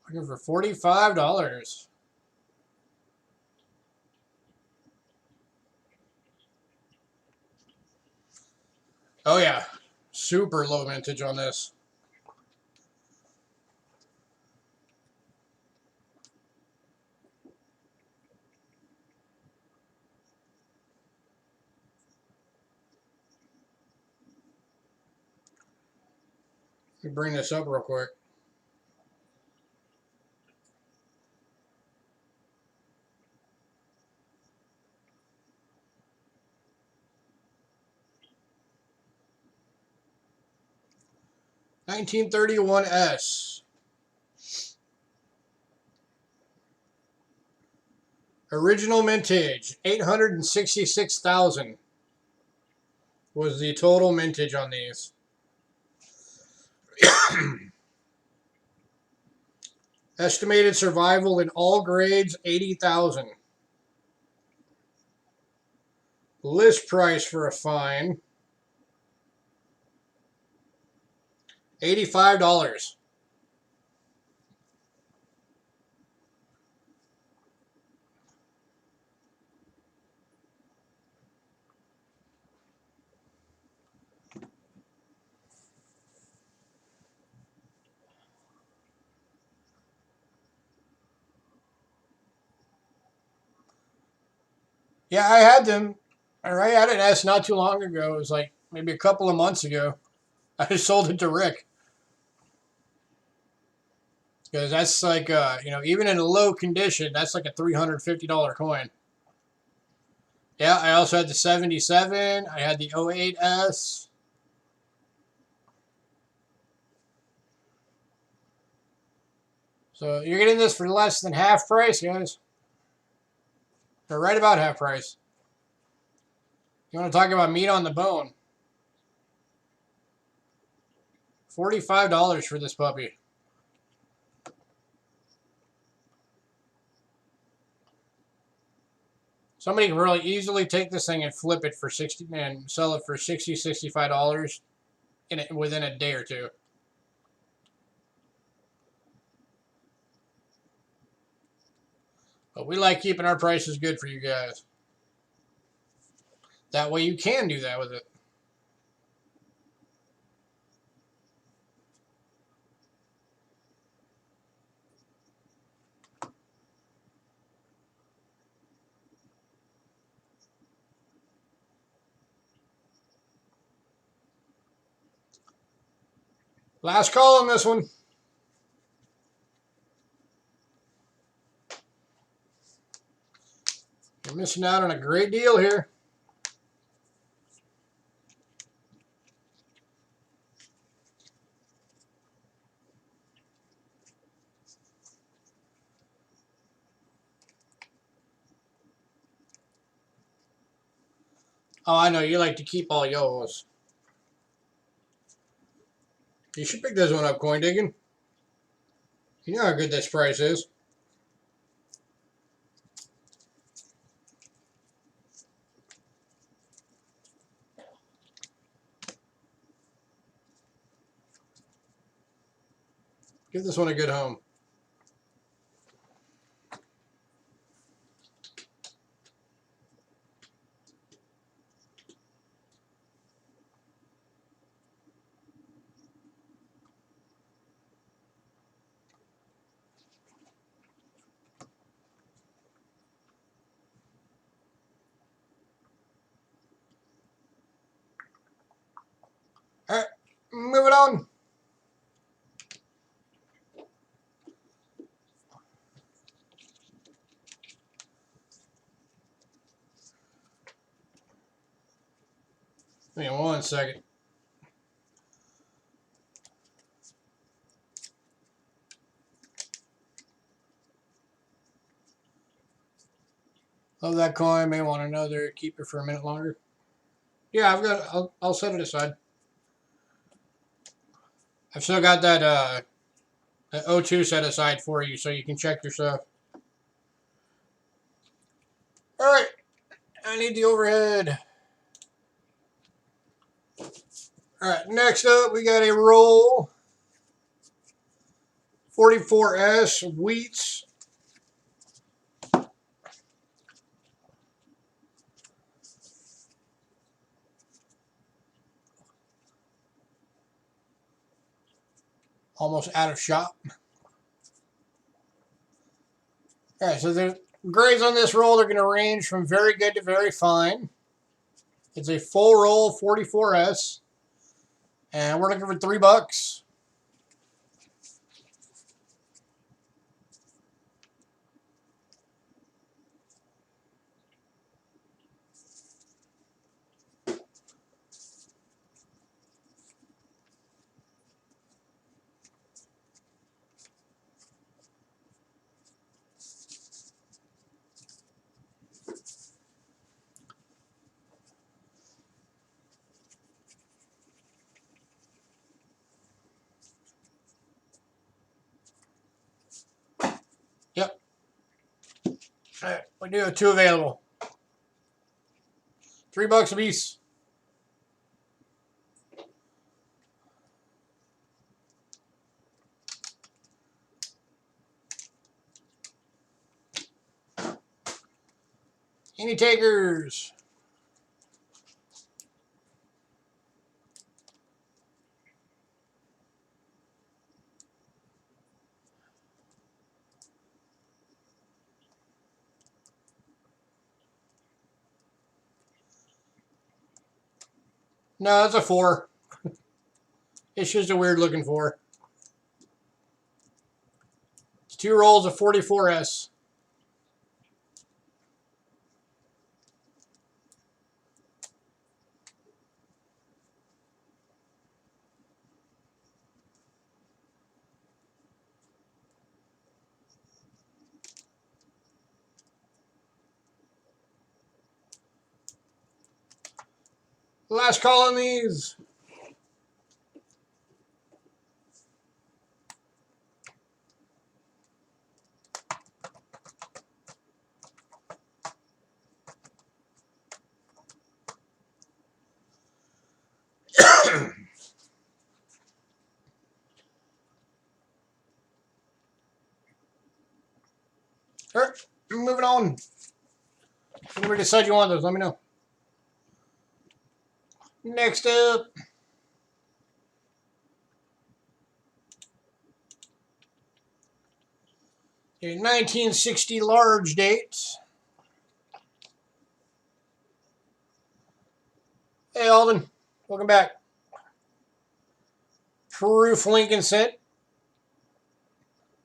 Looking for $45. Oh yeah, super low mintage on this. Let me bring this up real quick. $1931S. Original mintage, 866,000 was the total mintage on these. Estimated survival in all grades, 80,000. List price for a fine, $85. Yeah, I had them. I had an S not too long ago. It was like maybe a couple of months ago. I just sold it to Rick. Because that's like, even in a low condition, that's like a $350 coin. Yeah, I also had the 77. I had the 08S. So you're getting this for less than half price, guys. Or right about half price. You want to talk about meat on the bone? $45 for this puppy. Somebody can really easily take this thing and flip it for 60 and sell it for $60, $65 within a day or two. But we like keeping our prices good for you guys. That way you can do that with it. Last call on this one. You're missing out on a great deal here. Oh, I know. You like to keep all yours. You should pick this one up, Coin Digging. You know how good this price is. Give this one a good home. All right, moving on. Hang on 1 second. Love that coin. May want another. Keep it for a minute longer. Yeah, I've got. I'll set it aside. I've still got that O2 set aside for you, so you can check your stuff. All right, I need the overhead. All right, next up we got a roll. 44S Wheats. Almost out of shop. All right, so the grades on this roll are going to range from very good to very fine. It's a full roll 44S, and we're looking for $3. Yep. All right, we do have 2 available. $3 a piece. Any takers? No, it's a 4. It's just a weird looking 4. It's 2 rolls of 44S. Last call on these. All right, moving on. Whenever you decide you want those, let me know. Next up, a 1960 large date. Hey, Alden. Welcome back. proof Lincoln cent.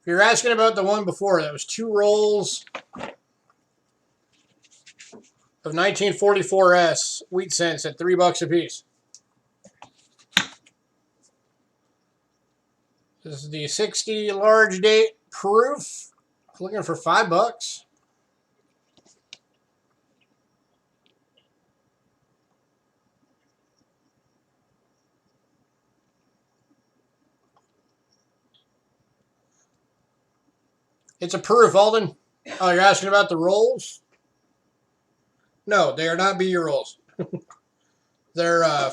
If you're asking about the one before, that was 2 rolls of 1944S wheat cents at $3 a piece. This is the 60 large date proof. Looking for $5. It's a proof, Alden. Oh, you're asking about the rolls? No, they are not B rolls. They're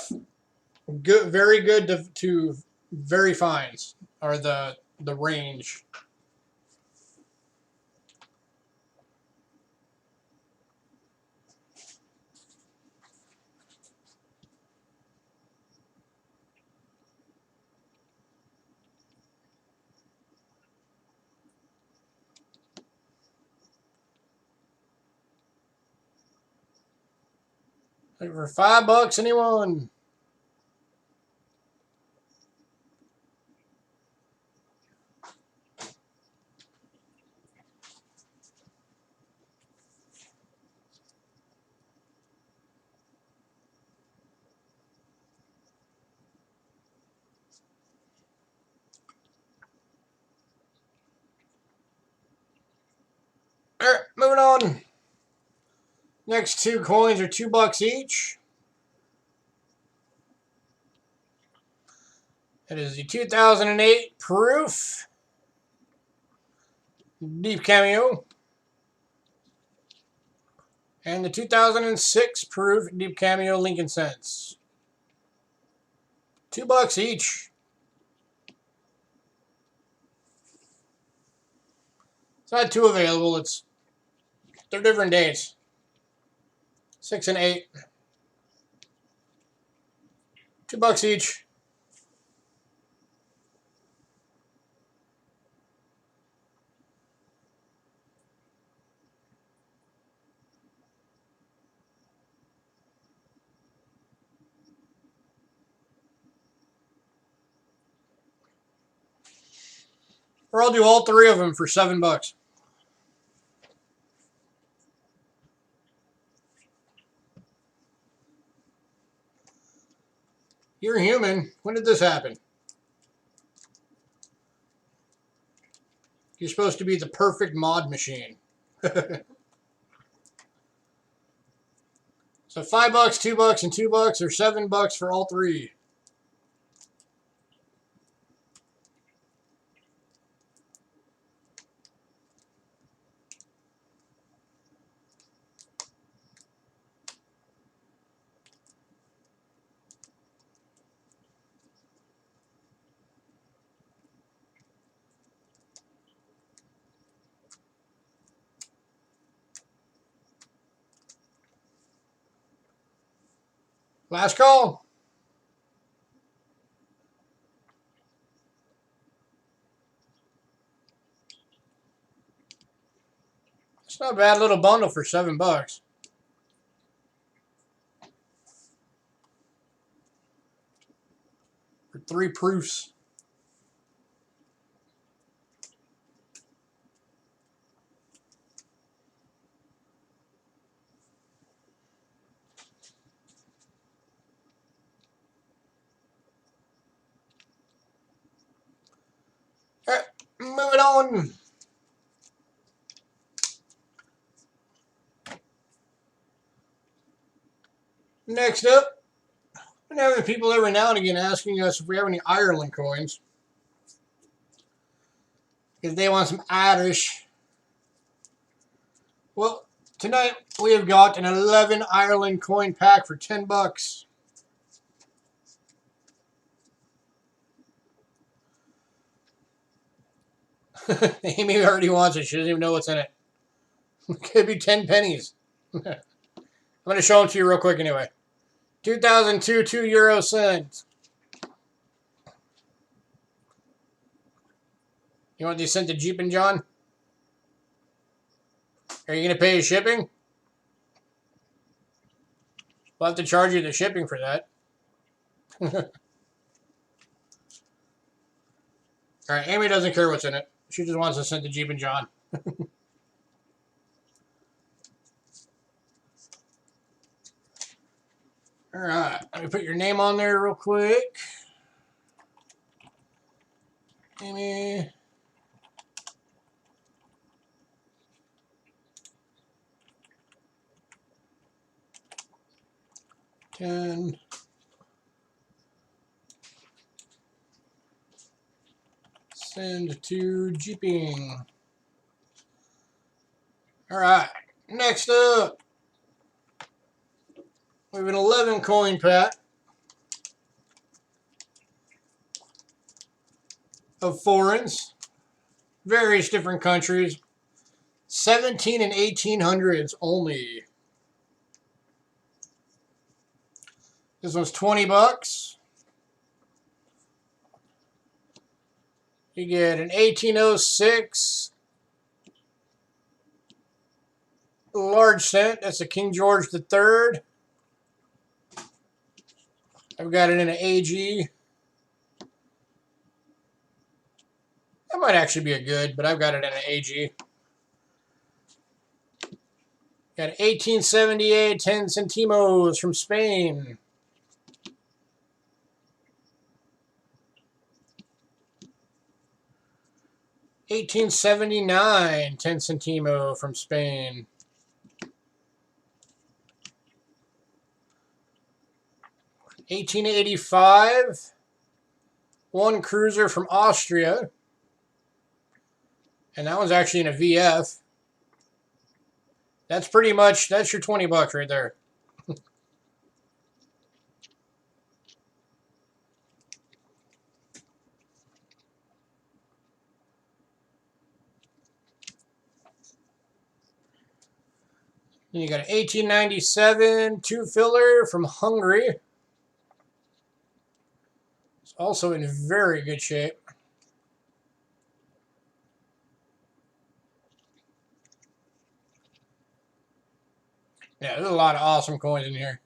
good, very good to very fines are the range. Looking for $5, anyone? All right, moving on. Next 2 coins are $2 each. It is the 2008 proof deep cameo and the 2006 proof deep cameo Lincoln cents. $2 each. So I had 2 available. They're different dates. 6 and 8. $2 each. Or I'll do all 3 of them for $7. You're human. When did this happen? You're supposed to be the perfect mod machine. So $5, $2, and $2, or $7 for all 3. Last call. It's not a bad little bundle for $7. For 3 proofs. All right, moving on. Next up, I'm having people every now and again asking us if we have any Ireland coins. Because they want some Irish. Well, tonight we have got an 11 Ireland coin pack for $10. Amy already wants it. She doesn't even know what's in it. It could be 10 pennies. I'm going to show them to you real quick anyway. 2002 €2 cents. You want these sent to Jeep and John? Are you going to pay his shipping? We'll have to charge you the shipping for that. All right, Amy doesn't care what's in it. She just wants to send to Jeep and John. All right, let me put your name on there real quick. Amy. $10. Send to Jeeping. All right, next up, we have an 11 coin pack of foreigns, various different countries, 17 and 1800s only. This one's $20. You get an 1806 large cent. That's a King George III. I've got it in an AG. That might actually be a good, but I've got it in an AG. Got an 1878 10 centimos from Spain. $18.79 10 centimo from Spain. $18.85 one cruiser from Austria, and that one's actually in a VF. That's pretty much, that's your $20 right there. Then you got an 1897 two filler from Hungary. It's also in very good shape. Yeah, there's a lot of awesome coins in here.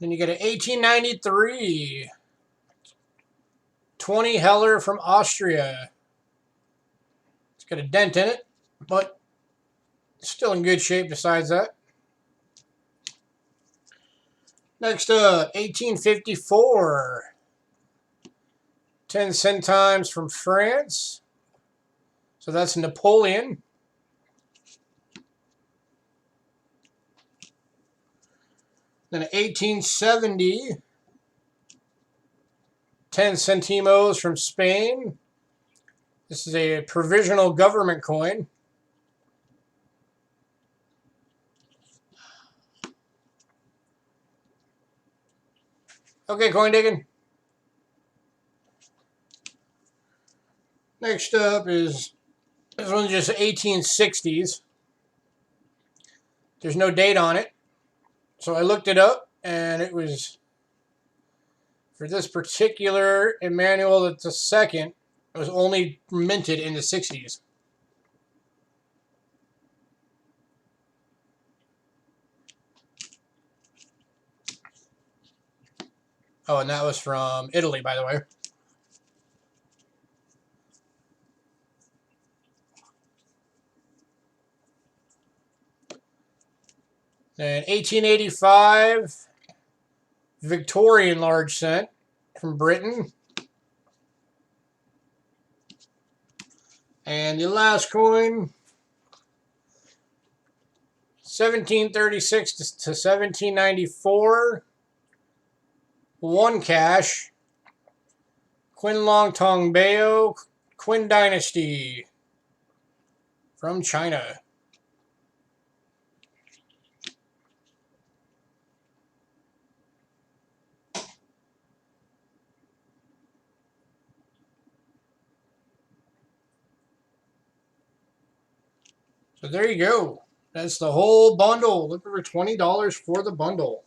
Then you get an 1893 20 Heller from Austria. It's got a dent in it, but still in good shape besides that. Next up, 1854 10 centimes from France. So that's Napoleon. Then 1870 10 centimos from Spain. This is a provisional government coin. Okay, coin digging. Next up is, this one's just 1860s. There's no date on it. So I looked it up, and it was, for this particular Emmanuel II, it was only minted in the 60s. Oh, and that was from Italy, by the way. Then 1885 Victorian large cent from Britain. And the last coin, 1736 to 1794, one cash, Qianlong Tongbeo, Qin Dynasty from China. So there you go. That's the whole bundle. Look over $20 for the bundle.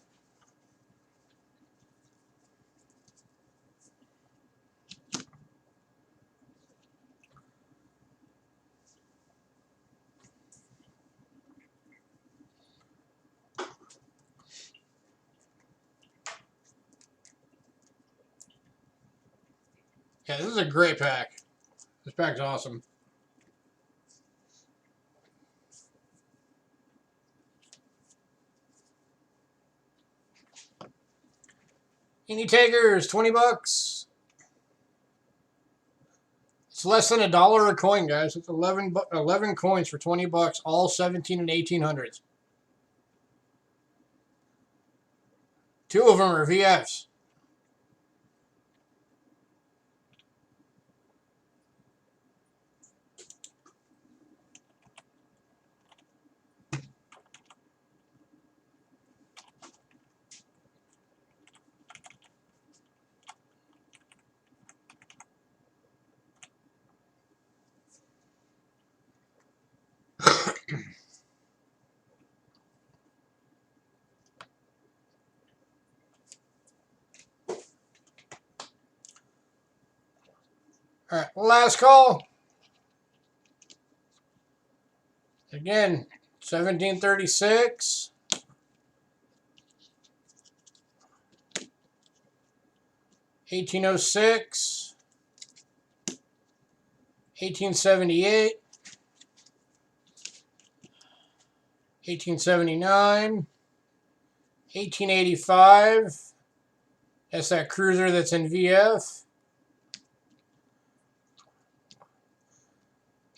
Yeah, this is a great pack. This pack's awesome. Any takers? 20 bucks. It's less than $1 a coin, guys. It's 11 coins for 20 bucks, all 17 and 1800s. 2 of them are VFs. All right, last call. Again, 1736. 1806. 1878. 1879. 1885. That's that cruiser that's in VF.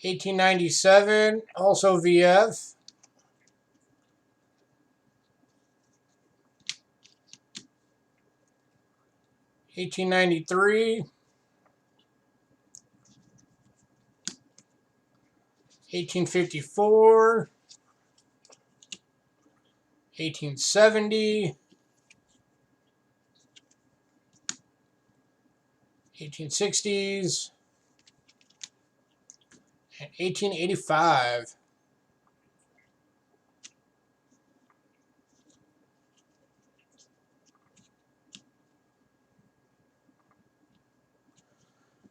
1897, also VF. 1893. 1854. 1870. 1860s. And 1885.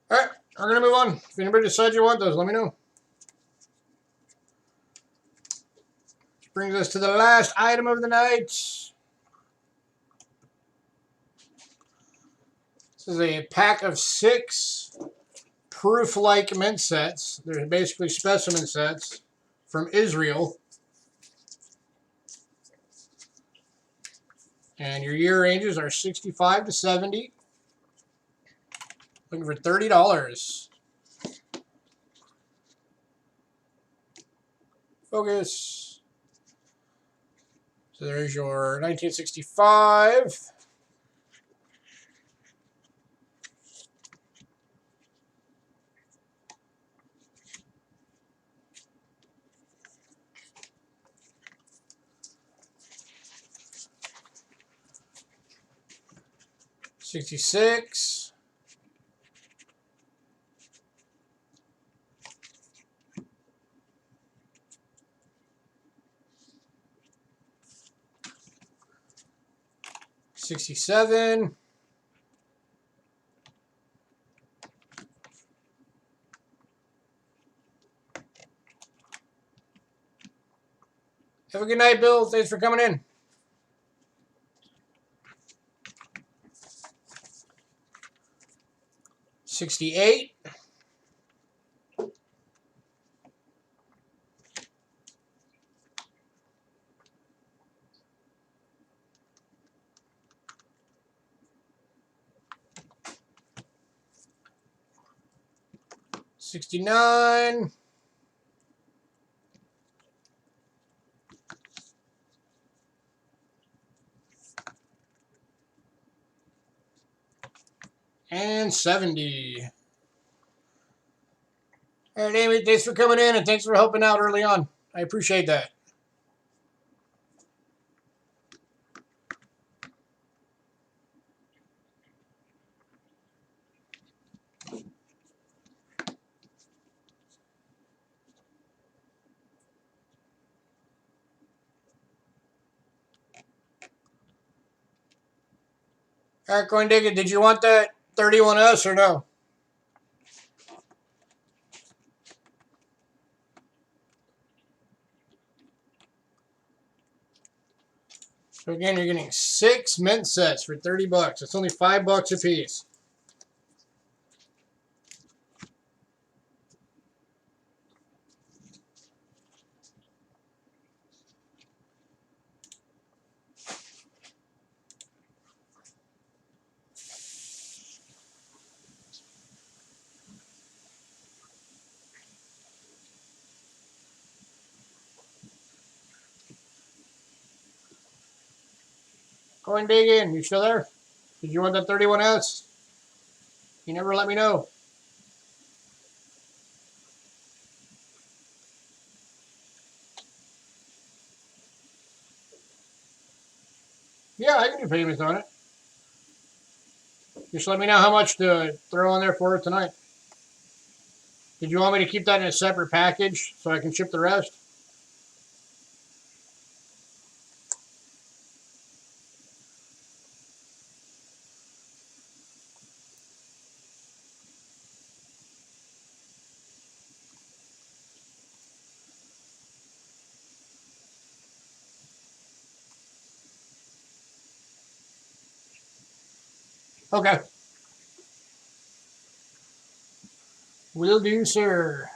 All right, we're going to move on. If anybody decides you want those, let me know. Which brings us to the last item of the night. This is a pack of 6 proof-like mint sets. They're basically specimen sets from Israel. And your year ranges are 65 to 70. Looking for $30. Focus. So there's your 1965. 66. 67. 'Have a good night, Bill. Thanks for coming in. 68. 69. 70. All right, Amy, thanks for coming in and thanks for helping out early on. I appreciate that. All right, Coin Digger, did you want that 31S or no? So again, you're getting 6 mint sets for 30 bucks. It's only $5 a piece. Coin digging, you still there? Did you want that 31S? You never let me know. Yeah, I can do payments on it. Just let me know how much to throw on there for it tonight. Did you want me to keep that in a separate package so I can ship the rest? Okay. Will do, sir.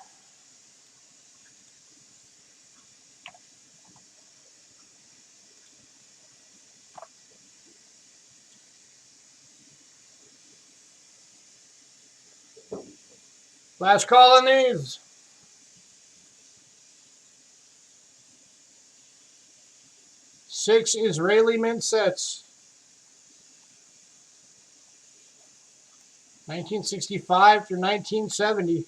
Last call on these. Six Israeli mint sets. 1965 through 1970.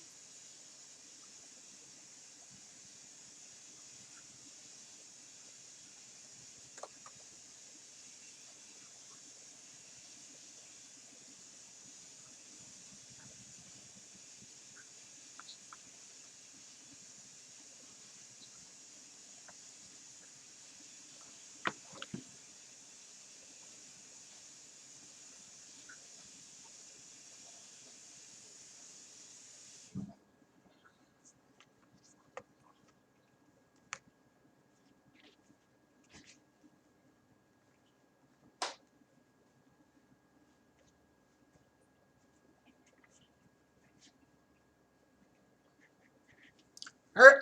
All right,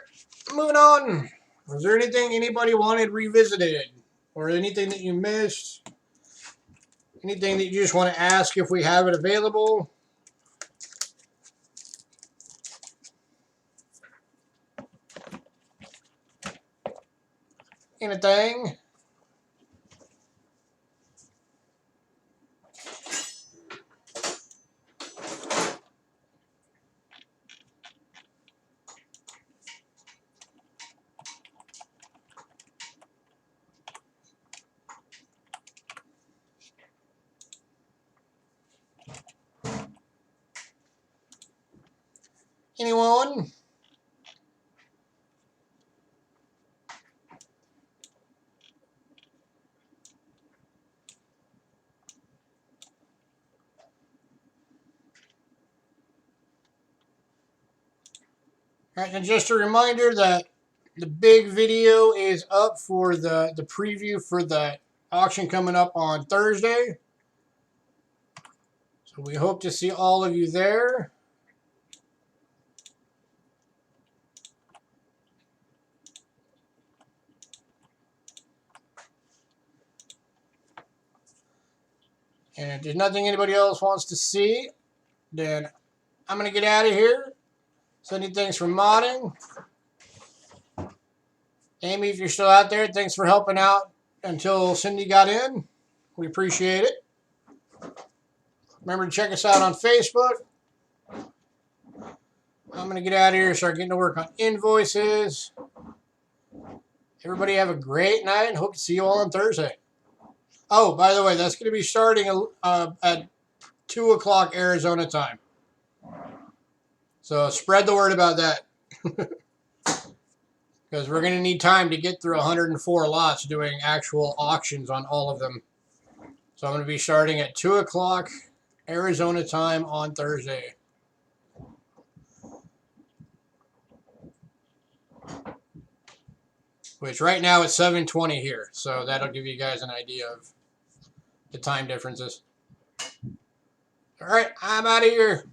moving on. Was there anything anybody wanted revisited? Or anything that you missed? Anything that you just want to ask if we have it available? Anything? Anyone? All right, and just a reminder that the big video is up for the preview for the auction coming up on Thursday. So we hope to see all of you there. And if there's nothing anybody else wants to see, then I'm going to get out of here. Sending thanks for modding. Amy, if you're still out there, thanks for helping out until Cindy got in. We appreciate it. Remember to check us out on Facebook. I'm going to get out of here and start getting to work on invoices. Everybody have a great night and hope to see you all on Thursday. Oh, by the way, that's going to be starting at 2 o'clock Arizona time. So spread the word about that. Because we're going to need time to get through 104 lots doing actual auctions on all of them. So I'm going to be starting at 2 o'clock Arizona time on Thursday. Which right now it's 7:20 here. So that'll give you guys an idea of the time differences. All right, I'm out of here.